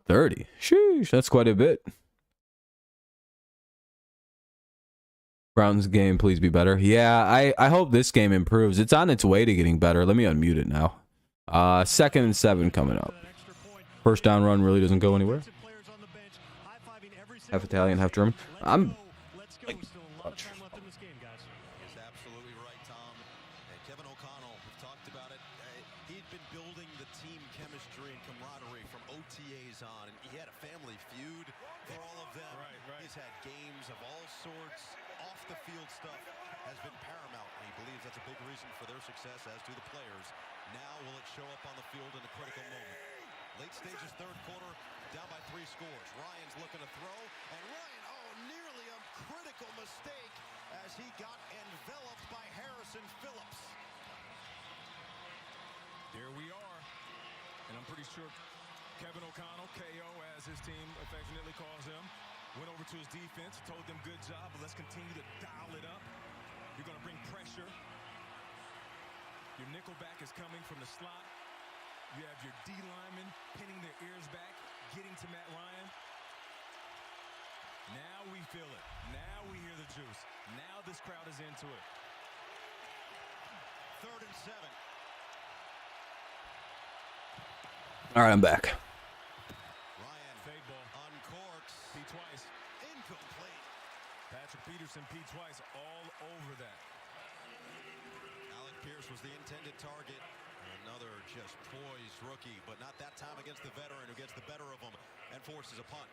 $30. Sheesh, that's quite a bit. Browns game, please be better. Yeah, I hope this game improves. It's on its way to getting better. Let me unmute it now. 2nd and 7 coming up. First down run really doesn't go anywhere. Half Italian, half German. I'm like, He's absolutely right, Tom. And Kevin O'Connell, we've talked about it. He'd been building the team chemistry and camaraderie from OTAs on, and he had a family feud for all of them. Right. He's had games of all sorts. Off the field stuff has been paramount, and he believes that's a big reason for their success, as do the players. Now will it show up on the field in a critical moment? Late stages, third quarter, down by 3 scores. Ryan's looking to throw, and Ryan, nearly a critical mistake as he got enveloped by Harrison Phillips. Here we are, and I'm pretty sure Kevin O'Connell, KO as his team affectionately calls him, went over to his defense, told them good job, but let's continue to dial it up. You're going to bring pressure. Your nickelback is coming from the slot. You have your D linemen pinning their ears back, getting to Matt Ryan. Now we feel it. Now we hear the juice. Now this crowd is into it. 3rd and 7. all right, I'm back. Ryan, Fade ball. uncorks. P twice. Incomplete. Patrick Peterson, P twice, all over that. Alec Pierce was the intended target. Another just poised rookie, but not that time against the veteran who gets the better of him and forces a punt.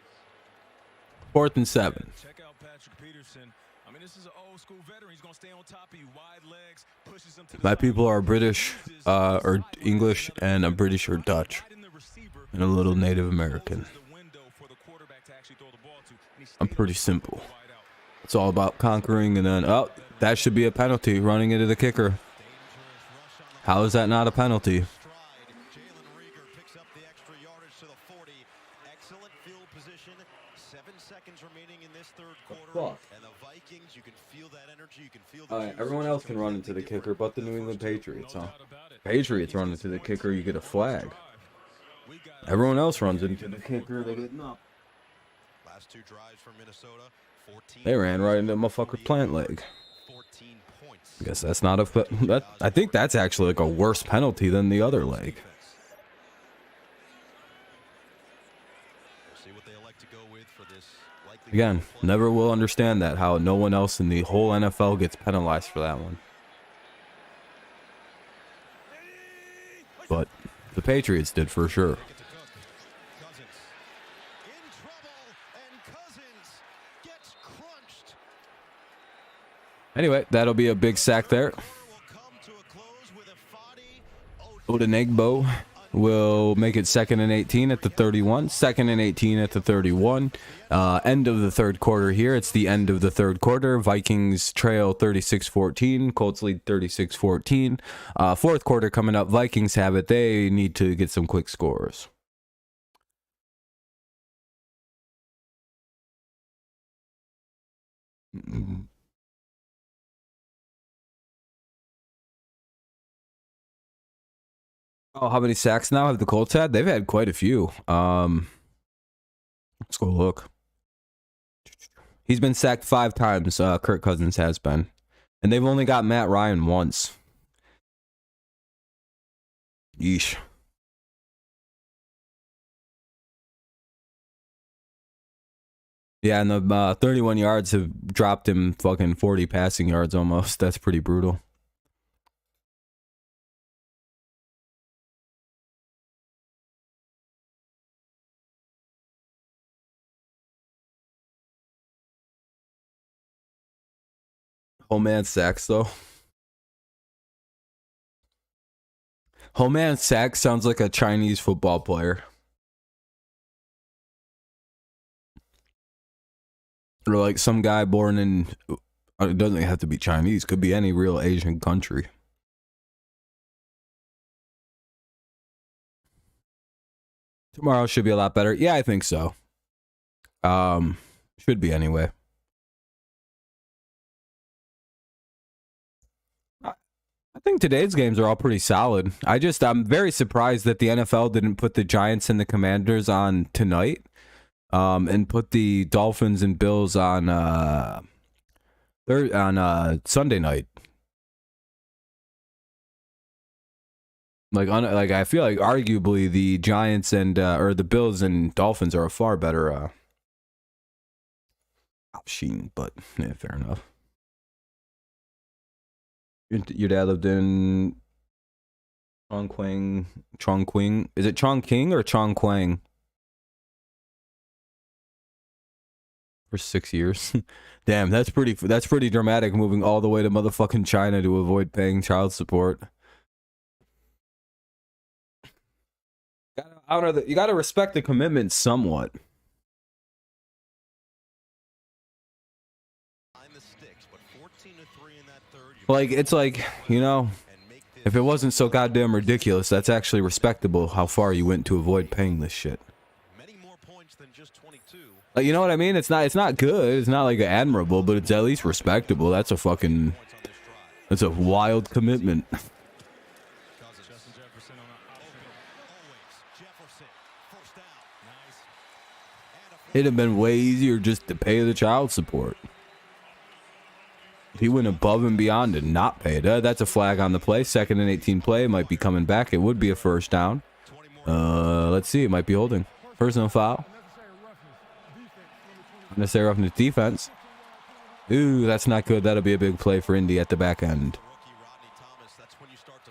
4th and 7. Check out Patrick Peterson. I mean, this is an old school veteran. He's going to stay on top of you. Wide legs, pushes him to the My side. people are British, or English, and I'm British or Dutch, and a little Native American. I'm pretty simple. It's all about conquering, and then, oh, that should be a penalty, running into the kicker. How is that not a penalty? Jalen Rieger picks up the extra yardage to the 40. Excellent field position. 7 seconds remaining in this third quarter. And the Vikings, you can feel that energy. You can feel the juice. Everyone else can run into the kicker, but the New England Patriots, huh? Patriots run into the kicker, you get a flag. Everyone else runs into the kicker, they get nothing. Last 2 drives for Minnesota. They ran right into motherfucker's plant leg. 14 points. I guess that's not that. I think that's actually like a worse penalty than the other leg. We'll see what they elect to go with for this likely Again, never will understand that, how no one else in the whole NFL gets penalized for that one. But the Patriots did for sure. Cousins in trouble, and Cousins gets crunched. Anyway, that'll be a big sack there. Will come to a close with a Fadi. Odenigbo will make it 2nd and 18 at the 31. 2nd and 18 at the 31. End of the third quarter here. It's the end of the third quarter. Vikings trail 36-14. Colts lead 36-14. Fourth quarter coming up. Vikings have it. They need to get some quick scores. Oh, how many sacks now have the Colts had? They've had quite a few. Let's go look. He's been sacked 5 times. Kirk Cousins has been. And they've only got Matt Ryan once. Yeesh. Yeah, and the 31 yards have dropped him fucking 40 passing yards almost. That's pretty brutal. Oh man, sacks though. Oh man, sacks sounds like a Chinese football player. Or like some guy born in, it doesn't have to be Chinese, could be any real Asian country. Tomorrow should be a lot better. Yeah, I think so. Should be anyway. I think today's games are all pretty solid. I'm very surprised that the NFL didn't put the Giants and the Commanders on tonight, and put the Dolphins and Bills on Sunday night. Like I feel like arguably the Giants and or the Bills and Dolphins are a far better option, but yeah, fair enough. Your dad lived in Chongqing. Is it Chongqing or Chongqing? For 6 years. Damn, that's pretty dramatic, moving all the way to motherfucking China to avoid paying child support. I don't know, you gotta respect the commitment somewhat. Like, it's like, you know, if it wasn't so goddamn ridiculous, that's actually respectable how far you went to avoid paying this shit. Like, you know what I mean? It's not good. It's not like admirable, but it's at least respectable. That's a wild commitment. It'd have been way easier just to pay the child support. He went above and beyond to not pay it. That's a flag on the play. 2nd and 18 play. Might be coming back. It would be a first down. Let's see. It might be holding. Personal foul. Unnecessary roughness defense. Ooh, that's not good. That'll be a big play for Indy at the back end.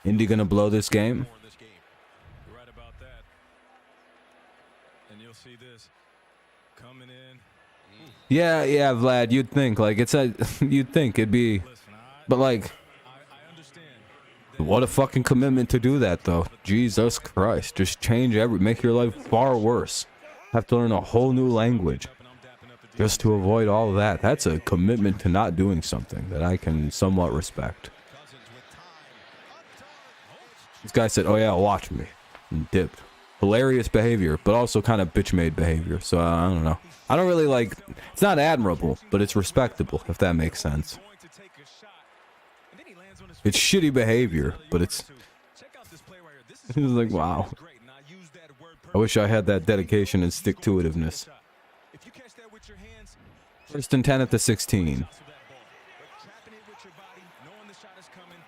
Indy gonna blow this game. You're right about that. And you'll see this coming in. Yeah, Vlad. You'd think you'd think it'd be, but like, what a fucking commitment to do that though. Jesus Christ, just make your life far worse. Have to learn a whole new language just to avoid all of that. That's a commitment to not doing something that I can somewhat respect. This guy said, "Oh yeah, watch me," and dipped. Hilarious behavior, but also kind of bitch-made behavior. So I don't know. I don't really like. It's not admirable, but it's respectable, if that makes sense. It's shitty behavior, but it's. It's like, wow. I wish I had that dedication and stick-to-itiveness. First and 10 at the 16.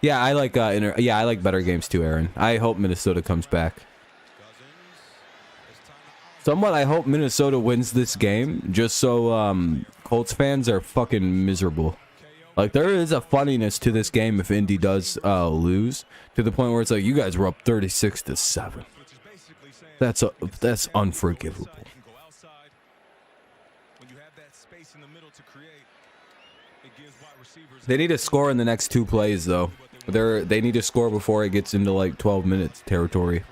Yeah, I like I like better games too, Aaron. I hope Minnesota comes back. Somewhat, I hope Minnesota wins this game just so Colts fans are fucking miserable. Like, there is a funniness to this game if Indy does lose, to the point where it's like, you guys were up 36-7. That's unforgivable. They need to score in the next 2 plays, though. They need to score before it gets into like 12 minutes territory.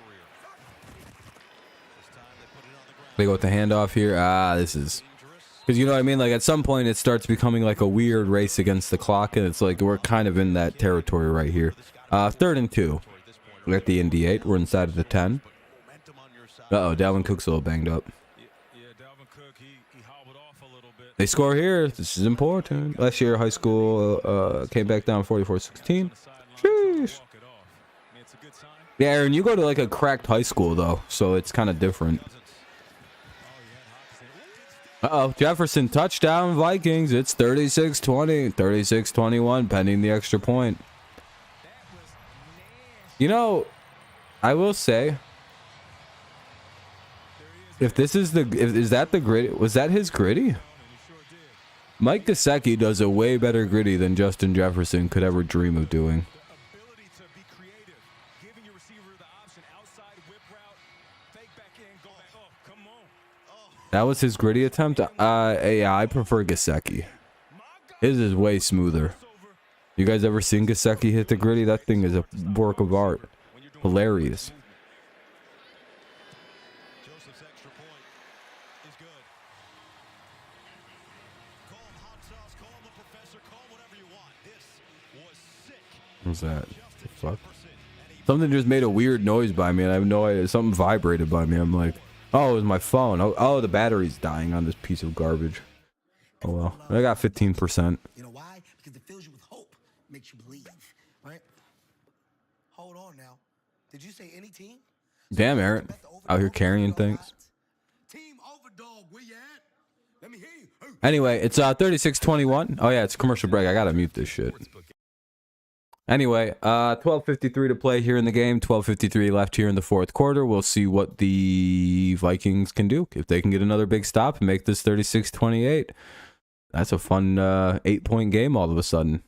They go with the handoff here. This is because, you know what I mean, like at some point it starts becoming like a weird race against the clock, and it's like we're kind of in that territory right here. 3rd and 2. We're at the Indy 8. We're inside of the 10. Dalvin Cook's a little banged up. They score here. This is important. Last year, high school came back down 44-16. Sheesh. Yeah, Aaron, you go to like a cracked high school though, so it's kind of different. Jefferson touchdown Vikings. It's 36-20, 36-21, pending the extra point. You know, I will say, if this is is that the gritty? Was that his gritty? Mike Gesicki does a way better gritty than Justin Jefferson could ever dream of doing. That was his gritty attempt. Yeah, I prefer Gesicki. His is way smoother. You guys ever seen Gesicki hit the gritty? That thing is a work of art. Hilarious. What's that? The fuck? Something just made a weird noise by me, and I have no idea. Something vibrated by me. I'm like, oh, it was my phone. Oh, the battery's dying on this piece of garbage. Oh well, I got 15%. You know why? Because it fills you with hope, makes you believe, right? Hold on now. Did you say any team? Damn, Aaron, out here carrying things. Team overdog, where you at? Let me hear you. Anyway, it's 36-21. Oh yeah, it's a commercial break. I gotta mute this shit. Anyway, 12:53 to play here in the game. 12:53 left here in the 4th quarter. We'll see what the Vikings can do. If they can get another big stop and make this 36-28, that's a fun 8-point game all of a sudden.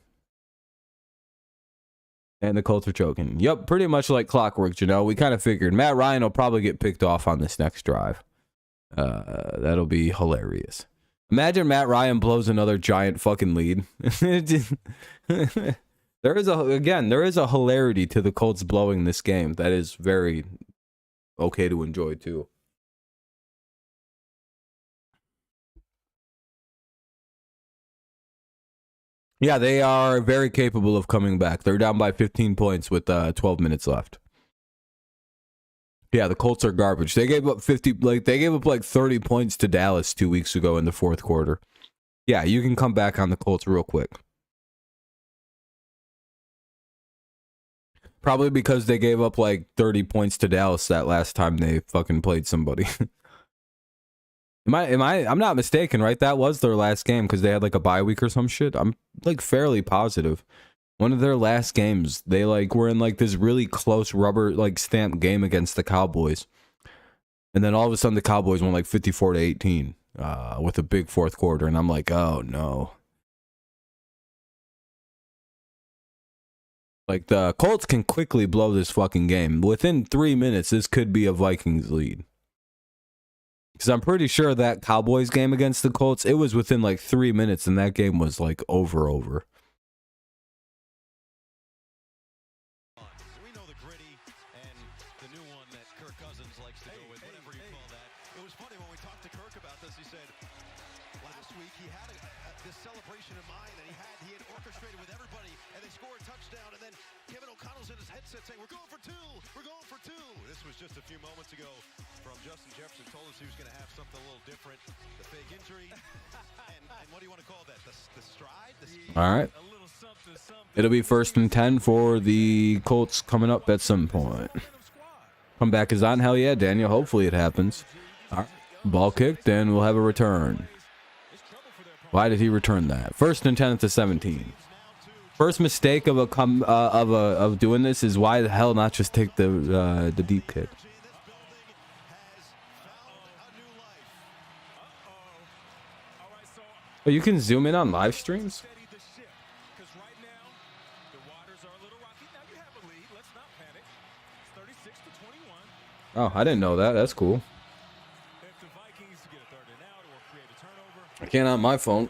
And the Colts are choking. Yep, pretty much like clockwork, you know. We kind of figured Matt Ryan will probably get picked off on this next drive. That'll be hilarious. Imagine Matt Ryan blows another giant fucking lead. There is a hilarity to the Colts blowing this game that is very okay to enjoy too. Yeah, they are very capable of coming back. They're down by 15 points with 12 minutes left. Yeah, the Colts are garbage. They gave up 30 points to Dallas 2 weeks ago in the 4th quarter. Yeah, you can come back on the Colts real quick. Probably because they gave up like 30 points to Dallas that last time they fucking played somebody. I'm not mistaken, right? That was their last game because they had like a bye week or some shit. I'm like fairly positive. One of their last games, they like were in like this really close rubber like stamp game against the Cowboys. And then all of a sudden the Cowboys won like 54-18 with a big 4th quarter. And I'm like, oh no. Like, the Colts can quickly blow this fucking game. Within 3 minutes, this could be a Vikings lead. Because I'm pretty sure that Cowboys game against the Colts, it was within like 3 minutes, and that game was like over. We know the gritty and the new one that Kirk Cousins likes to go with, whatever you call that. It was funny when we talked to Kirk about this. He said last week he had this celebration in mind, and he had orchestrated with everybody, and they scored a touchdown, and then Kevin O'Connell's in his headset saying, "We're going for two. We're going for two." This was just a few moments ago from Justin Jefferson. Told us he was going to have something a little different. The fake injury, and what do you want to call that? The stride. All right. It'll be 1st and 10 for the Colts coming up at some point. Comeback is on. Hell yeah, Daniel. Hopefully it happens. All right. Ball kicked, and we'll have a return. Why did he return that? 1st and 10 at the 17. First mistake of of doing this is why the hell not just take the deep kick. Oh, you can zoom in on live streams? Oh, I didn't know that. That's cool. I can't on my phone,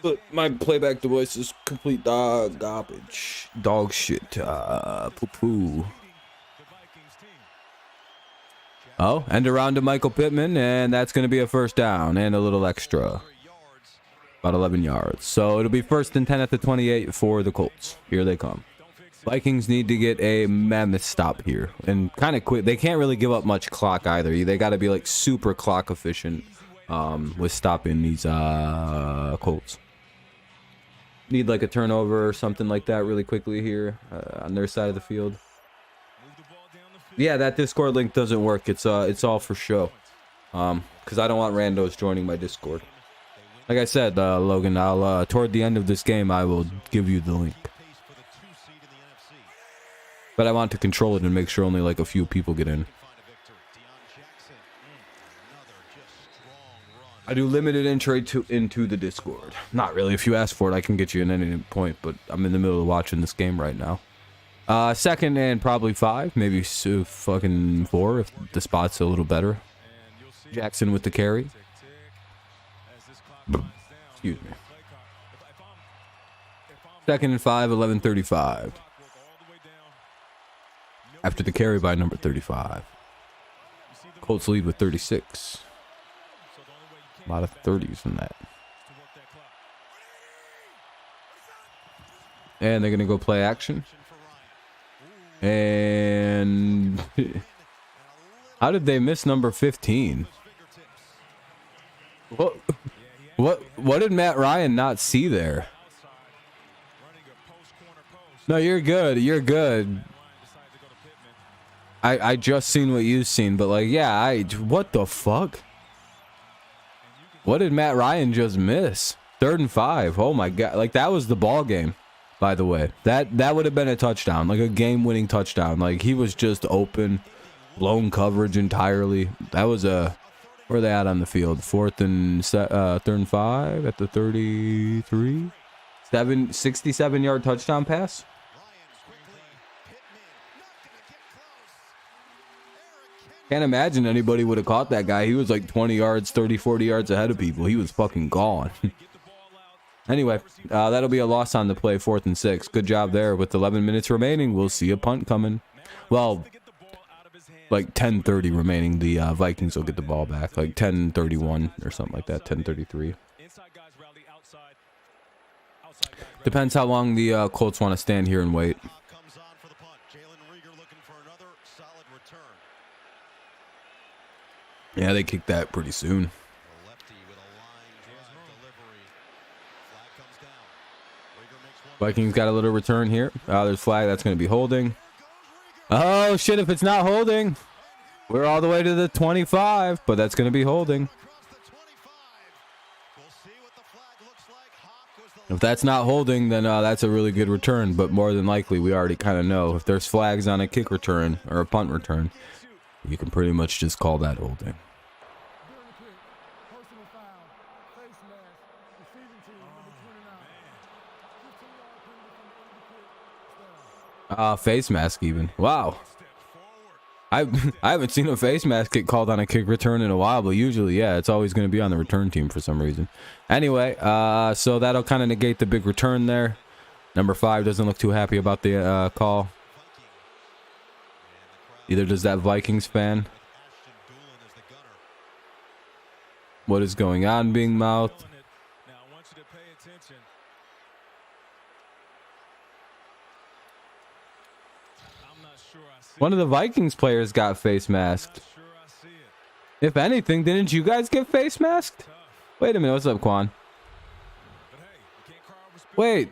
but my playback device is complete garbage. Dog shit. Poo-poo. Oh, end around to Michael Pittman, and that's going to be a first down and a little extra. About 11 yards. So it'll be 1st and 10 at the 28 for the Colts. Here they come. Vikings need to get a mammoth stop here. And kind of quick. They can't really give up much clock either. They got to be like super clock efficient with stopping these Colts. Need like a turnover or something like that really quickly here on their side of the field. Yeah, that Discord link doesn't work. It's all for show. Because I don't want randos joining my Discord. Like I said, Logan, I'll toward the end of this game, I will give you the link. But I want to control it and make sure only like a few people get in. I do limited entry into the Discord. Not really. If you ask for it, I can get you in at any point. But I'm in the middle of watching this game right now. 2nd and probably 5, maybe fucking 4 if the spot's a little better. Jackson with the carry. Excuse me. 2nd and 5, 11:35. After the carry by number 35. Colts lead with 36. A lot of 30s in that. And they're going to go play action. And how did they miss number 15? What did Matt Ryan not see there? No, you're good. You're good. I just seen what you've seen, but like, yeah, what the fuck? What did Matt Ryan just miss? 3rd and 5. Oh my god. Like, that was the ball game, by the way. That would have been a touchdown, like a game-winning touchdown. Like, he was just open, blown coverage entirely. That was a, where are they at on the field? 3rd and 5 at the 33. 67-yard touchdown pass. Can't imagine anybody would have caught that guy. He was like 20 yards, 30, 40 yards ahead of people. He was fucking gone. Anyway, that'll be a loss on the play, 4th and 6. Good job there. With 11 minutes remaining, we'll see a punt coming. Well, like 10:30 remaining, the Vikings will get the ball back. Like 10:31 or something like that, 10:33. Depends how long the Colts want to stand here and wait. Yeah, they kicked that pretty soon. Vikings got a little return here. There's flag. That's going to be holding. Oh, shit. If it's not holding, we're all the way to the 25, but that's going to be holding. If that's not holding, then that's a really good return, but more than likely, we already kind of know. If there's flags on a kick return or a punt return, you can pretty much just call that holding. Face mask even. Wow. I haven't seen a face mask get called on a kick return in a while, but usually, yeah, it's always going to be on the return team for some reason. Anyway, so that'll kind of negate the big return there. Number 5 doesn't look too happy about the call. Either does that Vikings fan. What is going on being mouthed? One of the Vikings players got face masked. If anything, didn't you guys get face masked? Wait a minute, what's up, Quan? Wait.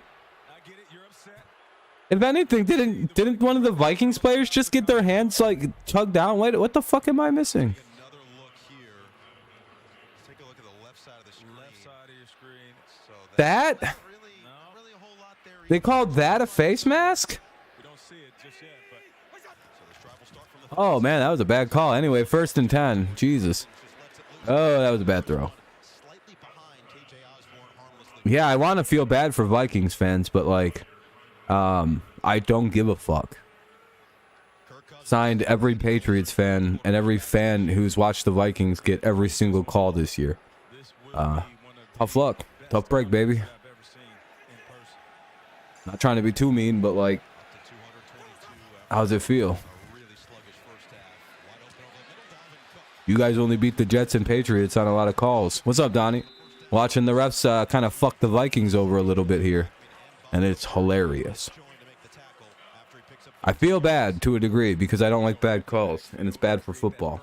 If anything, didn't one of the Vikings players just get their hands like tugged down? Wait, what the fuck am I missing? Another look here. Take a look at the left side of the screen. Left side of your screen. That? They called that a face mask? Oh, man, that was a bad call. Anyway, 1st and 10. Jesus. Oh, that was a bad throw. Yeah, I want to feel bad for Vikings fans, but, like, I don't give a fuck. Signed, every Patriots fan and every fan who's watched the Vikings get every single call this year. Tough luck. Tough break, baby. Not trying to be too mean, but, like, how's it feel? You guys only beat the Jets and Patriots on a lot of calls. What's up, Donnie? Watching the refs kind of fuck the Vikings over a little bit here. And it's hilarious. I feel bad to a degree because I don't like bad calls. And it's bad for football.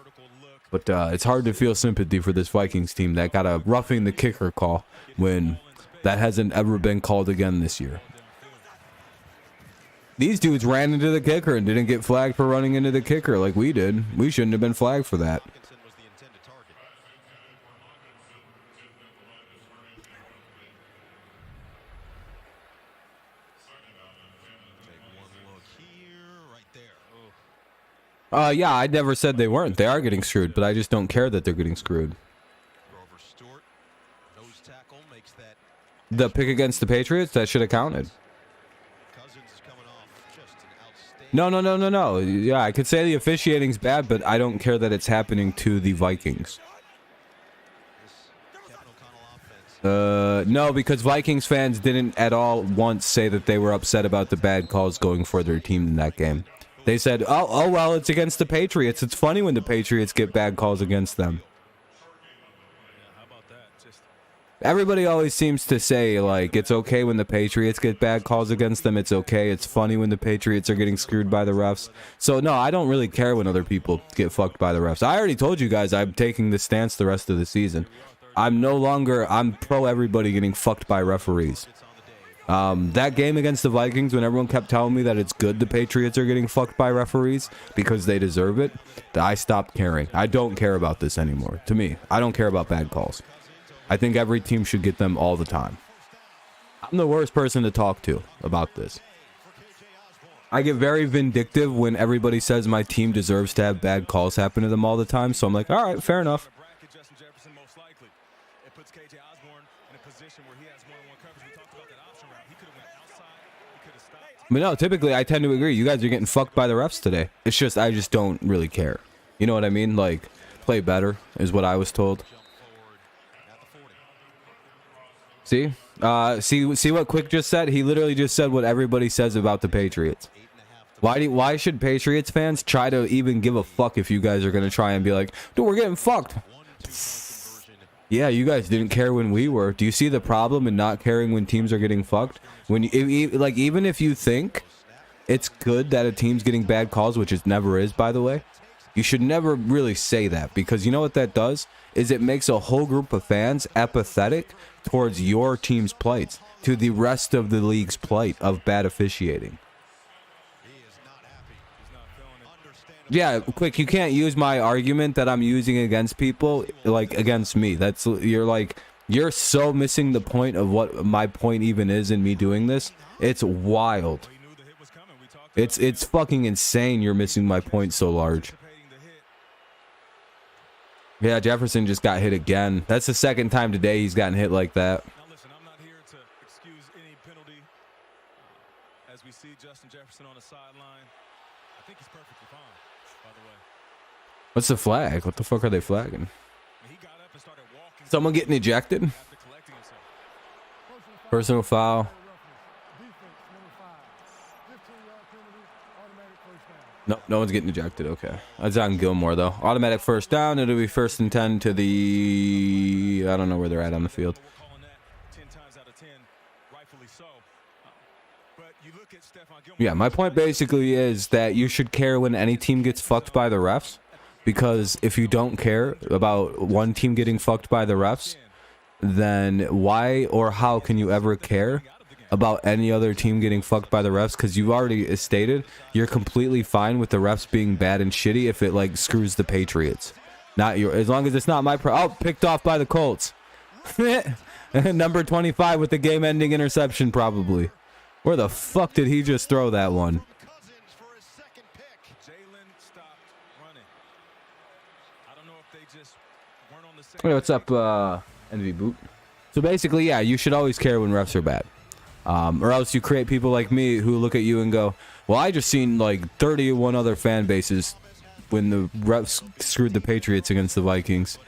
But it's hard to feel sympathy for this Vikings team that got a roughing the kicker call when that hasn't ever been called again this year. These dudes ran into the kicker and didn't get flagged for running into the kicker like we did. We shouldn't have been flagged for that. Yeah, I never said they weren't. They are getting screwed, but I just don't care that they're getting screwed. The pick against the Patriots, that should have counted. No. Yeah, I could say the officiating's bad, but I don't care that it's happening to the Vikings. No, because Vikings fans didn't at all once say that they were upset about the bad calls going for their team in that game. They said, oh well, it's against the Patriots. It's funny when the Patriots get bad calls against them. Everybody always seems to say, like, it's okay when the Patriots get bad calls against them. It's okay. It's funny when the Patriots are getting screwed by the refs. So, no, I don't really care when other people get fucked by the refs. I already told you guys I'm taking this stance the rest of the season. I'm pro everybody getting fucked by referees. That game against the Vikings, when everyone kept telling me that it's good the Patriots are getting fucked by referees because they deserve it, I stopped caring. I don't care about this anymore. To me, I don't care about bad calls. I think every team should get them all the time. I'm the worst person to talk to about this. I get very vindictive when everybody says my team deserves to have bad calls happen to them all the time, so I'm like, all right, fair enough. But no, typically I tend to agree. You guys are getting fucked by the refs today. It's just, I just don't really care. You know what I mean? Like, play better is what I was told. See? See what Quick just said? He literally just said what everybody says about the Patriots. Why should Patriots fans try to even give a fuck if you guys are going to try and be like, dude, we're getting fucked? Yeah, you guys didn't care when we were. Do you see the problem in not caring when teams are getting fucked? When like, even if you think it's good that a team's getting bad calls, which it never is, by the way, you should never really say that, because you know what that does is it makes a whole group of fans apathetic towards your team's plight, to the rest of the league's plight of bad officiating. Yeah, Quick, you can't use my argument that I'm using against people like against me. You're so missing the point of what my point even is in me doing this. It's wild. It's fucking insane you're missing my point so large. Yeah, Jefferson just got hit again. That's the second time today he's gotten hit like that. Now listen, I'm not here to excuse any penalty. As we see Justin Jefferson on the sideline, I think he's perfectly fine, by the way. What's the flag? What the fuck are they flagging? He got up and started walking. Someone getting ejected? After collecting himself. Personal foul. No, no one's getting ejected. Okay. That's on Gilmore, though. Automatic first down. It'll be 1st and 10 to the... I don't know where they're at on the field. Yeah, my point basically is that you should care when any team gets fucked by the refs. Because if you don't care about one team getting fucked by the refs, then why or how can you ever care about any other team getting fucked by the refs? Because you've already stated you're completely fine with the refs being bad and shitty if it like screws the Patriots, not your, as long as it's not my picked off by the Colts. Number 25 with the game-ending interception, probably. Where the fuck did he just throw that one? Cousins for his second pick. Jalen stopped running. I don't know if they just weren't on the same. Hey, what's up, NV Boot? So basically, yeah, you should always care when refs are bad. Or else you create people like me who look at you and go, well, I just seen like 31 other fan bases when the refs screwed the Patriots against the Vikings.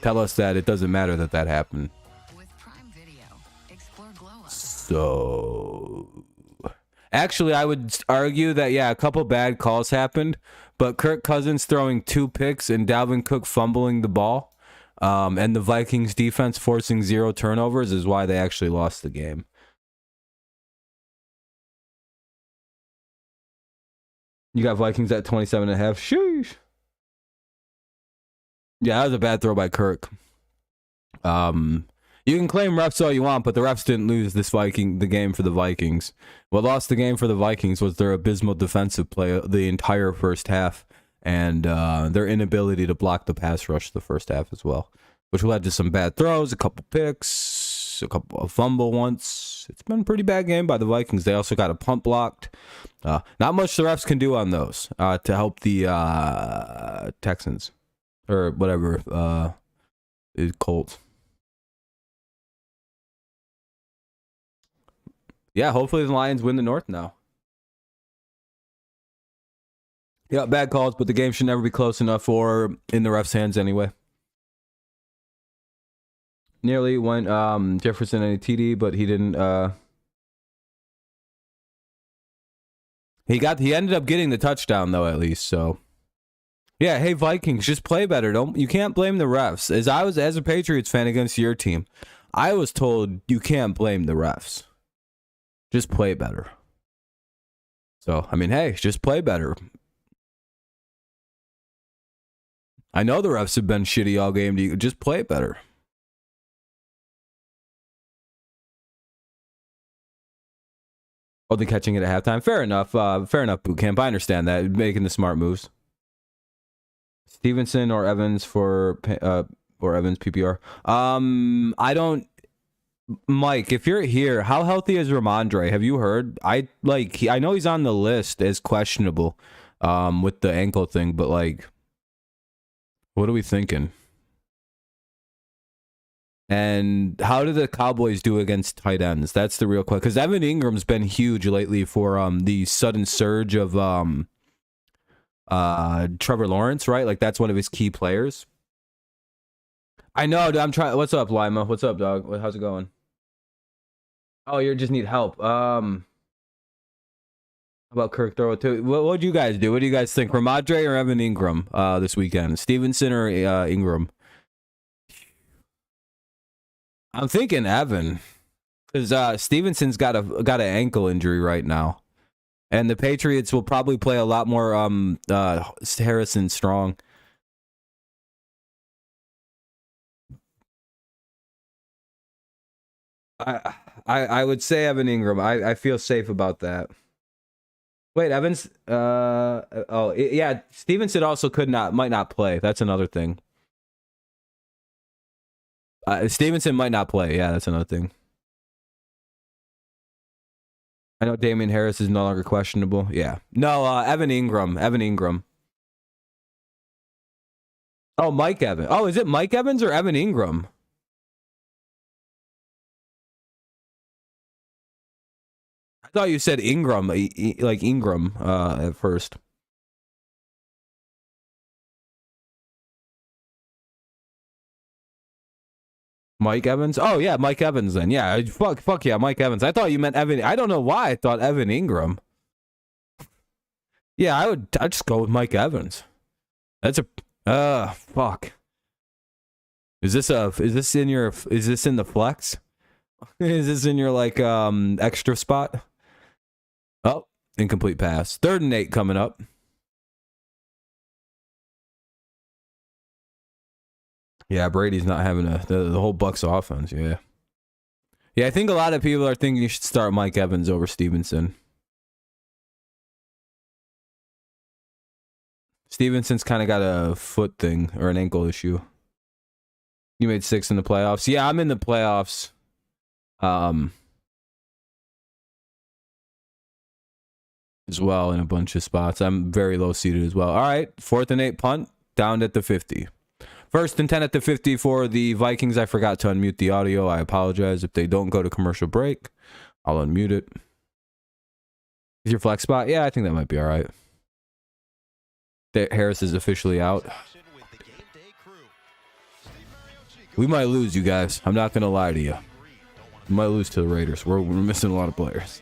Tell us that it doesn't matter that that happened. With Prime Video, explore glow-ups. So, actually, I would argue that, yeah, a couple bad calls happened, but Kirk Cousins throwing 2 picks and Dalvin Cook fumbling the ball, and the Vikings defense forcing 0 turnovers is why they actually lost the game. You got Vikings at 27.5. Sheesh. Yeah, that was a bad throw by Kirk. You can claim refs all you want, but the refs didn't lose the game for the Vikings. What lost the game for the Vikings was their abysmal defensive play the entire first half, and their inability to block the pass rush the first half as well, which led to some bad throws, a couple picks, a fumble once. It's been a pretty bad game by the Vikings. They also got a punt blocked. Not much the refs can do on those to help the Texans. Or whatever, Colts. Yeah, hopefully the Lions win the North now. Yeah, bad calls, but the game should never be close enough or in the refs' hands anyway. Nearly went Jefferson and a TD, but he didn't. He ended up getting the touchdown though, at least. So. Yeah, hey Vikings, just play better. You can't blame the refs. As a Patriots fan against your team, I was told you can't blame the refs. Just play better. So, I mean, hey, just play better. I know the refs have been shitty all game. Just play better. Only catching it at halftime. Fair enough. Fair enough, boot camp. I understand that. Making the smart moves. Stevenson or Evans or Evans PPR. I don't. Mike, if you're here, how healthy is Ramondre? Have you heard? I know he's on the list as questionable, with the ankle thing, but like, what are we thinking? And how do the Cowboys do against tight ends? That's the real question. Because Evan Ingram's been huge lately for the sudden surge of Trevor Lawrence, right? Like that's one of his key players. I know, dude, I'm trying. What's up, Lima? What's up, dog? How's it going? Oh, you just need help. How about Kirk throw it too? What'd you guys do? What do you guys think? Ramondre or Evan Ingram this weekend? Stevenson or Ingram? I'm thinking Evan, because Stevenson's got an ankle injury right now. And the Patriots will probably play a lot more Harrison Strong. I would say Evan Ingram. I feel safe about that. Wait, Evans. Yeah, Stevenson also might not play. That's another thing. Stevenson might not play. Yeah, that's another thing. I know Damian Harris is no longer questionable. Yeah. No, Evan Ingram. Evan Ingram. Oh, Mike Evans. Oh, is it Mike Evans or Evan Ingram? I thought you said Ingram, like Ingram at first. Mike Evans? Oh, yeah, Mike Evans then. Yeah, fuck yeah, Mike Evans. I thought you meant Evan. I don't know why I thought Evan Ingram. Yeah, I'd just go with Mike Evans. That's fuck. Is this in the flex? Is this in your like extra spot? Oh, incomplete pass. 3rd and 8 coming up. Yeah, Brady's not having the whole Bucs offense. Yeah. Yeah, I think a lot of people are thinking you should start Mike Evans over Stevenson. Stevenson's kind of got a foot thing or an ankle issue. You made 6 in the playoffs. Yeah, I'm in the playoffs. As well in a bunch of spots. I'm very low seated as well. All right, 4th and 8 punt down at the 50. 1st and 10 at the 50 for the Vikings. I forgot to unmute the audio. I apologize if they don't go to commercial break. I'll unmute it. Is your flex spot? Yeah, I think that might be all right. Harris is officially out. We might lose, you guys. I'm not gonna lie to you. We might lose to the Raiders. We're missing a lot of players.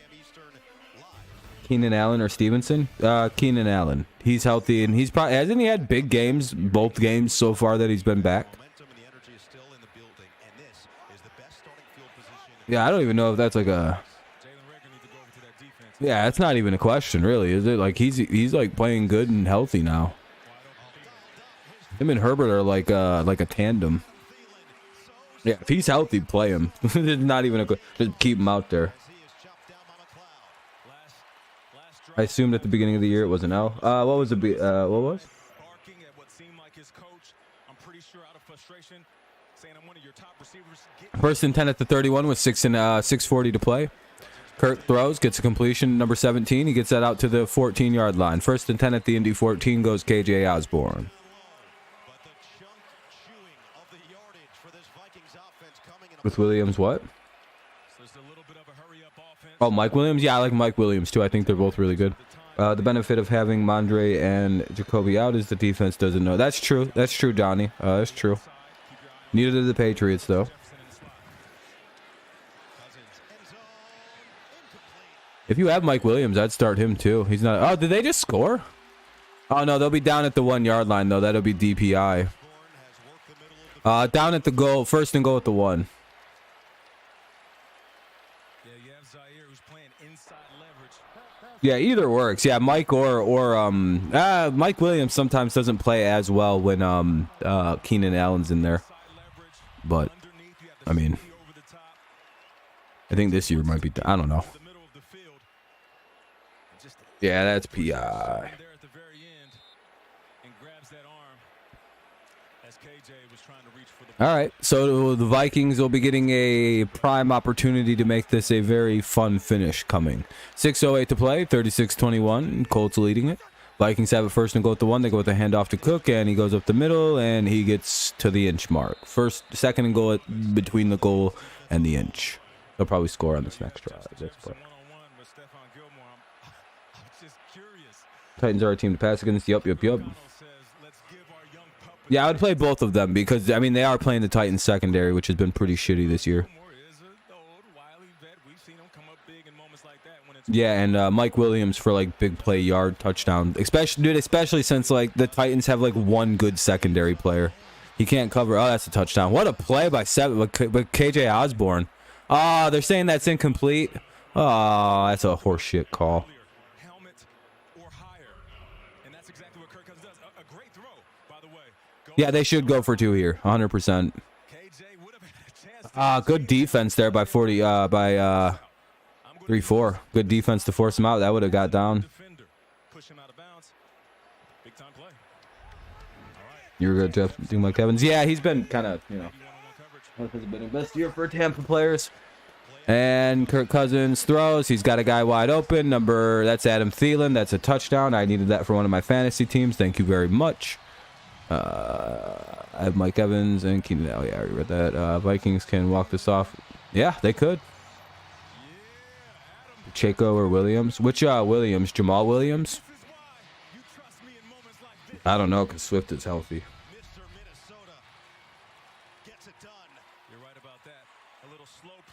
Keenan Allen or Stevenson? Keenan Allen. He's healthy and he's probably hasn't he had big games, both games so far that he's been back. Yeah, I don't even know if that's like a. Yeah, it's not even a question, really, is it? Like he's like playing good and healthy now. Him and Herbert are like a tandem. Yeah, if he's healthy, play him. It's not even a just keep him out there. I assumed at the beginning of the year it was an L. What was the what was? First and 10 at the 31 with 6:40 to play. Kirk throws, gets a completion, number 17. He gets that out to the 14-yard line. 1st and 10 at the Indy 14 goes KJ Osborne. With Williams, what? Oh, Mike Williams? Yeah, I like Mike Williams, too. I think they're both really good. The benefit of having Mondre and Jacoby out is the defense doesn't know. That's true. That's true, Donnie. That's true. Neither did the Patriots, though. If you have Mike Williams, I'd start him, too. He's not... Oh, did they just score? Oh, no, they'll be down at the 1-yard line, though. That'll be DPI. Down at the goal. 1st and goal at the 1. Yeah, either works. Yeah, Mike or Mike Williams sometimes doesn't play as well when Keenan Allen's in there. But I mean, I think this year might be. I don't know. Yeah, that's PI. All right, so the Vikings will be getting a prime opportunity to make this a very fun finish coming. 6:08 to play, 36-21, Colts leading it. Vikings have it 1st and goal at the 1. They go with a handoff to Cook, and he goes up the middle, and he gets to the inch mark. 2nd and goal between the goal and the inch. They'll probably score on this next drive. Titans are a team to pass against. Yup. Yeah, I would play both of them because, I mean, they are playing the Titans secondary, which has been pretty shitty this year. Yeah, and Mike Williams for, like, big play yard touchdown. Especially since, like, the Titans have, like, one good secondary player. He can't cover. Oh, that's a touchdown. What a play by KJ Osborne. Oh, they're saying that's incomplete. Oh, that's a horseshit call. Yeah, they should go for 2 here, 100%. Good defense there by 3-4. Good defense to force him out. That would have got down. You're good, Jeff. Doing Mike Evans. Yeah, he's been kind of, you know, this has been the best year for Tampa players. And Kirk Cousins throws. He's got a guy wide open. That's Adam Thielen. That's a touchdown. I needed that for one of my fantasy teams. Thank you very much. I have Mike Evans and Keenan. Oh, yeah, I already read that. Vikings can walk this off. Yeah, they could. Pacheco or Williams? Which Williams? Jamal Williams? I don't know because Swift is healthy.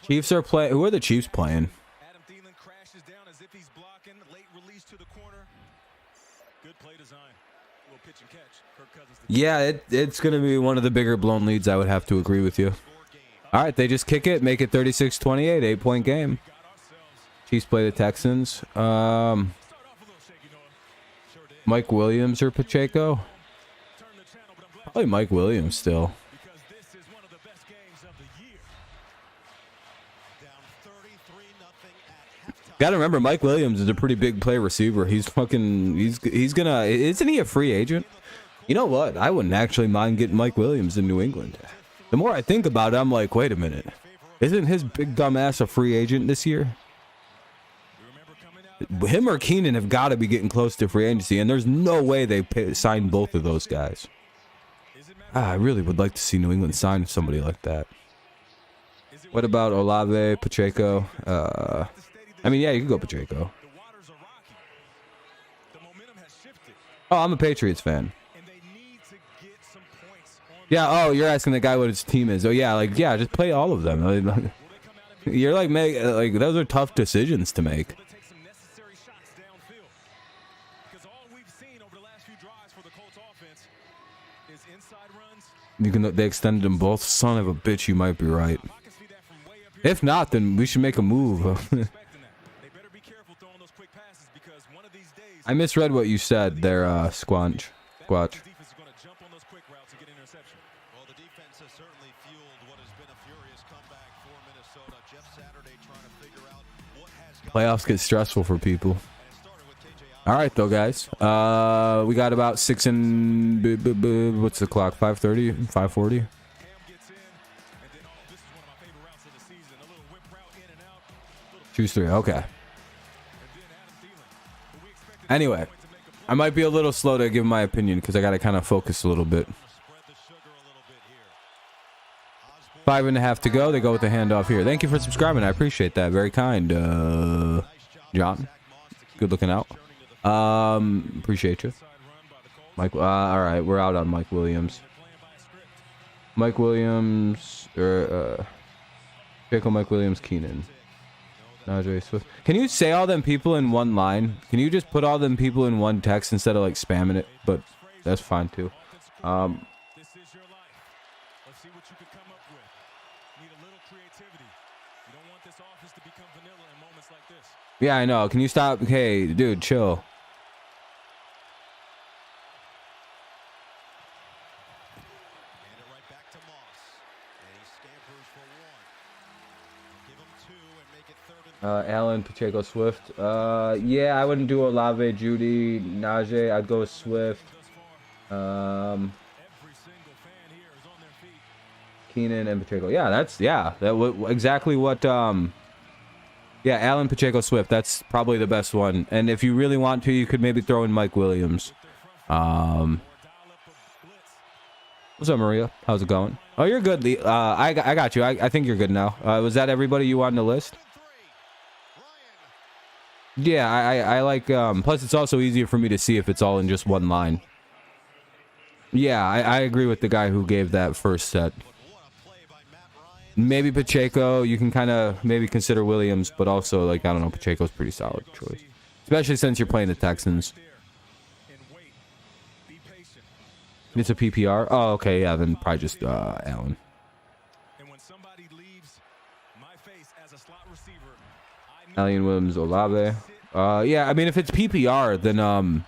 Chiefs are playing. Who are the Chiefs playing? Adam Thielen crashes down as if he's blocking. Late release to the corner. Good play design. A little pitch and catch. Kirk Cousins. Yeah, it's going to be one of the bigger blown leads. I would have to agree with you. All right, they just kick it, make it 36-28, 8-point game. Chiefs play the Texans. Mike Williams or Pacheco? Probably Mike Williams still. Gotta remember, Mike Williams is a pretty big play receiver. He's fucking, he's gonna, isn't he a free agent? You know what? I wouldn't actually mind getting Mike Williams in New England. The more I think about it, I'm like, wait a minute. Isn't his big dumb ass a free agent this year? Him or Keenan have got to be getting close to free agency, and there's no way they sign both of those guys. I really would like to see New England sign somebody like that. What about Olave, Pacheco? I mean, yeah, you could go Pacheco. Oh, I'm a Patriots fan. Yeah, oh, you're asking the guy what his team is. Oh, yeah, like, yeah, just play all of them. You're like, those are tough decisions to make. They extended them both. Son of a bitch, you might be right. If not, then we should make a move. I misread what you said there, Squatch. Well, the defense has certainly fueled what has been a furious comeback for Minnesota. Jeff Saturday trying to figure out what has gone. Playoffs get stressful for people. All right, though, guys. We got about 6 and what's the clock? 5:30, 5:40. 2-3. Okay. Anyway, I might be a little slow to give my opinion because I got to kind of focus a little bit. 5.5 to go. They go with the handoff here. Thank you for subscribing. I appreciate that. Very kind, John. Good looking out. Appreciate you, Mike. All right, we're out on Mike Williams. Mike Williams, or Pickle, Mike Williams, Keenan. Najee Swift. Can you say all them people in one line? Can you just put all them people in one text instead of like spamming it? But that's fine too. Yeah, I know. Can you stop? Hey, dude, chill. Allen, Pacheco, Swift. Yeah, I wouldn't do Olave, Judy, Najee. I'd go with Swift. Keenan and Pacheco. Yeah, that's exactly what. Yeah, Allen, Pacheco, Swift. That's probably the best one. And if you really want to, you could maybe throw in Mike Williams. What's up, Maria? How's it going? Oh, you're good, Lee. I got you. I think you're good now. Was that everybody you wanted to list? Yeah, I like, plus it's also easier for me to see if it's all in just one line. Yeah, I agree with the guy who gave that first set. Maybe Pacheco, you can kind of maybe consider Williams, but also, like, I don't know, Pacheco's pretty solid choice. Especially since you're playing the Texans. It's a PPR? Oh, okay, yeah, then probably just Allen. Allen, Williams, Olave. Yeah, I mean, if it's PPR, then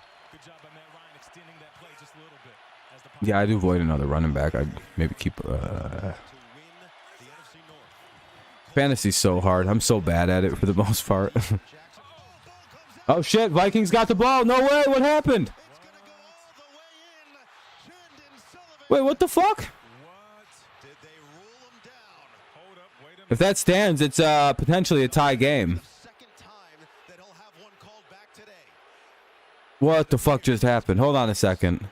yeah, I'd avoid another running back. I'd maybe keep fantasy's so hard. I'm so bad at it for the most part. Oh shit, Vikings got the ball. No way, what happened? Wait, what the fuck? If that stands, it's potentially a tie game. What the fuck just happened? Hold on a second.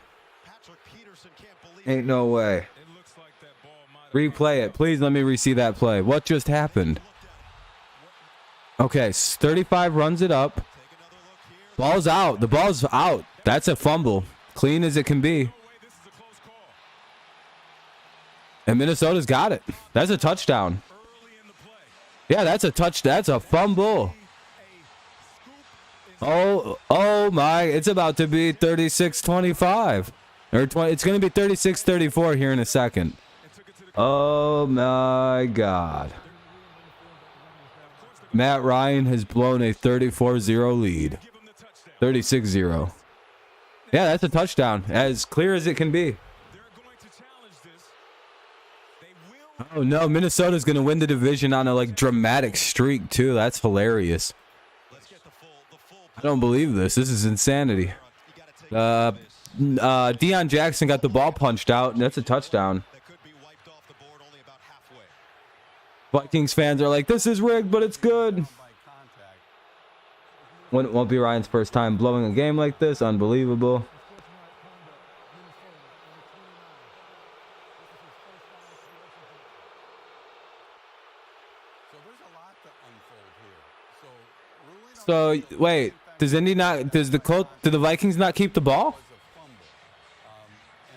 Ain't no way. Replay it. Please let me re-see that play. What just happened? Okay, 35 runs it up. Ball's out. The ball's out. That's a fumble. Clean as it can be. And Minnesota's got it. That's a touchdown. Yeah, that's a touch. That's a fumble. Oh my. It's about to be 36-25. Or 20. It's going to be 36-34 here in a second. Oh my God. Matt Ryan has blown a 34-0 lead. 36-0. Yeah, that's a touchdown. As clear as it can be. Oh no, Minnesota's going to win the division on a like dramatic streak too. That's hilarious. I don't believe this. This is insanity. Deion Jackson got the ball punched out, and that's a touchdown. Vikings fans are like, this is rigged, but it's good. By contact. Won't be Ryan's first time blowing a game like this. Unbelievable. So there's a lot to unfold here. So ruling So wait, does the Vikings not keep the ball? was a fumble.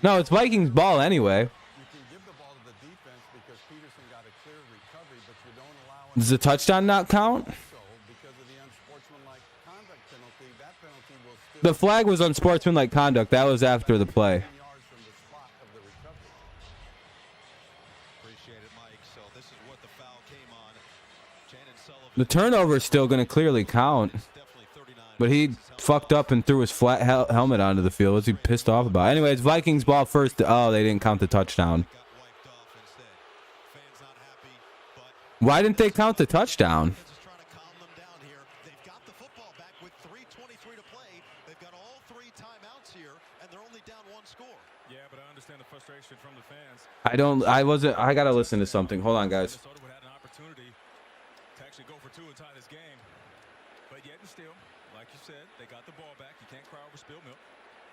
No, it's Vikings ball anyway. You can give the ball to the defense because Peterson got a clear recovery, but you don't allow it Does the touchdown not count? so because of the unsportsmanlike conduct penalty. That penalty will still The flag was unsportsmanlike conduct. That was after the play. 10 yards from the spot of the recovery. Appreciate it, Mike. So this is what the foul came on. Shannon Sullivan. The turnover is still going to clearly count. Definitely 39. But he fucked up and threw his flat helmet onto the field. What's he pissed off about? Anyways, Vikings ball first. Oh, they didn't count the touchdown. Got wiped off instead. Fans not happy, but Why didn't they count the touchdown? just trying to calm them down here. They've got the football back with 3:23 to play. They've got all 3 timeouts here, and they're only down 1 score. Yeah, but I understand the frustration from the fans. I got to listen to something. Hold on, guys. Minnesota would have an opportunity to actually go for 2 and tie this game. But yet and still, like you said, they got the ball back. You can't cry over spilled milk.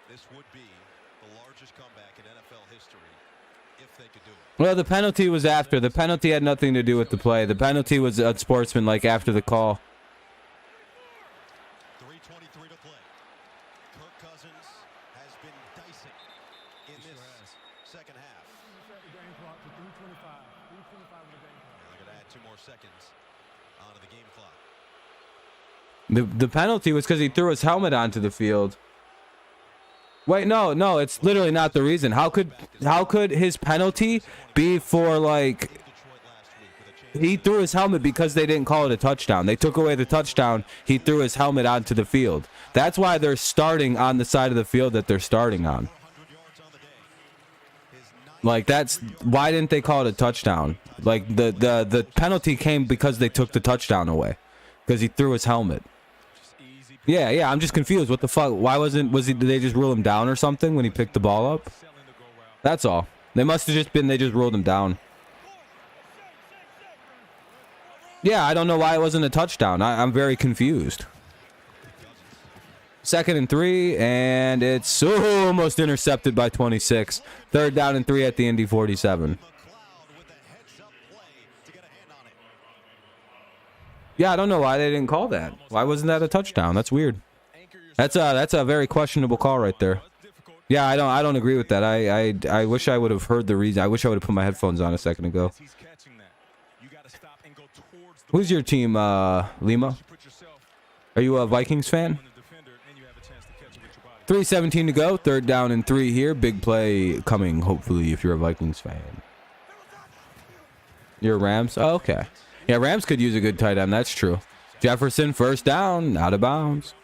This would be the largest comeback in NFL history if they could do it. Well, the penalty was after. The penalty had nothing to do with the play. The penalty was unsportsmanlike after the call. 3:23 to play. Kirk Cousins has been dicing in this second half. Set the game clock to 3:25. 3:25 of the game clock. They're going to add 2 more seconds onto the game clock. The penalty was because he threw his helmet onto the field. Wait, no, it's literally not the reason. How could his penalty be for like Detroit last week with a chance. he threw his helmet because they didn't call it a touchdown? They took away the touchdown. He threw his helmet onto the field. That's why they're starting on the side of the field that they're starting on. 100 yards on the day. His 9th Like that's why didn't they call it a touchdown? Like the penalty came because they took the touchdown away because he threw his helmet. Easy Yeah, I'm just confused. What the fuck? Why did they just rule him down or something when he picked the ball up? selling the go route. That's all. They must have just been they just ruled him down. Yeah, I don't know why it wasn't a touchdown. I'm very confused. 2nd and 3, and it's almost intercepted by 26. 3rd down and 3 at the Indy 47. McLeod with a heads-up play to get a hand on it. Yeah, I don't know why they didn't call that. Why wasn't that a touchdown? That's weird. Anchor your That's a very questionable call right there. difficult. Yeah, I don't agree with that. I wish I would have heard the reason. I wish I would have put my headphones on a second ago. He's catching that. You got to stop and go towards the Who's your team, Lima? put yourself Are you a Vikings fan? in the defender and you have a chance to catch it with your body. 3:17 to go. 3rd down and 3 here. Big play coming, hopefully, if you're a Vikings fan. You're a Rams? Oh, okay. Yeah, Rams could use a good tight end. That's true. Jefferson, 1st down, out of bounds.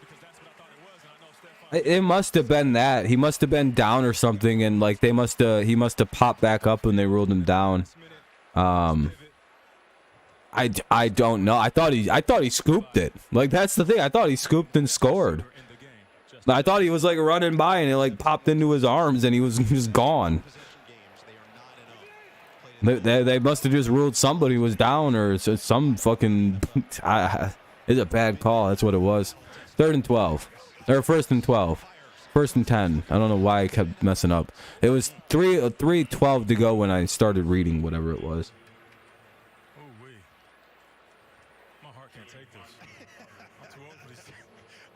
It must have been that. He must have been down or something, and like he must have popped back up when they ruled him down. I don't know. I thought he scooped it. Like that's the thing. I thought he scooped and scored. I thought he was like running by and it like popped into his arms and he was just gone. They must have just ruled somebody was down or some fucking. It's a bad call. That's what it was. 3rd and 12, or 1st and 12, 1st and 10. I don't know why I kept messing up. It was 3:12 to go when I started reading whatever it was. Ooh-wee. My heart can't take this. I'm too old for this.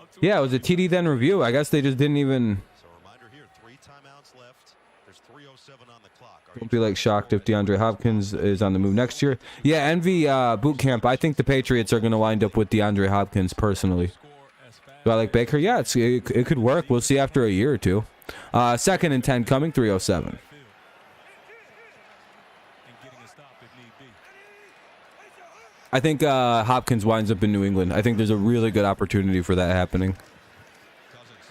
I'm too Yeah, it was a TD then review. I guess they just didn't even. So a reminder here, 3 timeouts left. There's 3:07 on the clock. Don't be like shocked if DeAndre Hopkins is on the move next year. Yeah, Envy boot camp. I think the Patriots are going to wind up with DeAndre Hopkins personally. score as fast. Do I like Baker? Yeah, it could work. We'll see after a year or two. 2nd and 10 coming. 3:07. And getting a stop if need be. I think Hopkins winds up in New England. I think there's a really good opportunity for that happening. Cousins.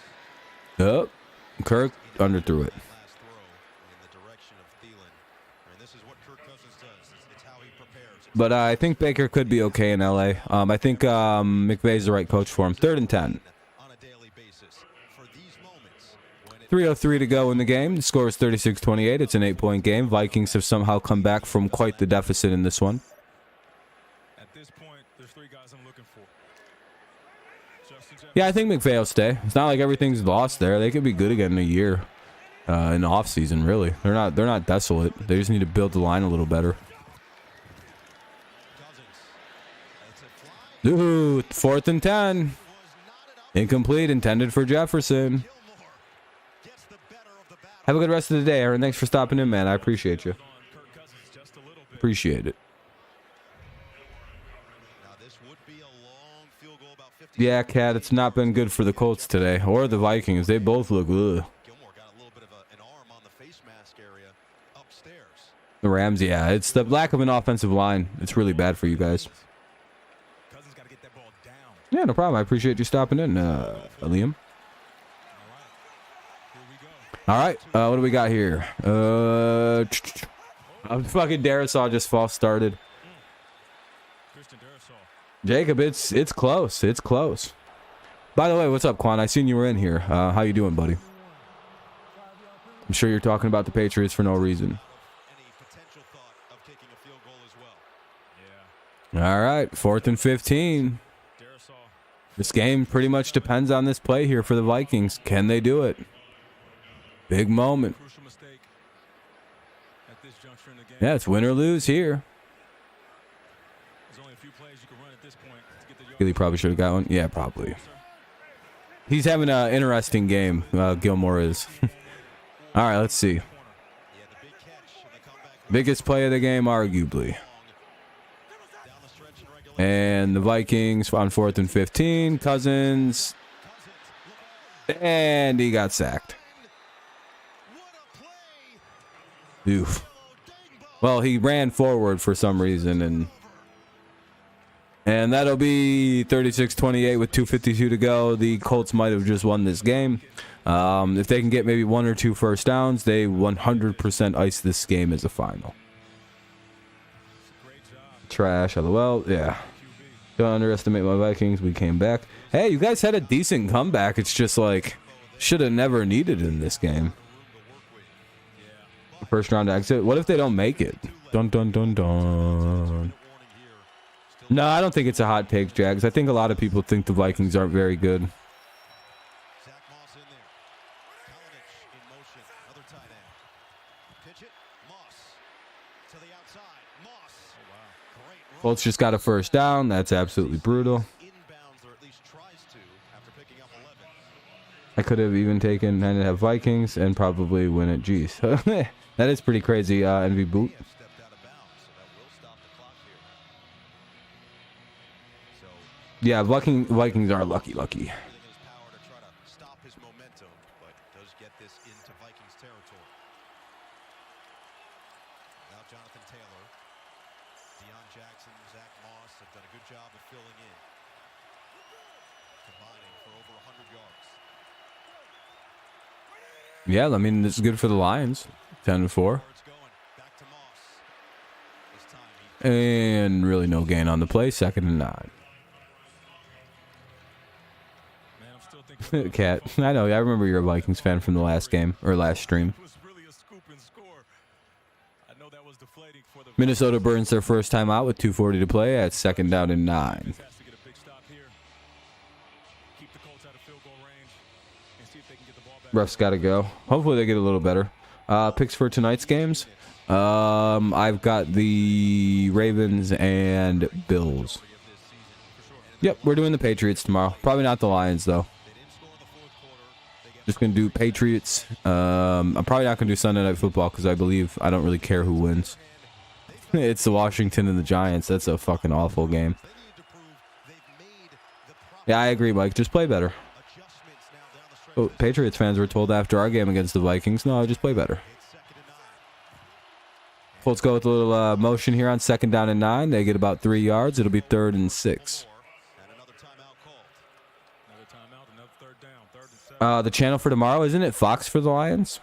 Oh, Kirk underthrew it. Last throw in the direction of Thielen. And this is what Kirk Cousins does. It's how he prepares. But I think Baker could be okay in LA. I think McVay's the right coach for him. 3rd and 10. On a daily basis. For these moments when it 3:03 to go in the game. The score is 36-28. It's an 8-point game. Vikings have somehow come back from quite the deficit in this one. Yeah, I think McVay will stay. It's not like everything's lost there. They could be good again in a year, in the off season. Really, they're not desolate. They just need to build the line a little better. Ooh, 4th and 10. Incomplete, intended for Jefferson. Have a good rest of the day, Aaron. Thanks for stopping in, man. I appreciate you. Appreciate it. Yeah, Cat, it's not been good for the Colts today, or the Vikings. They both look ugh. The Rams, yeah. It's the lack of an offensive line. It's really bad for you guys. Yeah, no problem. I appreciate you stopping in, Liam. All right, what do we got here? Fucking Darisaw just false started. Jacob, it's close. It's close. By the way, what's up, Quan? I seen you were in here. How you doing, buddy? I'm sure you're talking about the Patriots for no reason. All right, 4th and 15. This game pretty much depends on this play here for the Vikings. Can they do it? Big moment. Yeah, it's win or lose here. He probably should have got one. Yeah, probably. He's having an interesting game, Gilmore is. All right, let's see. Biggest play of the game, arguably. And the Vikings on 4th and 15. Cousins. And he got sacked. Oof. Well, he ran forward for some reason, and that'll be 36-28 with 2:52 to go. The Colts might have just won this game. If they can get maybe 1 or 2 first downs, they 100% ice this game as a final. Trash, lol. Yeah. Don't underestimate my Vikings. We came back. Hey, you guys had a decent comeback. It's just like, should have never needed in this game. First round exit. What if they don't make it? Dun dun dun dun. No, I don't think it's a hot take, Jags. I think a lot of people think the Vikings aren't very good. Colts just got a first down. That's absolutely brutal. I could have even taken and have Vikings and probably win it. Jeez. That is pretty crazy, NV Boot. Yeah, Vikings are lucky. Yeah, I mean, this is good for the Lions. 10-4. And really no gain on the play. 2nd and 9. Cat, I know. I remember you're a Vikings fan from the last game or last stream. Minnesota burns their first time out with 2:40 to play at 2nd down and 9. Refs got to go. Hopefully they get a little better. Picks for tonight's games. I've got the Ravens and Bills. Yep, we're doing the Patriots tomorrow. Probably not the Lions, though. Just going to do Patriots. I'm probably not going to do Sunday Night Football because I don't really care who wins. It's the Washington and the Giants. That's a fucking awful game. Yeah, I agree, Mike. Just play better. Oh, Patriots fans were told after our game against the Vikings, no, just play better. Colts go with a little motion here on 2nd down and 9. They get about 3 yards. It'll be 3rd and 6. The channel for tomorrow, isn't it Fox for the Lions?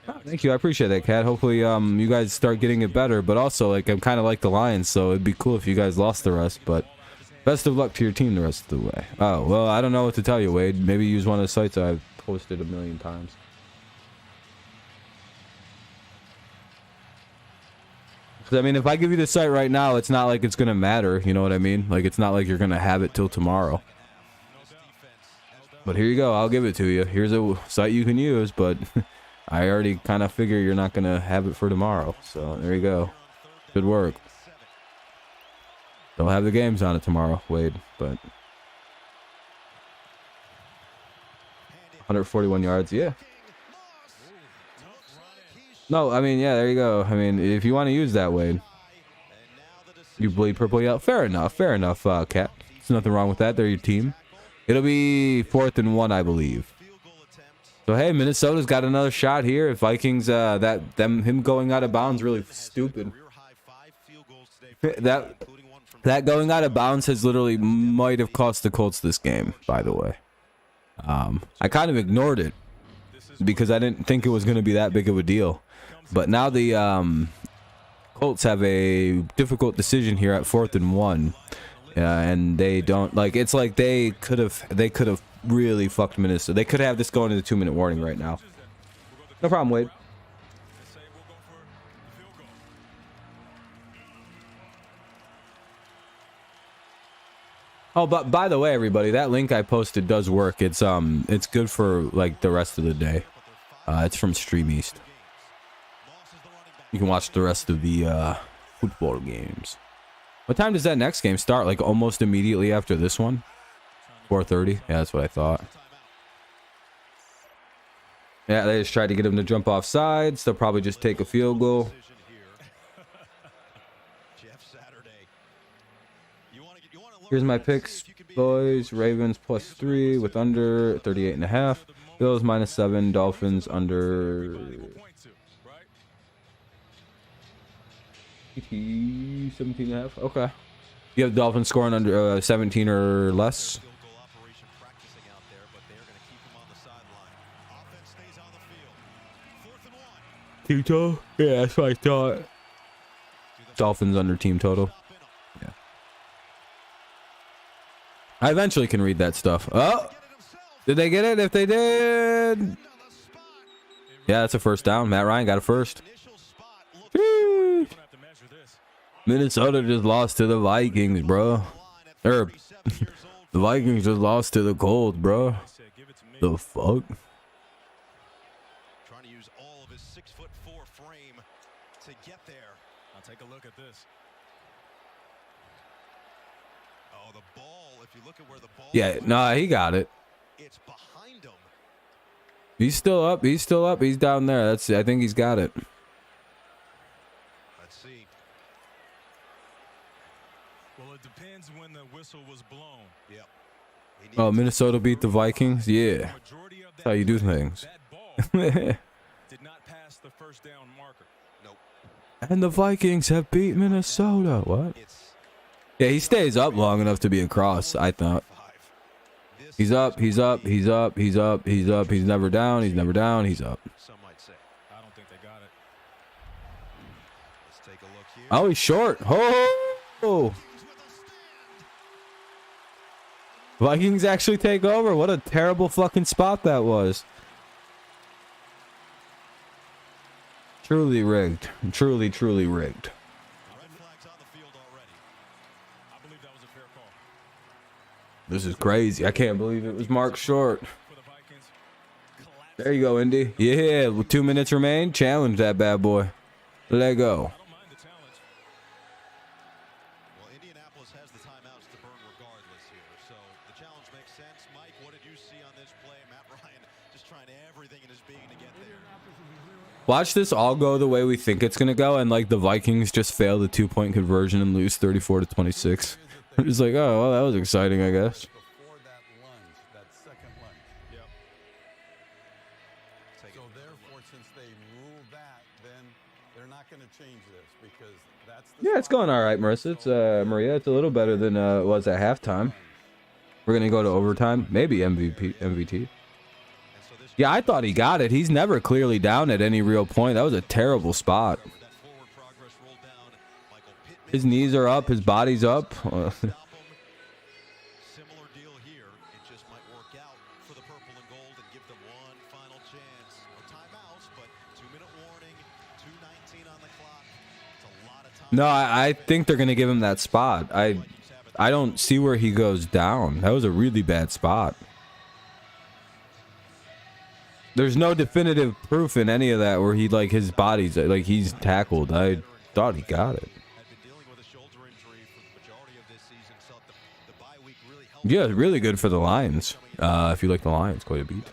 Oh, thank you. I appreciate that, Cat. Hopefully you guys start getting it better. But also, like, I'm kind of like the Lions, so it'd be cool if you guys lost the rest. But best of luck to your team the rest of the way. Oh, well, I don't know what to tell you, Wade. Maybe use one of the sites I've posted a million times. 'Cause, I mean, if I give you the site right now, it's not like it's gonna matter. You know what I mean? Like, it's not like you're gonna have it till tomorrow. But here you go. I'll give it to you. Here's a site you can use, but I already kind of figure you're not gonna have it for tomorrow. So there you go. Good work. They'll have the games on it tomorrow, Wade, but 141 yards, yeah. No, I mean, yeah, there you go. I mean, if you want to use that, Wade, you bleed purple yellow. Fair enough, Cat. There's nothing wrong with that. They're your team. It'll be 4th and 1, I believe. So hey, Minnesota's got another shot here. If Vikings, him going out of bounds, really stupid. That going out of bounds has literally might have cost the Colts this game, by the way. I kind of ignored it because I didn't think it was going to be that big of a deal. But now the Colts have a difficult decision here at 4th and 1. And they don't, like, it's like they could have really fucked Minnesota. They could have this going to the 2-minute warning right now. No problem, Wade. Oh, but by the way, everybody, that link I posted does work. It's good for like the rest of the day. It's from Stream East. You can watch the rest of the football games. What time does that next game start? Like almost immediately after this one? 4:30? Yeah, that's what I thought. Yeah, they just tried to get him to jump off sides. They'll probably just take a field goal. Here's my picks, boys. Ravens +3 with under 38.5. Bills -7. Dolphins under 17.5. Okay. You have Dolphins scoring under 17 or less. Team total? Yeah, that's what I thought. Dolphins under team total. Yeah. I eventually can read that stuff. Oh! Did they get it? If they did... Yeah, that's a first down. Matt Ryan got a first. Whee! Minnesota just lost to the Vikings, bro. The Vikings just lost to the Colts, bro. The fuck? Trying to use all of his 6'4" frame to get there. I'll take a look at this. Oh, the ball, if you look at where the ball... Yeah, nah, he got it. It's behind him. He's still up. He's still up. He's down there. I think he's got it. Let's see. Well, it depends when the whistle was blown. Yep. Oh, Minnesota beat the Vikings? Yeah. That's how you do things. That ball did not pass the first down marker. Nope. And the Vikings have beat Minnesota. What? Yeah, he stays up long enough to be across, I thought. He's up, he's up, he's up, he's up, he's up, he's never down, he's never down, he's up. Some might say. I don't think they got it. Let's take a look here. Oh, he's short. Oh! Vikings actually take over. What a terrible fucking spot that was. Truly rigged. Truly, truly rigged. Red flags on the field already. I believe that was a fair call. This is crazy. I can't believe it was marked short. For the Vikings. There you go, Indy. Yeah, with 2 minutes remain. Challenge that bad boy. Let go. I don't mind the challenge. Well, Indianapolis has the timeouts to burn regardless here, so the challenge makes sense. Mike, what did you see on this play? Matt Ryan just trying everything in his being to get there. Watch this all go the way we think it's going to go, and like the Vikings just fail the 2-point conversion and lose 34-26. I'm just like, oh, well, that was exciting, I guess. Before that lunge, that second lunge. Yep. So therefore, since they ruled that, then they're not going to change this because that's the Yeah, it's going all right, Marissa. It's Maria. It's a little better than it was at halftime. We're gonna go to overtime, maybe MVT. Yeah, I thought he got it. He's never clearly down at any real point. That was a terrible spot. His knees are up. His body's up. Similar deal here. It just might work out for the purple and gold and give them one final chance. No timeouts, but 2-minute warning, 2:19 on the clock. It's a lot of No, I think they're gonna give him that spot. I don't see where he goes down. That was a really bad spot. There's no definitive proof in any of that where he like his body's like he's tackled. I thought he got it. Yeah, really good for the Lions. If you like the Lions, quite a beat.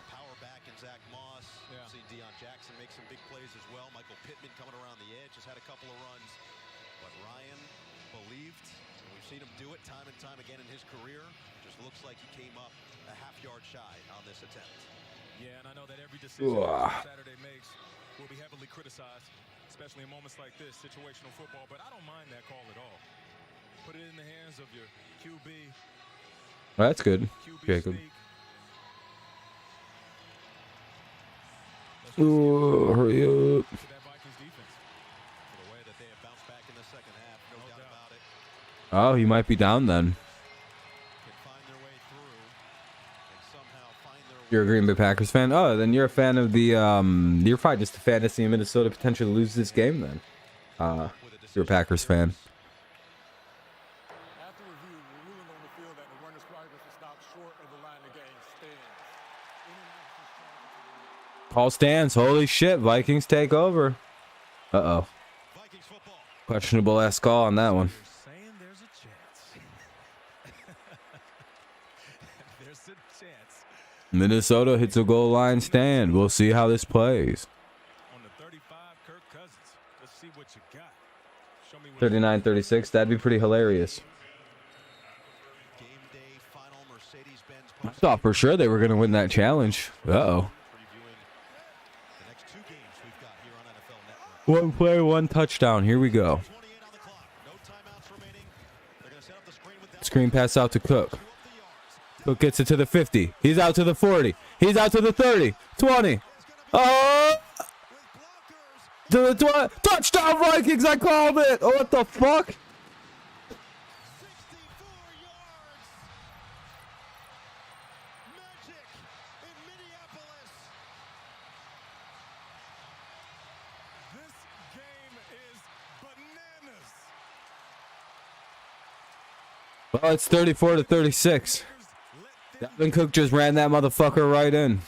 Saturday makes will be heavily criticized, especially in moments like this, situational football, but I don't mind that call at all. Put it in the hands of your QB. Well, that's good, Jacob. Ooh, hurry up. Oh, he might be down then. You're a Green Bay Packers fan? Oh, then you're a fan of the, you're probably just a fan of seeing Minnesota potentially lose this game then. You're a Packers fan. After review, we're ruling on the field that the runner's progress is stopped short of the line of game stands. Call stands. Holy shit, Vikings take over. Uh-oh. Questionable ass call on that one. Minnesota hits a goal line stand. We'll see how this plays. 39-36. That'd be pretty hilarious. I thought for sure they were going to win that challenge. Uh-oh. One play, one touchdown. Here we go. Screen pass out to Cook. Cook gets it to the 50. He's out to the 40. He's out to the 30. 20. Oh! To the 20. Touchdown Vikings! I called it! Oh, what the fuck? Well, it's 34-36. Dalvin Cook just ran that motherfucker right in.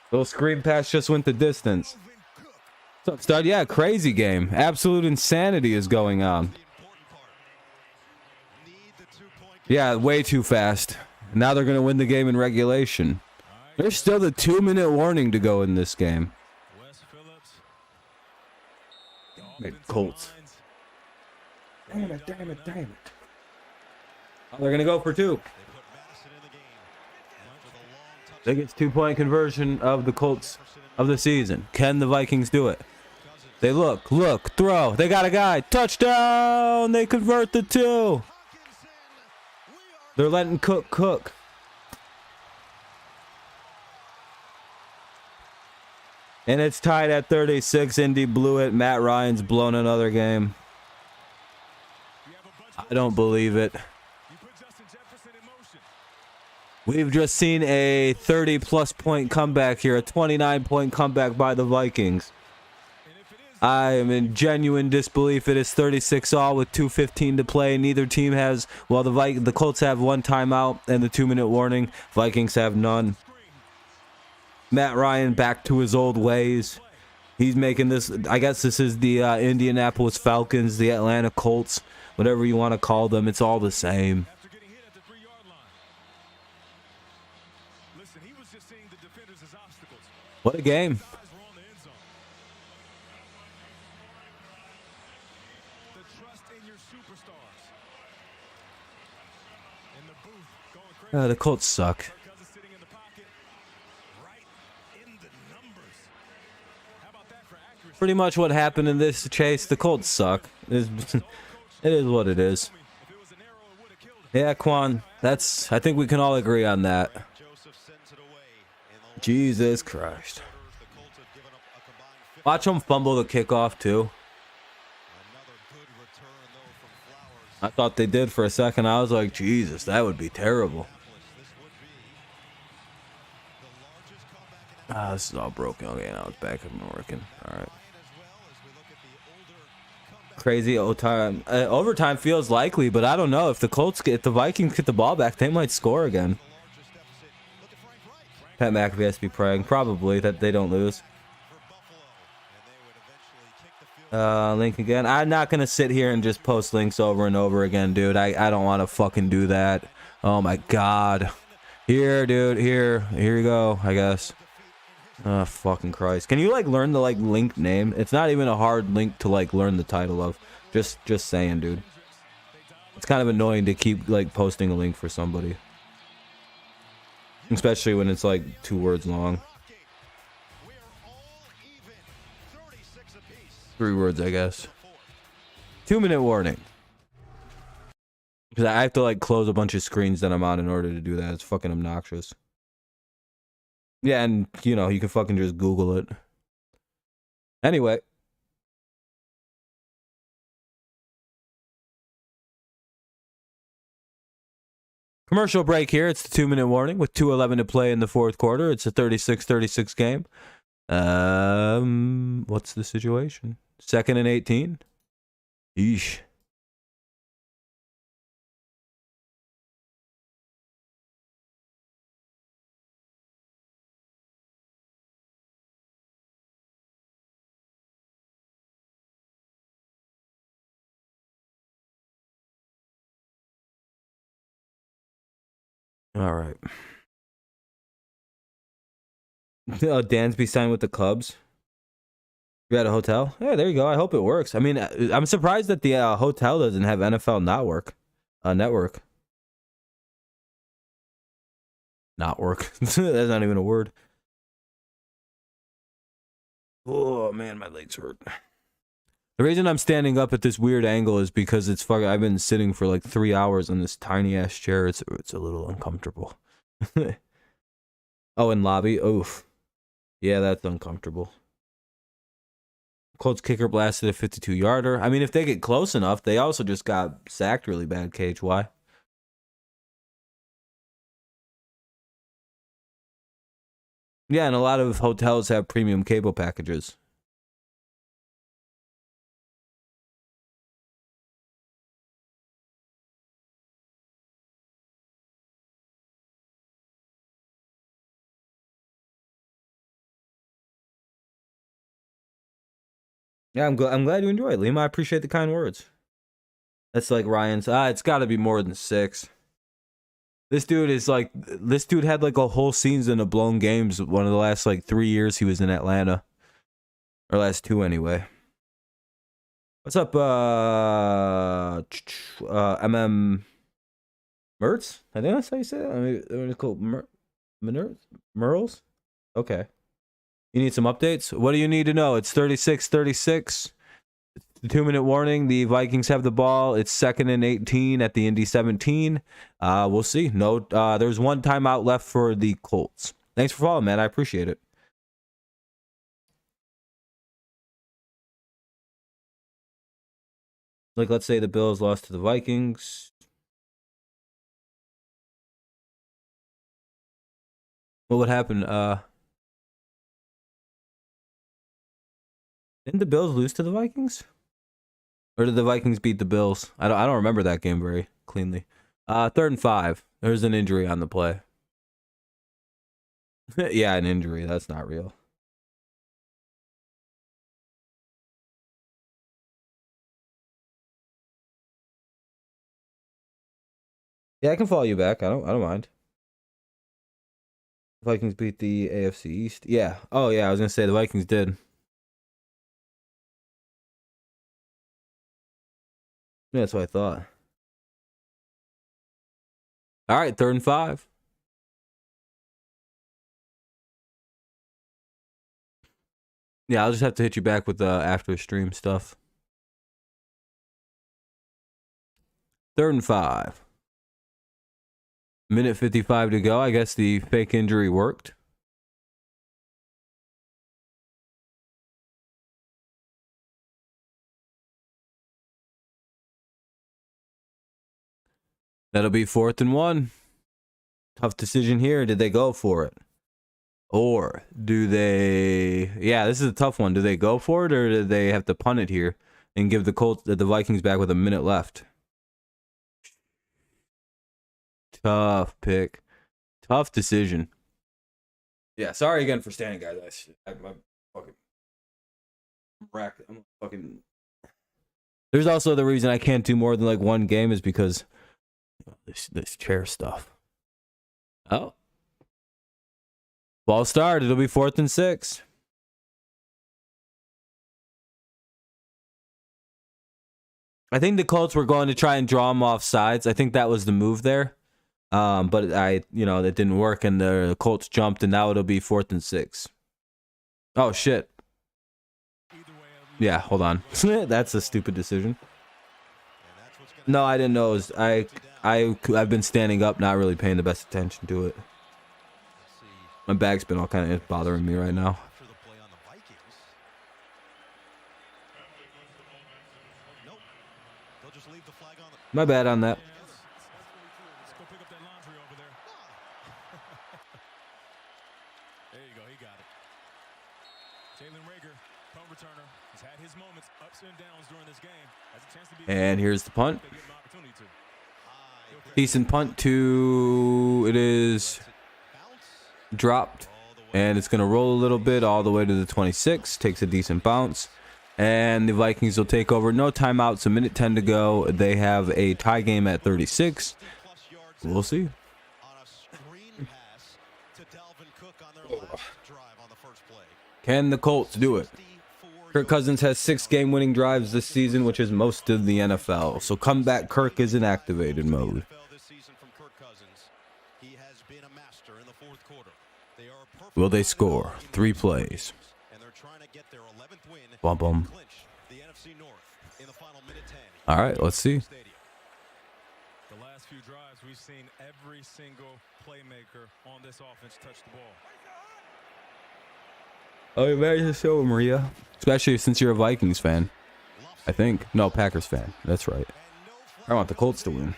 Little screen pass just went the distance. What's up, stud? Yeah, crazy game. Absolute insanity is going on. Yeah, way too fast. Now they're going to win the game in regulation. There's still the 2-minute warning to go in this game. Hey, Colts. Damn it, damn it, damn it. Oh, they're going to go for 2. Biggest 2-point conversion of the Colts of the season. Can the Vikings do it? They look, throw. They got a guy. Touchdown! They convert the 2. They're letting Cook cook. And it's tied at 36. Indy blew it. Matt Ryan's blown another game. I don't believe it. We've just seen a 30-plus point comeback here, a 29-point comeback by the Vikings. I am in genuine disbelief. It is 36-all with 2:15 to play. Neither team has, well, the Colts have 1 timeout and the 2-minute warning. Vikings have none. Matt Ryan back to his old ways. He's making this, I guess this is the Indianapolis Falcons, the Atlanta Colts, whatever you want to call them. It's all the same. What a game. The Colts suck. Pretty much what happened in this chase. The Colts suck. It is what it is. Yeah, Quan, I think we can all agree on that. Jesus Christ. Watch him fumble the kickoff, too. I thought they did for a second. I was like, Jesus, that would be terrible. This is all broken. Okay, now it's back up and working. All right. crazy. Overtime feels likely, but I don't know if if the Vikings get the ball back, they might score again. Pat McAfee has to be praying probably that they don't lose. Link again. I'm not gonna sit here and just post links over and over again, dude. I don't want to fucking do that. Oh my god. Here, dude. Here you go. I guess. Oh fucking Christ. Can you like learn the like link name? It's not even a hard link to like learn the title of. Just saying, dude. It's kind of annoying to keep like posting a link for somebody, especially when it's like 2 words long. 3 words, I guess. 2-minute warning. Because I have to like close a bunch of screens that I'm on in order to do that. It's fucking obnoxious. Yeah, and you know, you can fucking just Google it. Anyway. Commercial break here. It's the 2-minute warning with 2:11 to play in the 4th quarter. It's a 36-36 game. What's the situation? 2nd and 18. Yeesh. All right. Dansby signed with the Cubs. You're at a hotel? Yeah, there you go. I hope it works. I mean, I'm surprised that the hotel doesn't have NFL network. Network. Not work. That's not even a word. Oh man, my legs hurt. The reason I'm standing up at this weird angle is because it's fucking. I've been sitting for like 3 hours in this tiny ass chair. It's a little uncomfortable. Oh, in lobby. Oof. Yeah, that's uncomfortable. Colts kicker blasted a 52-yarder. I mean, if they get close enough, they also just got sacked really bad, KHY. Yeah, and a lot of hotels have premium cable packages. Yeah, I'm glad you enjoy it, Lima. I appreciate the kind words. That's like Ryan's. It's got to be more than 6. This dude had like a whole season of blown games. One of the last like 3 years he was in Atlanta, or last 2 anyway. What's up, MM Mertz? I think that's how you say it. I mean, it's called Merles. Okay. You need some updates? What do you need to know? It's 36-36. The 2-minute warning. The Vikings have the ball. It's 2nd and 18 at the Indy 17. We'll see. No, there's 1 timeout left for the Colts. Thanks for following, man. I appreciate it. Like, let's say the Bills lost to the Vikings. What would happen? Didn't the Bills lose to the Vikings? Or did the Vikings beat the Bills? I don't remember that game very cleanly. 3rd and 5. There's an injury on the play. Yeah, an injury. That's not real. Yeah, I can follow you back. I don't mind. Vikings beat the AFC East. Yeah. Oh yeah, I was gonna say the Vikings did. Yeah, that's what I thought. All right, 3rd and 5. Yeah, I'll just have to hit you back with the after stream stuff. 3rd and 5. Minute 55 to go. I guess the fake injury worked. That'll be 4th and 1. Tough decision here. Did they go for it? Or do they... Yeah, this is a tough one. Do they go for it or do they have to punt it here? and give the Vikings back with a minute left. Tough pick. Tough decision. Yeah, sorry again for standing, guys. I'm fucking racked. I'm fucking. There's also the reason I can't do more than like one game is because this chair stuff. Oh. Ball start. It'll be 4th and 6. I think the Colts were going to try and draw him off sides. I think that was the move there. But that didn't work, and the Colts jumped, and now it'll be 4th and 6. Oh shit. Yeah, hold on. That's a stupid decision. No, I didn't know. I've been standing up, not really paying the best attention to it. My bag's been all kind of bothering me right now. My bad on that. Let's go pick up that laundry over there. There you go. He got it. Jalen Rager, punt returner, has had his moments, ups and downs during this game. Has a chance to be. And here's the punt. Decent punt to. It is dropped, and it's gonna roll a little bit all the way to the 26. Takes a decent bounce. And the Vikings will take over. No timeouts. A minute 10 to go. They have a tie game at 36. We'll see. Can the Colts do it? Kirk Cousins has 6 game-winning drives this season, which is most of the NFL. So comeback Kirk is in activated mode. Will they score? 3 plays. Bum bum. All right, let's see. The last few drives, we've seen every single playmaker on this offense touch the ball. Oh, you're ready to show, Maria. Especially since you're a Vikings fan. I think. No, Packers fan. That's right. I want the Colts to win.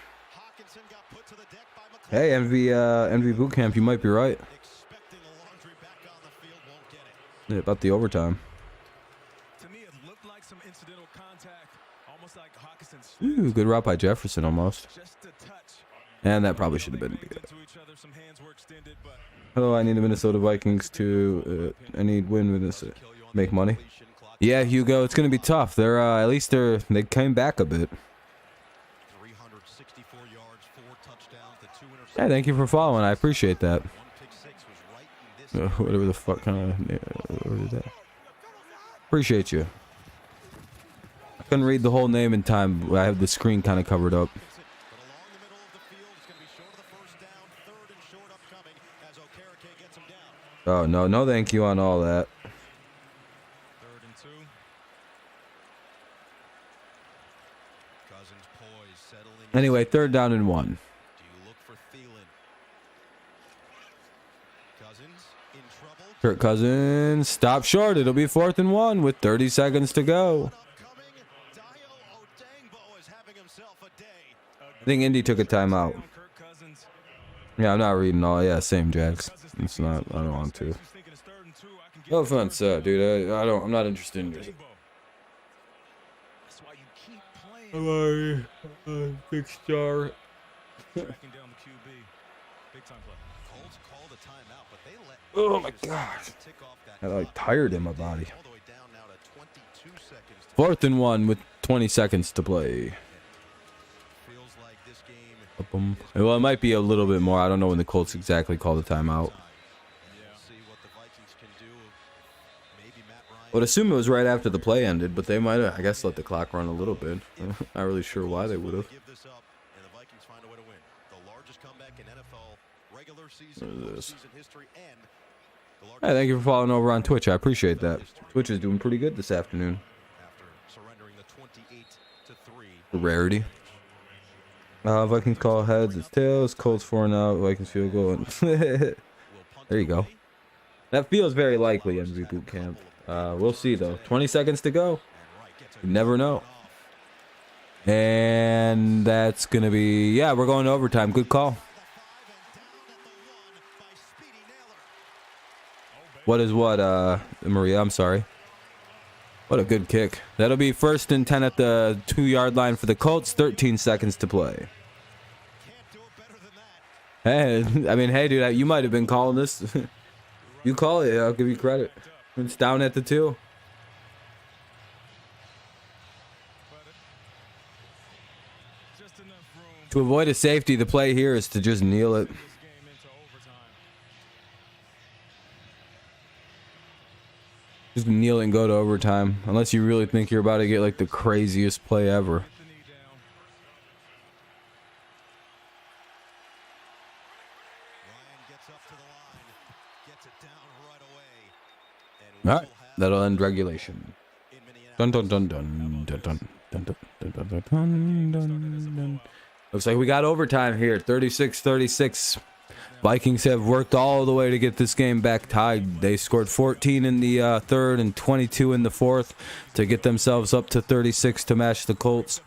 Hey, MV boot camp, you might be right. Yeah, about the overtime. Ooh, good route by Jefferson almost. And that probably should have been good. Hello, I need the Minnesota Vikings to I need win with this make money. Yeah, Hugo, it's gonna be tough. They're at least they came back a bit. Yeah, thank you for following. I appreciate that. Whatever the fuck kind of what is that? Appreciate you. I couldn't read the whole name in time. I have the screen kind of covered up. Oh, no thank you on all that. 3rd and 2. Cousins poised, settling. Anyway, 3rd down and 1. Do you look for Thielen? Cousins in trouble. Kirk Cousins stop short. It'll be 4th and 1 with 30 seconds to go. I think Indy took a timeout. Yeah, I'm not reading all. Yeah, same Jags. It's not. I don't want to. No offense, dude. I'm not interested in this. Hello, big star. Oh my God. I like tired in my body. 4th and 1 with 20 seconds to play. Well, it might be a little bit more. I don't know when the Colts exactly call the timeout. I would assume it was right after the play ended, but they might have, I guess, let the clock run a little bit. Not really sure why they would have. What is this? Hey, thank you for following over on Twitch. I appreciate that. Twitch is doing pretty good this afternoon. The rarity. Vikings call heads, it's tails. Colts 4-0. Vikings field goal. There you go. That feels very likely, MV boot camp. We'll see though. 20 seconds to go. You never know. And that's gonna be, yeah, we're going to overtime. Good call. What is what, Maria? I'm sorry. What a good kick. That'll be 1st and 10 at the 2-yard line for the Colts. 13 seconds to play. Hey, I mean, hey, dude, you might have been calling this. You call it. I'll give you credit. It's down at the 2. To avoid a safety, the play here is to just kneel it. Just kneel and go to overtime. Unless you really think you're about to get like the craziest play ever. All right, that'll end regulation. Dun dun dun dun dun dun dun dun dun dun dun dun dun dun. Looks like we got overtime here. 36-36. Vikings have worked all the way to get this game back tied. They scored 14 in the 3rd and 22 in the 4th to get themselves up to 36 to match the Colts.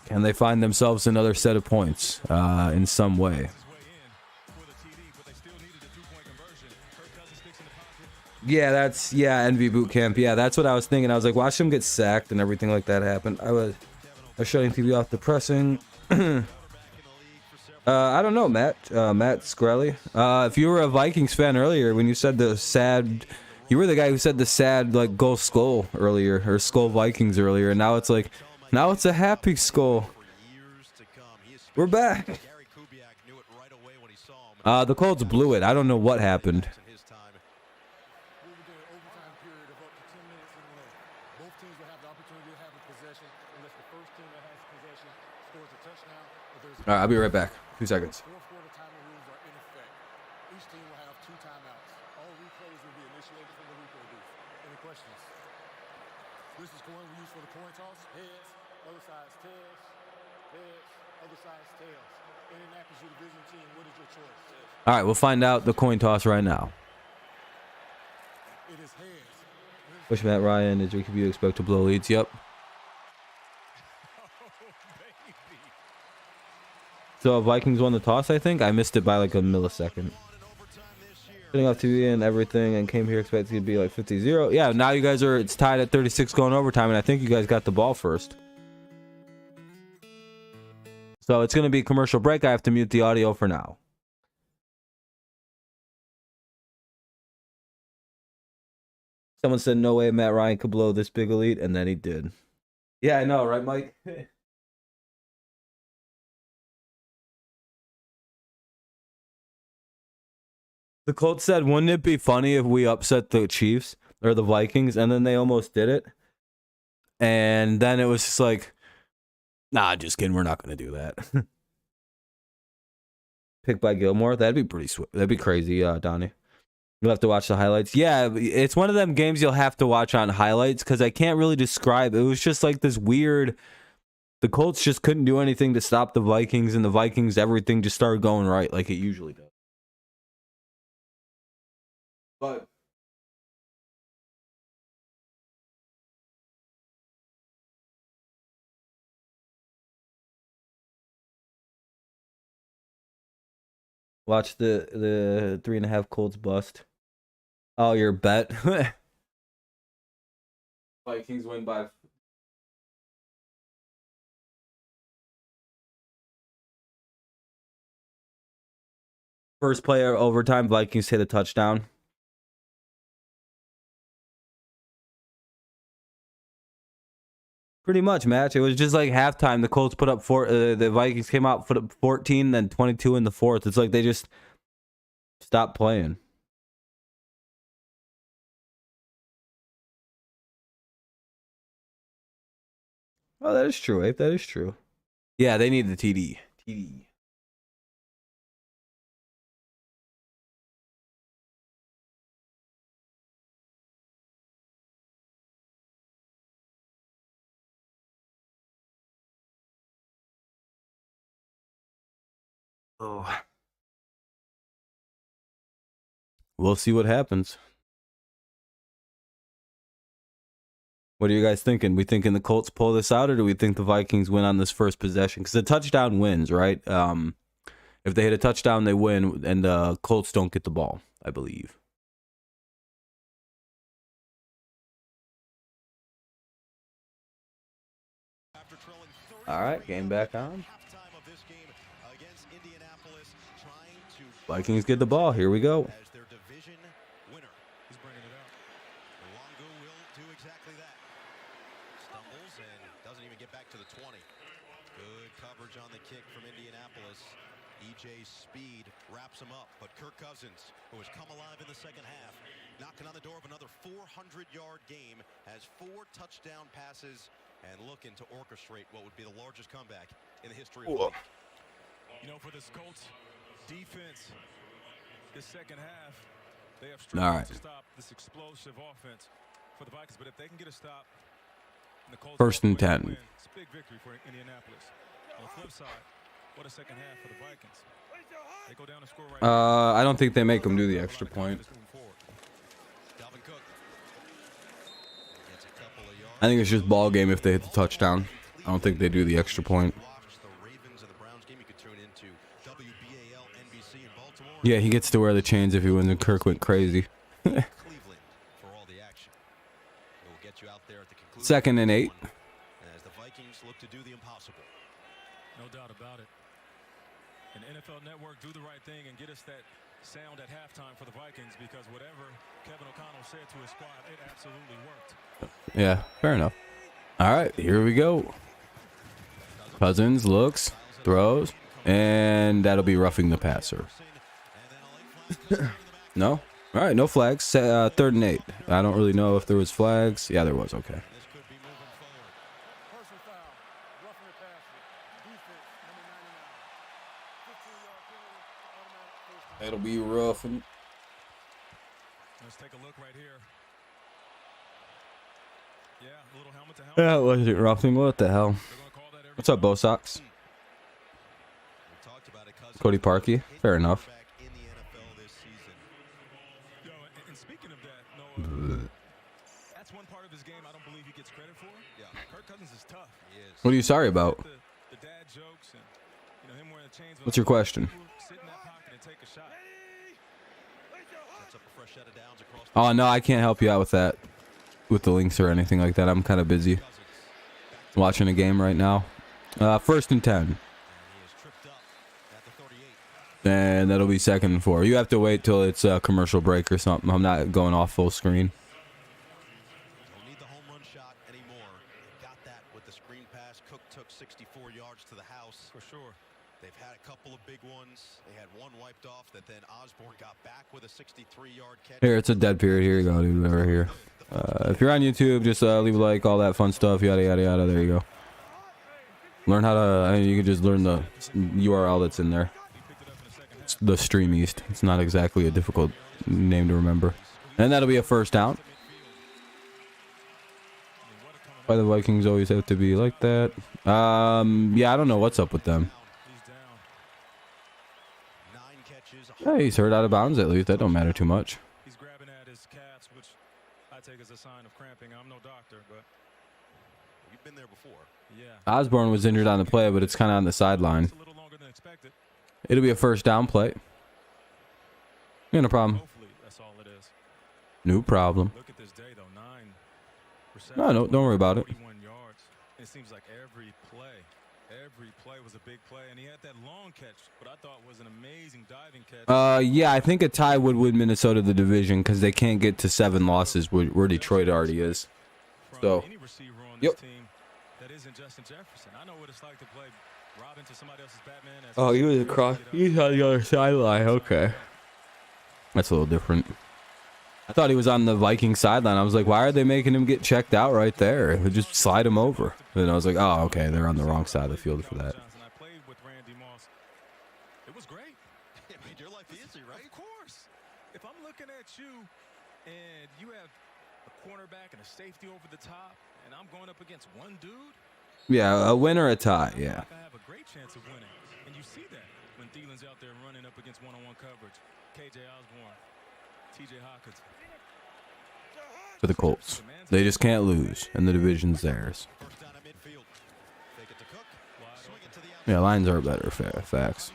Can they find themselves another set of points in some way? Yeah, NV boot camp. Yeah, that's what I was thinking. I was like, watch them get sacked and everything like that happen. I was shutting TV off the pressing. I don't know, Matt Skrelly. If you were a Vikings fan earlier, when you said you were the guy who said the sad like go Skull earlier, or Skull Vikings earlier, and now it's a happy Skull. We're back. The Colts blew it. I don't know what happened. All right, I'll be right back. 2 seconds. Fourth quarter timer rules are in effect. Each team will have 2 timeouts. All replays will be initiated from the replay booth. Any questions? This is coin we use for the coin toss. Heads, other side's tails. Heads, other side's tails. Indianapolis division team, what is your choice? All right, we'll find out the coin toss right now. It is heads. Which Matt Ryan is you expect to blow leads? Yep. So Vikings won the toss, I think. I missed it by like a millisecond. Sitting off TV and everything, and came here expecting it to be like 50-0. Yeah, now you guys it's tied at 36 going overtime, and I think you guys got the ball first. So it's going to be a commercial break. I have to mute the audio for now. Someone said no way Matt Ryan could blow this big elite, and then he did. Yeah, I know, right, Mike? The Colts said, wouldn't it be funny if we upset the Chiefs or the Vikings? And then they almost did it. And then it was just like, nah, just kidding. We're not going to do that. Picked by Gilmore. That'd be pretty sweet. That'd be crazy, Donnie. You'll have to watch the highlights. Yeah, it's one of them games you'll have to watch on highlights because I can't really describe. It was just like this weird. The Colts just couldn't do anything to stop the Vikings, and the Vikings, everything just started going right like it usually does. But watch the 3.5 Colts bust. Oh, your bet. Vikings win by. First play of overtime, Vikings hit a touchdown. Pretty much, match. It was just like halftime. The Colts put up the Vikings came out, put up 14, then 22 in the 4th. It's like they just stopped playing. Oh, that is true, Ape. That is true. Yeah, they need the TD. TD. Oh. We'll see what happens. What are you guys thinking? We thinking the Colts pull this out, or do we think the Vikings win on this first possession? Because the touchdown wins, right? If they hit a touchdown, they win, and the Colts don't get the ball, I believe. All right, game back on. Halftime of this game against Indianapolis, trying to Vikings get the ball. Here we go. as their division winner. He's bringing it up. Longo will do exactly that. Stumbles and doesn't even get back to the 20. Good coverage on the kick from Indianapolis. EJ's speed wraps him up, but Kirk Cousins, who has come alive in the second half, knocking on the door of another 400-yard game, has 4 touchdown passes and looking to orchestrate what would be the largest comeback in the history of the league. You know, for this Colts defense, this second half, they have All struggled right. to stop this explosive offense for the Vikings. But if they can get a stop, and the Colts First and walk away 10. with a win, it's a big victory for Indianapolis. On the flip side, what a second half for the Vikings. They go down and score right now. I don't think they make them do the extra point. Dalvin Cook gets a couple of yards. I think it's just ball game if they hit the touchdown. I don't think they do the extra point. Watch the Ravens and the Browns game. You could tune into WBAL NBC in Baltimore. Yeah, he gets to wear the chains if he wins, and Kirk went crazy. Cleveland for all the action. We'll get you out there at the conclusion. 2nd and 8. As the Vikings look to do the impossible. No doubt about it. And NFL Network do the right thing and get us that sound at halftime for the Vikings, because whatever Kevin O'Connell said to his squad, it absolutely worked. Yeah, fair enough. All right, here we go. Cousins looks, throws, and that'll be roughing the passer. No? All right, no flags. 3rd and 8. I don't really know if there was flags. Yeah, there was. Okay. This could be moving forward. Personal foul. Roughing the passer. Defense, number 99. 15-yard penalty. Automatic first down. It'll be roughing. Let's take a look right here. Yeah, a little helmet to helmet. Yeah, was it roughing? What the hell? They're gonna call that every What's up, time. Bo Sox? We talked about it, Cousins. Cody Parkey? Fair enough. Back in the NFL this season. Yo, and speaking of that, Noah, that's one part of his game I don't believe he gets credit for. Yeah. Kirk Cousins is tough. He is. What are you sorry about? The dad jokes and him wearing the chains. What's your question? Sit in that pocket and take a shot. Sets up a fresh set of downs across the Oh, no, I can't help you out with that. With the links or anything like that. I'm kind of busy. Cousins. Watching a game right now. 1st and 10. And he is tripped up at the 38. And that'll be 2nd and 4. You have to wait till it's a commercial break or something. I'm not going off full screen. Don't need the home run shot anymore. They got that with the screen pass. Cook took 64 yards to the house. For sure. They've had a couple of big ones. They had one wiped off that then Osborne got back with a 63-yard catch. Here, it's a dead period. Here you go, dude. Over here. If you're on YouTube, just leave a like, all that fun stuff, yada, yada, yada. There you go. Learn how to, you can just learn the URL that's in there. It's the Stream East. It's not exactly a difficult name to remember. And that'll be a first down. Why the Vikings always have to be like that. Yeah, I don't know what's up with them. He's down. 9 catches. Hey, he's hurt out of bounds at least. That don't matter too much. He's grabbing at his calves, which I take as a sign of cramping. I'm no doctor, but You've been there before. yeah. Osborne was injured on the play, but it's kind of on the sideline. It's a little longer than expected. It'll be a first down play. Yeah, no problem. Hopefully, that's all it is. No problem. Look at this day, though. 9 receptions. No, don't worry about it. 41 yards. It seems like every play was a big play, and he had that long catch, what I thought was an amazing diving catch. Yeah, I think a tie would win Minnesota the division because they can't get to 7 losses where Detroit already is. From So, any receiver on this yep. team that isn't Justin Jefferson. I know what it's like to play Robin to somebody else's Batman. As Oh, a he was receiver, across. get up. He's on the other sideline. Okay. That's a little different. I thought he was on the Viking sideline. I was like, why are they making him get checked out right there? Just slide him over. And I was like, oh, okay, they're on the wrong side of the field for that. I played with Randy Moss. It was great. It made your life easy, right? Of course. If I'm looking at you and you have a cornerback and a safety over the top, and I'm going up against one dude, Yeah, a win or a tie, yeah. I have a great chance of winning. And you see that when Thielen's out there running up against one-on-one coverage. KJ Osborne, TJ Hawkins. For the Colts. They just can't lose, and the division's theirs. First down at midfield. Fake it to Cook. Swing it to the outside. Yeah, lines are better, facts.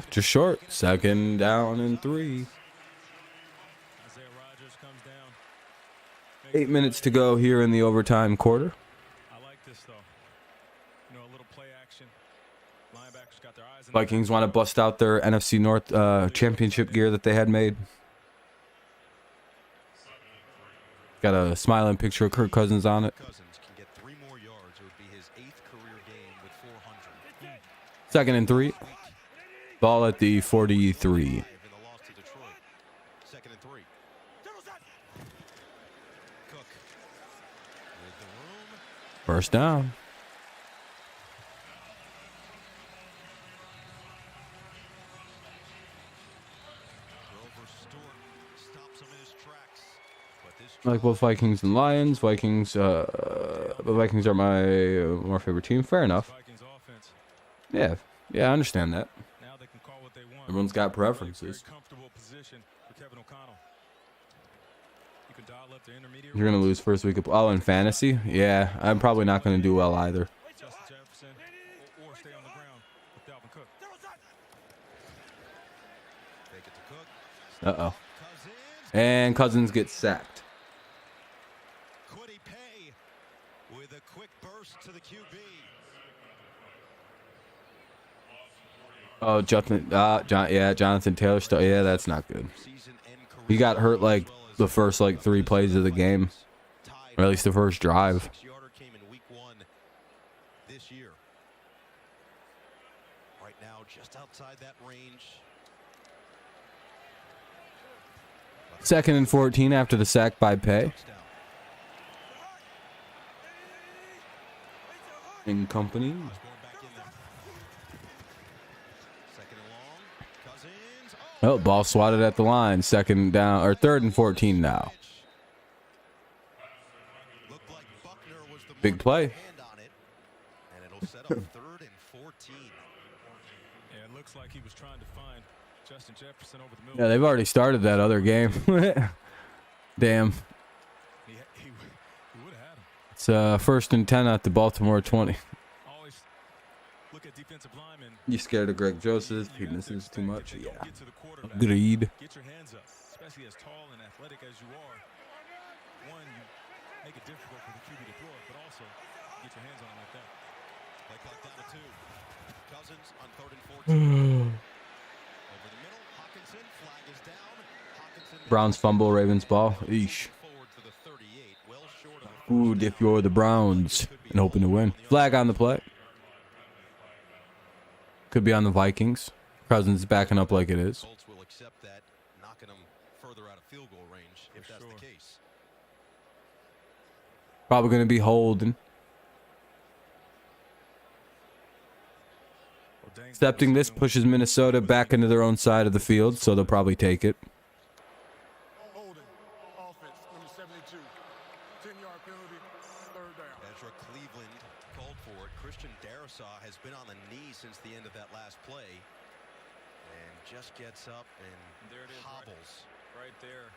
Just short. 2nd down and 3. Isaiah Rodgers comes down. 8 minutes to go here in the overtime quarter. I like this, though. A little Linebackers got their eyes in the Vikings want to bust out their NFC North championship gear that they had made. Got a smiling picture of Kirk Cousins on it. Cousins can get 3 more yards. It would be his 8th career game with 400. 2nd and 3. Ball at the 43. In the loss to Detroit. 2nd and 3. Cook with the room. First down. Grover Stewart stops him in his tracks. But this I like both Vikings and Lions. The Vikings are my more favorite team. Fair enough. Vikings offense. Yeah, I understand that. Now they can call what they want. Everyone's got Very preferences. comfortable position for Kevin O'Connell. You can dial up the intermediate. You're gonna lose first week of in fantasy. Yeah, I'm probably not gonna do well either. Justin Jefferson or stay on the ground with Dalvin Cook. Take it to Cook. Uh oh. Cousins. And Cousins gets sacked. Could he pay with a quick burst to the QB? Oh, Jonathan Taylor still. Yeah, that's not good. Season and career He got hurt like as well as the first like 3 plays of the game, tied or at least the first drive. 6-yarder came in week 1 this year. Right now, just outside that range. 2nd and 14 after the sack by Pay. Touchdown. In company. Osborne back in there. 2nd and long. Cousins. Oh, ball swatted at the line. 2nd down or 3rd and 14 now. Looked like Buckner was the Big play. hand on it, and it'll set up 3rd and 14. Yeah, it looks like he was trying to find Justin Jefferson over the middle. Yeah, they've already started that other game. Damn. He would have had him. It's 1st and 10 at the Baltimore 20. Always look at defensive linemen. You scared of Greg Joseph? He You have to misses too expect much. if they don't Yeah. get to the quarterback, Agreed. Get your hands up, especially as tall and athletic as you are. One, you make it difficult for the QB to throw it, but also get your hands on him like that. Play clock down to 2. Cousins on 3rd and 14. Over the middle, Hawkinson, flag is down. Hawkinson Browns fumble, Ravens ball. Eesh. forward to the 38, well short of a Ooh, if you're the Browns and hoping to win. Flag on the play. Could be on the Vikings. Cousins backing up like it is. Colts will accept that, knocking them further out of field goal range if that's the case. Probably going to be holding. Well, dang, Accepting this pushes Minnesota back into their own side of the field, so they'll probably take it. Holding. Offense, number 72. 10-yard penalty, 3rd down. Ezra Cleveland called for it. Christian Darrisaw has been on the knee since the end of that last play. And just gets up and There it is, hobbles. right there.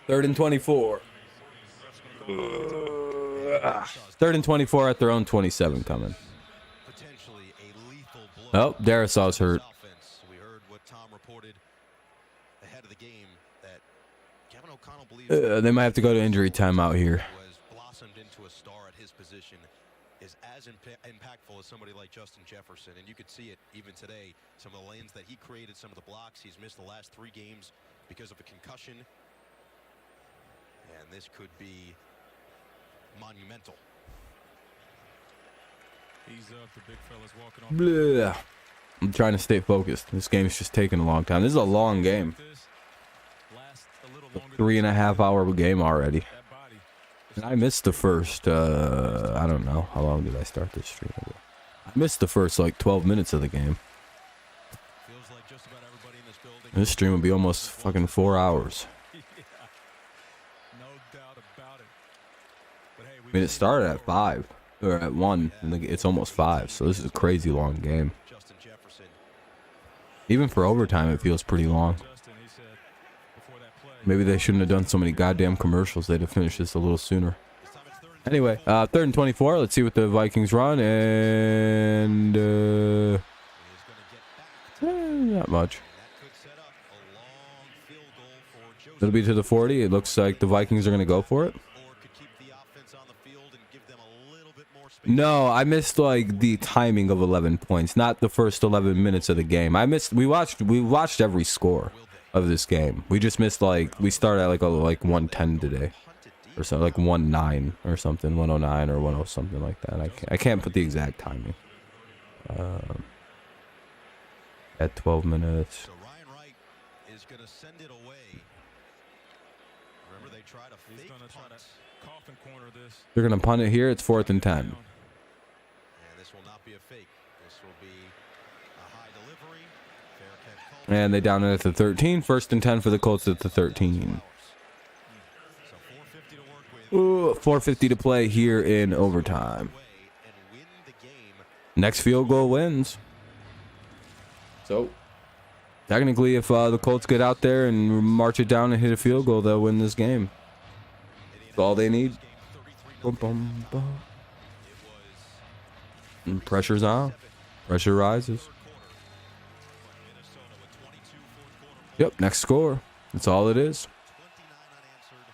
3rd and 24. 3rd and 24 at their own 27 coming. Potentially a lethal blow. Oh, Darrisaw's hurt. Offense. We heard what Tom reported ahead of the game that Kevin O'Connell believes They might have to go to injury timeout here. who has blossomed into a star at his position is as impactful as somebody like Justin Jefferson. And you could see it even today. Some of the lanes that he created, some of the blocks. He's missed the last 3 games because of a concussion. And this could be monumental. He's up. The big fella's walking off. Blah. I'm trying to stay focused. This game's just taking a long time. This is a long game. This lasts a little longer 3.5 hour game already. that body. And I missed the first, I don't know. How long did I start this stream? I missed the first, like, 12 minutes of the game. Feels like just about everybody in this building. This stream would be almost fucking 4 hours. Yeah, no doubt about it. But hey, I mean, it started at 5, or at 1, and it's almost 5, so this is a crazy long game. Justin Jefferson. Even for overtime, it feels pretty long. Justin, he said before that play. Maybe they shouldn't have done so many goddamn commercials. They'd have finished this a little sooner. This time it's 3rd and Anyway, 3rd and 24. Let's see what the Vikings run, and He is going to get back. not much. That could set up a long field goal for Joseph. It'll be to the 40. It looks like the Vikings are going to go for it. Or could keep the offense on the field and give them a little bit more No, I missed like the timing of 11 points, not the first 11 minutes of the game. We watched every score of this game. We just missed like we started at like 110 today, or so like 19 or something, 109 or 10 something like that. I can't put the exact timing. At 12 minutes. So Ryan Wright is going to send it away. Remember, they try to He's fake going to try punts. to coffin corner this. They're gonna punt it here. It's 4th and 10. And this will not be a fake. This will be a high delivery. Fair catch call. And they down it at the 13. 1st and 10 for the Colts at the 13. So 4:50 to work with. Ooh, 4:50 to play here in overtime. And win the game. Next field goal wins. So, technically, if the Colts get out there and march it down and hit a field goal, they'll win this game. That's all they need. Bum, bum, bum. And pressure's on. Pressure rises. Yep, next score. That's all it is. 29 unanswered.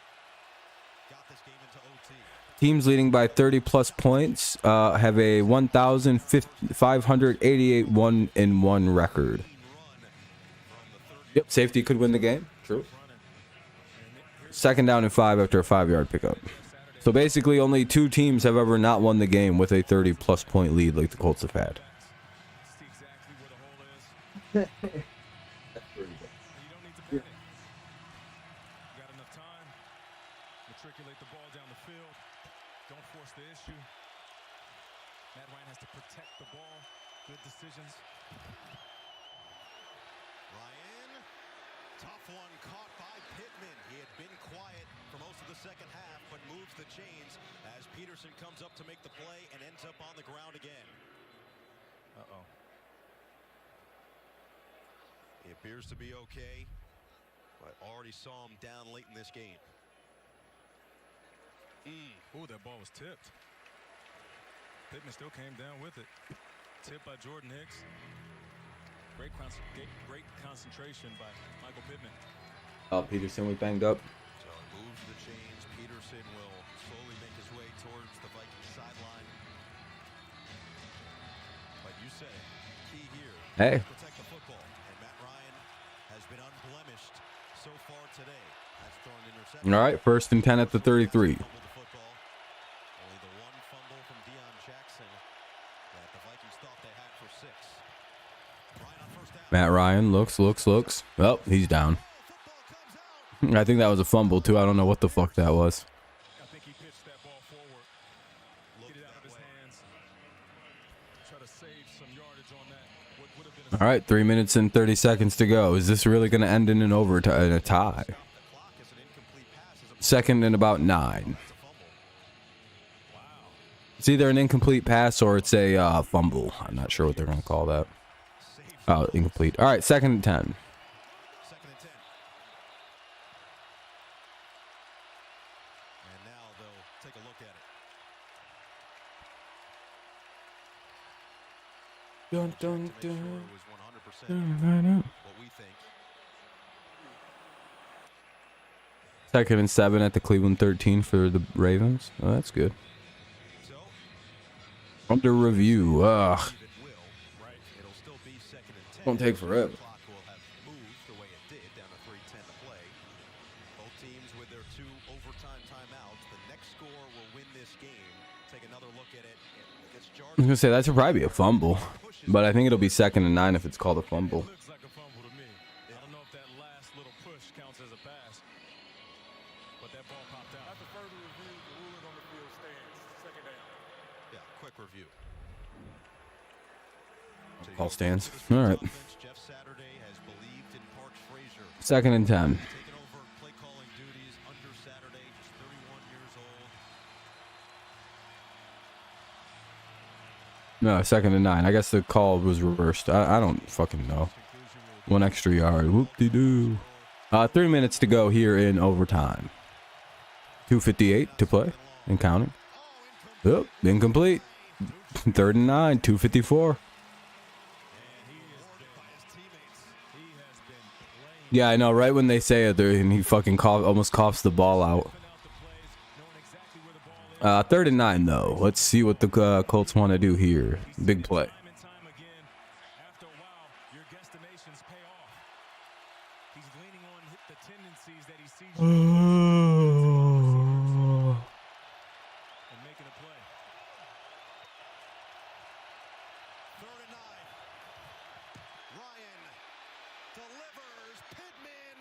Got this game into OT. Teams leading by 30 plus points have a 1,588 1-1 record. Yep, safety could win the game. True. 2nd down and 5 after a 5-yard pickup. So basically, only 2 teams have ever not won the game with a 30 plus point lead like the Colts have had. See exactly where the hole is. You don't need to panic. You got enough time. Matriculate the ball down the field. Don't force the issue. Matt Ryan has to protect the ball. Good decisions. Ryan, tough one caught by Pittman. He had been quiet for most of the second half, but moves the chains as Peterson comes up to make the play and ends up on the ground again. Uh-oh. He appears to be okay, but already saw him down late in this game. Ooh, that ball was tipped. Pittman still came down with it. Tipped by Jordan Hicks. Great concentration by Michael Pittman. Peterson was banged up. So it moves the chains. Peterson will slowly make his way towards the Vikings sideline. But you said it. Key here. Hey. Protect the football. And Matt Ryan has been unblemished so far today. Has thrown interception. All right, 1st and 10 at the 33. Fumbled the football. Only the one fumble from Deion Jackson that the Vikings thought they had for 6. Ryan on first down. Matt Ryan looks. Well, he's down. I think that was a fumble, too. I don't know what the fuck that was. I think he pitched that ball forward. Get it out of his hands. Try to save some yardage on that. What would have been a All right, 3 minutes and 30 seconds to go. Is this really going to end in an overtime, in a tie? The clock is an incomplete pass. 2nd and about 9. It's a fumble. It's either an incomplete pass or it's a fumble. I'm not sure what they're going to call that. Oh, incomplete. All right, 2nd and 10. 2nd and 10. And now they'll take a look at it. Dun, dun, Make sure dun. it was 100% what we think. 2nd and 7 at the Cleveland 13 for the Ravens. Oh, that's good. So, Under review. Ugh. it will. Right. It'll still be 2nd and 10. Won't take forever. The clock will have moved the way it did down to 3:10 to play. Both teams with their 2 overtime timeouts. The next score will win this game. Take another look at it. It gets I was going to say, that should probably be a fumble. But I think it'll be 2nd and 9 if it's called a fumble. looks like a fumble to me. I don't know if that last little push counts as a pass. But that ball popped out. After further review, the ruling on the field stands. 2nd down. Yeah, quick review. Call stands. All right. Jeff Saturday has believed in Parks Frazier. 2nd and 10. Taking over play calling duties under Saturday, just 31 years old. No, 2nd and 9. I guess the call was reversed. I don't fucking know. 1 extra yard. Whoop-de-doo. 3 minutes to go here in overtime. 2:58 to play and counting. Oh, incomplete. 3rd and 9. 2:54. Yeah, I know. Right when they say it, and he fucking almost coughs the ball out. 3rd and 9 though. Let's see what the Colts want to do here. Big play. Time and time again, after a while, your guesstimations pay off. He's leaning on the tendencies that he sees you and making a play. 3rd and 9. Ryan delivers. Pittman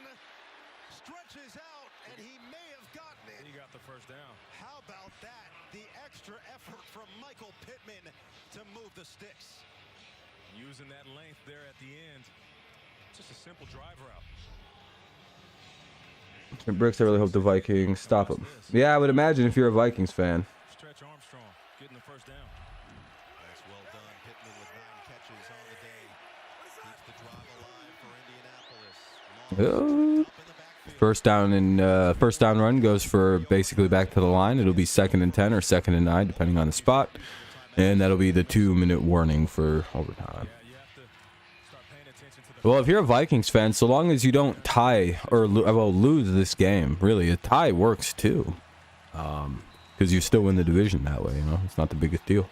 stretches out, and he may have gotten it. He got the first down. How about that? The extra effort from Michael Pittman to move the sticks. Using that length there at the end. Just a simple drive route. Bricks, I really hope the Vikings stop him. Yeah, I would imagine if you're a Vikings fan. Stretch Armstrong getting the first down. That's well done. Pittman with 9 catches on the day. Keeps the drive alive for Indianapolis. First down run goes for basically back to the line. It'll be 2nd and 10 or 2nd and 9, depending on the spot. And that'll be the 2-minute warning for overtime. Well, if you're a Vikings fan, so long as you don't tie or lose this game, really, a tie works too. Because you still win the division that way, you know? It's not the biggest deal.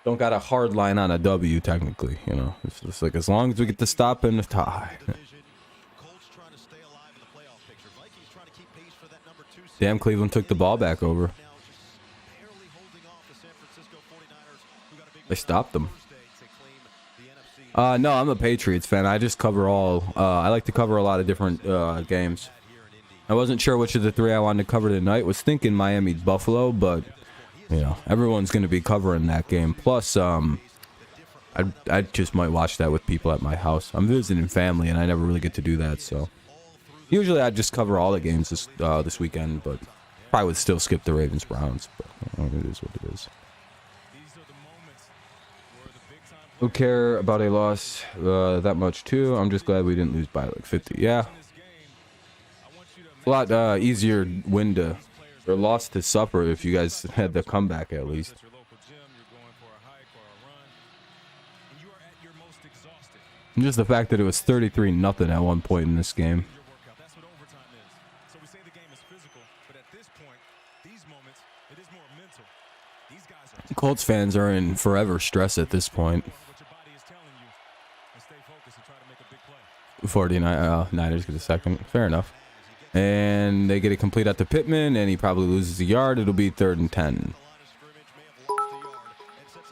Don't got a hard line on a W, technically, you know? It's just like, as long as we get the stop and the tie. Damn, Cleveland took the ball back over. They stopped them. No, I'm a Patriots fan. I just cover all. I like to cover a lot of different games. I wasn't sure which of the 3 I wanted to cover tonight. Was thinking Miami Buffalo, but you know, everyone's going to be covering that game. Plus, I just might watch that with people at my house. I'm visiting family, and I never really get to do that. So usually I just cover all the games this weekend, but probably would still skip the Ravens Browns. But you know, it is what it is. Who care about a loss that much too? I'm just glad we didn't lose by like 50. Yeah, a lot easier win to or loss to suffer if you guys had the comeback at least. And just the fact that it was 33-0 at one point in this game. Colts fans are in forever stress at this point. 49ers get a second. Fair enough. And they get it complete out to Pittman, and he probably loses a yard. It'll be 3rd and 10.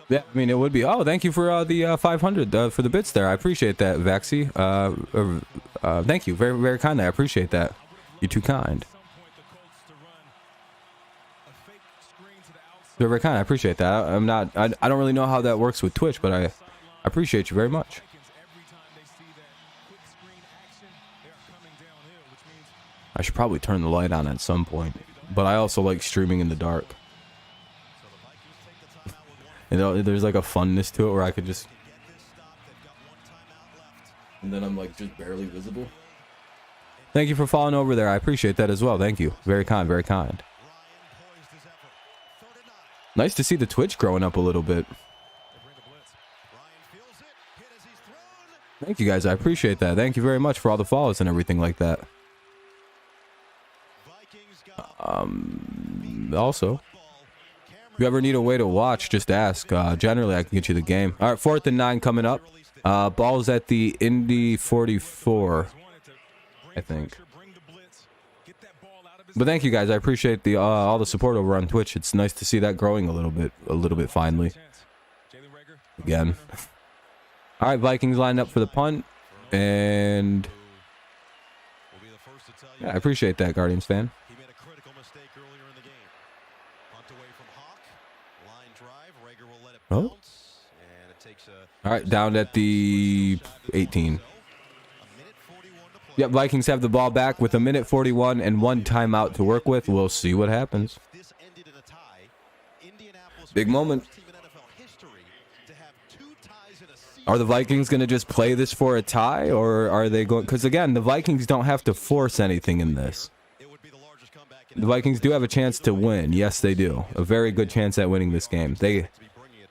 Yeah, I mean, it would be. Oh, thank you for the 500 for the bits there. I appreciate that, Vaxi. Thank you. Very, very kindly. I appreciate that. You're too kind. You're very kind. I appreciate that. I don't really know how that works with Twitch, but I appreciate you very much. I should probably turn the light on at some point, but I also like streaming in the dark. You know, there's like a funness to it where I could just, and then I'm like just barely visible. Thank you for following over there. I appreciate that as well. Thank you. Very kind, very kind. Nice to see the Twitch growing up a little bit. Thank you guys. I appreciate that. Thank you very much for all the follows and everything like that. Also, if you ever need a way to watch, just ask. Generally, I can get you the game. All right, 4th and 9 coming up. Ball's at the Indy 44, I think. But thank you guys. I appreciate the all the support over on Twitch. It's nice to see that growing a little bit finally. Again. All right, Vikings lined up for the punt, and yeah, I appreciate that, Guardians fan. Oh. All right, down at the 18. Yep, Vikings have the ball back with 1:41 and 1 timeout to work with. We'll see what happens. Big moment. Are the Vikings going to just play this for a tie, or are they going? Because again, the Vikings don't have to force anything in this. The Vikings do have a chance to win. Yes, they do. A very good chance at winning this game.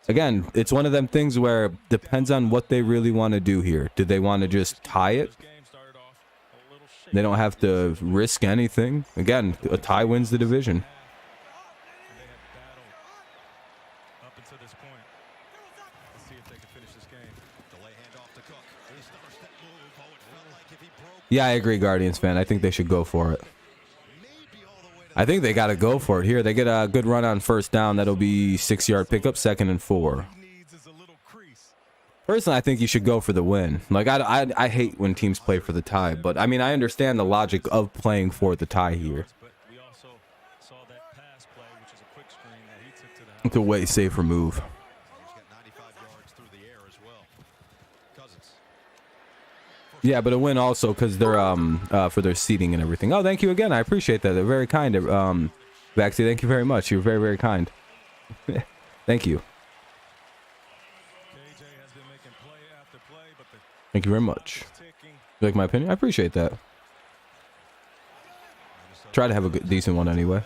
Again, it's one of them things where it depends on what they really want to do here. Do they want to just tie it? They don't have to risk anything. Again, a tie wins the division. Yeah, I agree, Guardians fan. I think they should go for it. I think they got to go for it here. They get a good run on first down. That'll be 6-yard pickup, 2nd and 4. Personally, I think you should go for the win. Like, I hate when teams play for the tie, but I mean, I understand the logic of playing for the tie here. It's a way safer move. Yeah, but a win also because they're for their seating and everything. Oh, thank you again. I appreciate that. They're very kind. Baxi, thank you very much. You're very, very kind. Thank you. Thank you very much. You like my opinion? I appreciate that. Try to have a good, decent one anyway.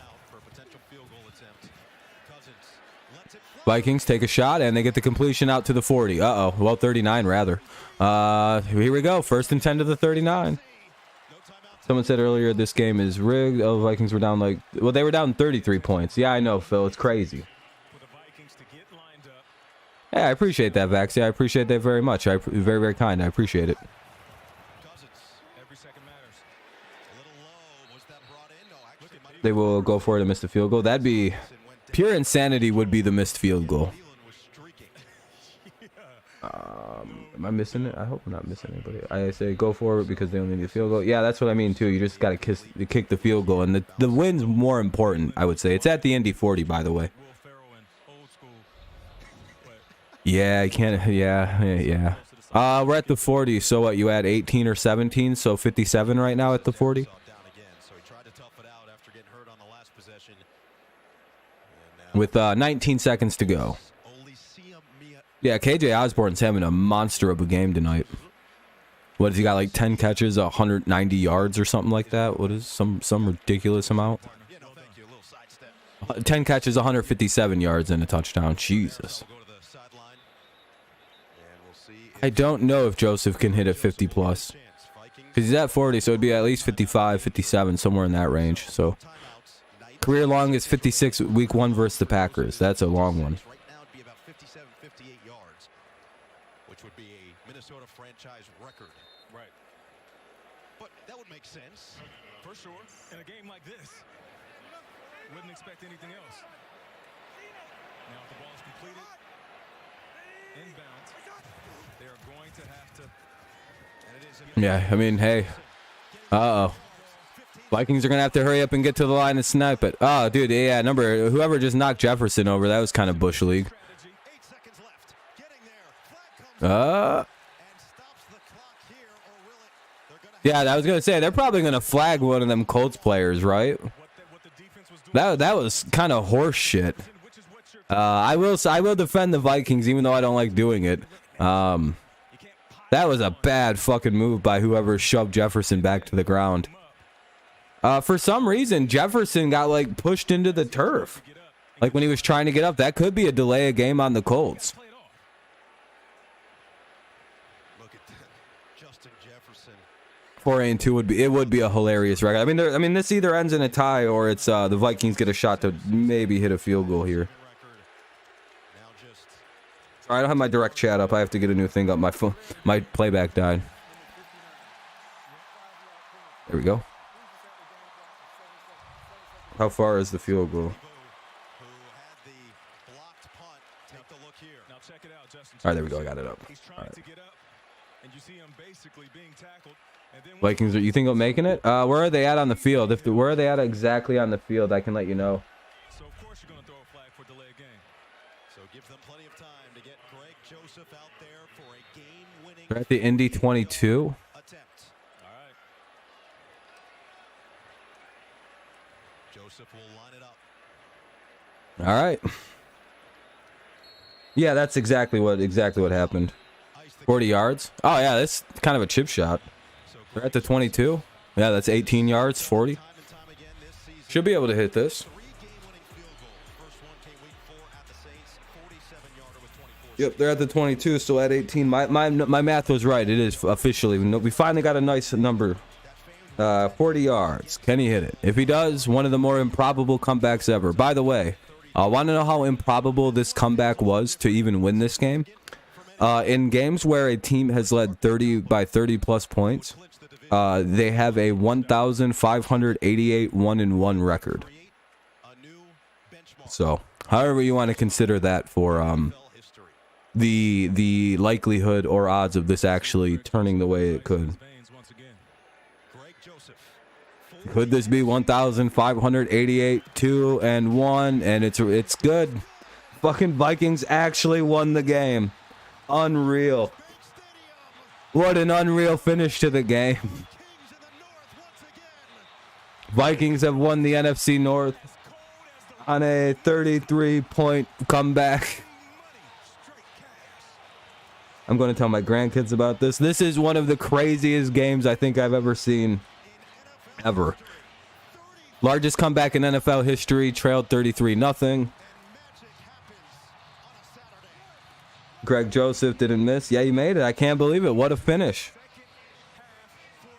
Vikings take a shot and they get the completion out to the 40. Uh-oh. Well, 39 rather. Here we go. 1st and 10 to the 39. Someone said earlier this game is rigged. Oh, Vikings were down like, well, they were down 33 points. Yeah, I know, Phil. It's crazy. Yeah, I appreciate that, Vax. Yeah, I appreciate that very much. Very, very kind. I appreciate it. They will go for it and miss the field goal. That'd be pure insanity. Would be the missed field goal. Am I missing it? I hope I'm not missing anybody. I say go for it because they only need a field goal. Yeah, that's what I mean too. You just got to kick the field goal, and the win's more important. I would say it's at the Indy 40, by the way. Yeah, I can't. Yeah. We're at the 40. So what? You add 18 or 17, so 57 right now at the 40. With 19 seconds to go. Yeah, KJ Osborne's having a monster of a game tonight. What has he got, like 10 catches, 190 yards or something like that? What is some ridiculous amount? 10 catches, 157 yards and a touchdown. Jesus. I don't know if Joseph can hit a 50 plus. Because he's at 40, so it'd be at least 55, 57, somewhere in that range. So career long is 56 week 1 versus the Packers. That's a long one. Sense for sure in a game like this. Wouldn't expect anything else. Now if the ball is completed, inbound, they are going to have to, and it is. Yeah, I mean, hey. Vikings are gonna have to hurry up and get to the line and snipe it. Oh, dude, yeah, whoever just knocked Jefferson over, that was kind of bush league. Yeah, I was gonna say they're probably gonna flag one of them Colts players, right? That was kind of horse shit. I will defend the Vikings even though I don't like doing it. That was a bad fucking move by whoever shoved Jefferson back to the ground. For some reason, Jefferson got like pushed into the turf, like when he was trying to get up. That could be a delay of game on the Colts. 4-2 would be a hilarious record. I mean, this either ends in a tie or it's the Vikings get a shot to maybe hit a field goal here. All right, I don't have my direct chat up. I have to get a new thing up. My phone, my playback died. There we go. How far is the field goal? All right, there we go. I got it up. All right. Vikings, you think of making it? Where are they at on the field? Where are they at exactly on the field? I can let you know. So of course you're going to throw a flag for delay of game. So give them plenty of time to get Greg Joseph out there for a game-winning. We're at the Indy 22. Attempt. All right. Joseph will line it up. All right. Yeah, that's exactly what happened. 40 yards. Oh yeah, that's kind of a chip shot. We're at the 22. Yeah, that's 18 yards, 40. Should be able to hit this. Yep, they're at the 22, still at 18. My math was right. It is officially. We finally got a nice number. 40 yards. Can he hit it? If he does, one of the more improbable comebacks ever. By the way, I want to know how improbable this comeback was to even win this game. In games where a team has led 30 plus points, they have a 1,588 1-1 record. So, however you want to consider that for the likelihood or odds of this actually turning the way it could. Could this be 1,588 2-1? And it's good. Fucking Vikings actually won the game. Unreal. What an unreal finish to the game. Vikings have won the NFC North on a 33-point comeback. I'm going to tell my grandkids about this. This is one of the craziest games I think I've ever seen. Ever. Largest comeback in NFL history, trailed 33-0. Greg Joseph didn't miss. Yeah, you made it. I can't believe it. What a finish.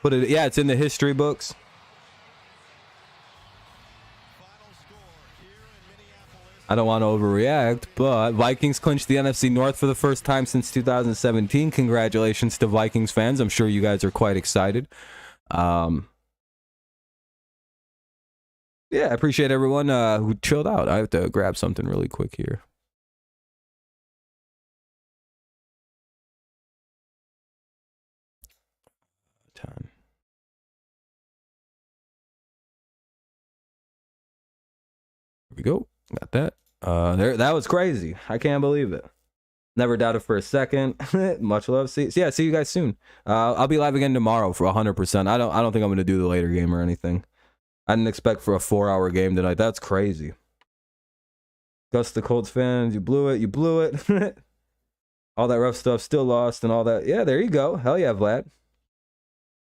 Yeah, it's in the history books. I don't want to overreact, but Vikings clinched the NFC North for the first time since 2017. Congratulations to Vikings fans. I'm sure you guys are quite excited. Yeah, I appreciate everyone who chilled out. I have to grab something really quick here. Time. Here we go. Got that. That was crazy. I can't believe it. Never doubted for a second. Much love. See you guys soon. I'll be live again tomorrow for 100%. I don't think I'm gonna do the later game or anything. I didn't expect for a 4-hour game tonight. That's crazy. Gus the Colts fans, you blew it. You blew it. All that rough stuff, still lost and all that. Yeah, there you go. Hell yeah, Vlad.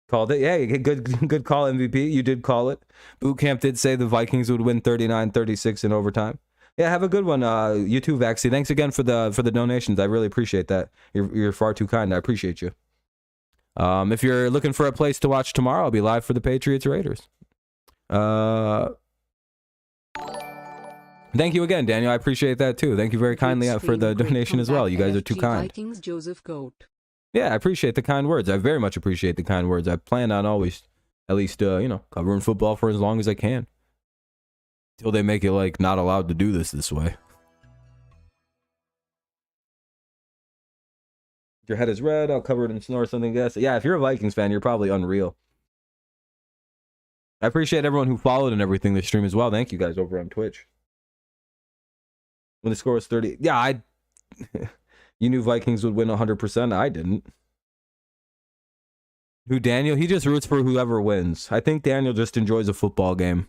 Called it. Yeah, good call, MVP. You did call it. Boot Camp did say the Vikings would win 39-36 in overtime. Yeah, have a good one. You too, Vaxie. Thanks again for the donations. I really appreciate that. You're far too kind. I appreciate you. If you're looking for a place to watch tomorrow, I'll be live for the Patriots Raiders. Thank you again, Daniel. I appreciate that too. Thank you very kindly for the donation as well. You guys are too kind. Vikings, Joseph Goat. Yeah, I appreciate the kind words. I very much appreciate the kind words. I plan on always, at least, covering football for as long as I can. Till they make it, like, not allowed to do this way. Your head is red. I'll cover it in snow or something. Yeah, if you're a Vikings fan, you're probably unreal. I appreciate everyone who followed and everything this stream as well. Thank you guys over on Twitch. When the score was 30. Yeah, you knew Vikings would win 100%. I didn't. Who, Daniel? He just roots for whoever wins. I think Daniel just enjoys a football game.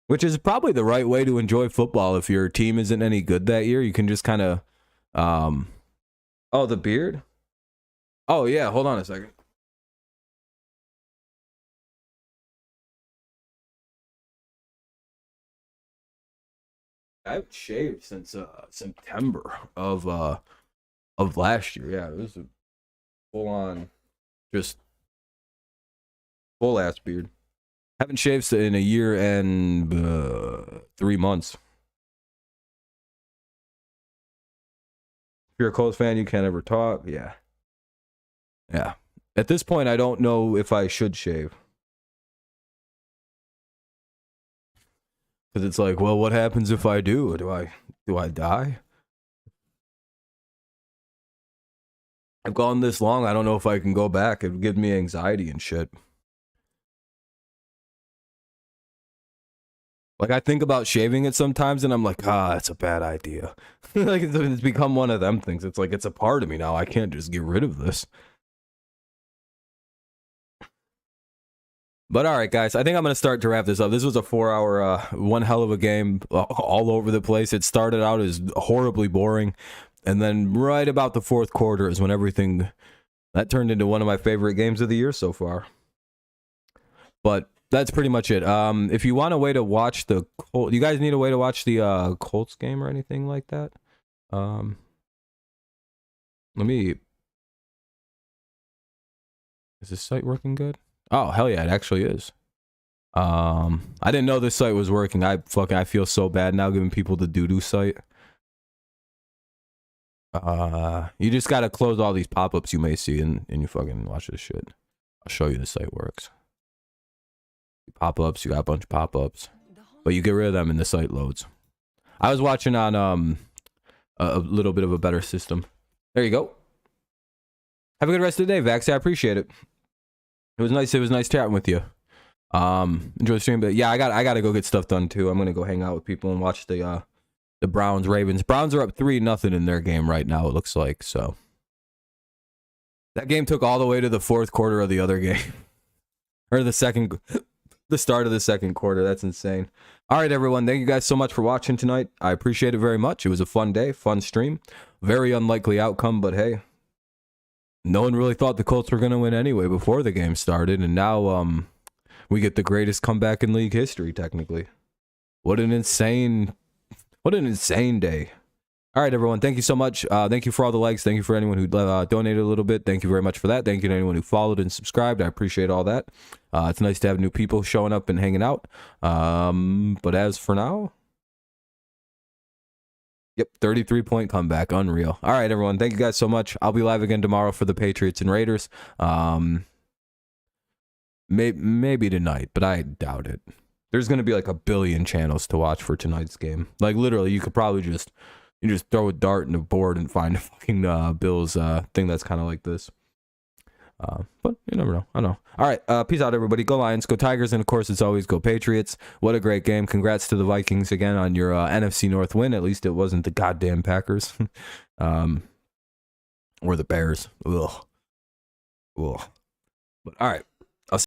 Which is probably the right way to enjoy football. If your team isn't any good that year, you can just kind of... Oh, the beard? Oh, yeah. Hold on a second. I haven't shaved since September of last year. Yeah, it was a full-on, just full-ass beard. Haven't shaved in a year and 3 months. If you're a Colts fan, you can't ever talk. Yeah. Yeah. At this point, I don't know if I should shave. Because it's like, well, what happens if I do? Do I die? I've gone this long. I don't know if I can go back. It would give me anxiety and shit. Like, I think about shaving it sometimes, and I'm like, that's a bad idea. Like, it's become one of them things. It's like, it's a part of me now. I can't just get rid of this. But all right, guys, I think I'm going to start to wrap this up. This was a 4-hour, one hell of a game, all over the place. It started out as horribly boring, and then right about the fourth quarter is when everything, that turned into one of my favorite games of the year so far. But that's pretty much it. If you want a way to watch the Colts, you guys need a way to watch the Colts game or anything like that? Let me... Is this site working good? Oh, hell yeah, it actually is. I didn't know this site was working. I feel so bad now giving people the doo-doo site. You just gotta close all these pop-ups you may see and you fucking watch this shit. I'll show you the site works. Pop-ups, you got a bunch of pop-ups. But you get rid of them and the site loads. I was watching on a little bit of a better system. There you go. Have a good rest of the day, Vax. I appreciate it. It was nice chatting with you. Enjoy the stream, but yeah, I gotta go get stuff done too. I'm gonna go hang out with people and watch the Browns Ravens. Browns are up 3-0 in their game right now, it looks like. So that game took all the way to the fourth quarter of the other game. Or the start of the second quarter. That's insane. All right, everyone. Thank you guys so much for watching tonight. I appreciate it very much. It was a fun day, fun stream. Very unlikely outcome, but hey, no one really thought the Colts were going to win anyway before the game started, and now we get the greatest comeback in league history, technically. What an insane day. All right, everyone. Thank you so much. Thank you for all the likes. Thank you for anyone who donated a little bit. Thank you very much for that. Thank you to anyone who followed and subscribed. I appreciate all that. It's nice to have new people showing up and hanging out. But as for now, yep, 33-point comeback. Unreal. All right, everyone. Thank you guys so much. I'll be live again tomorrow for the Patriots and Raiders. Maybe tonight, but I doubt it. There's going to be like a billion channels to watch for tonight's game. Like literally, you could probably just throw a dart in a board and find a fucking Bills thing that's kind of like this. But you never know. I know. All right. Peace out, everybody. Go Lions. Go Tigers. And of course, as always, go Patriots. What a great game. Congrats to the Vikings again on your NFC North win. At least it wasn't the goddamn Packers. Or the Bears. Ugh. But all right.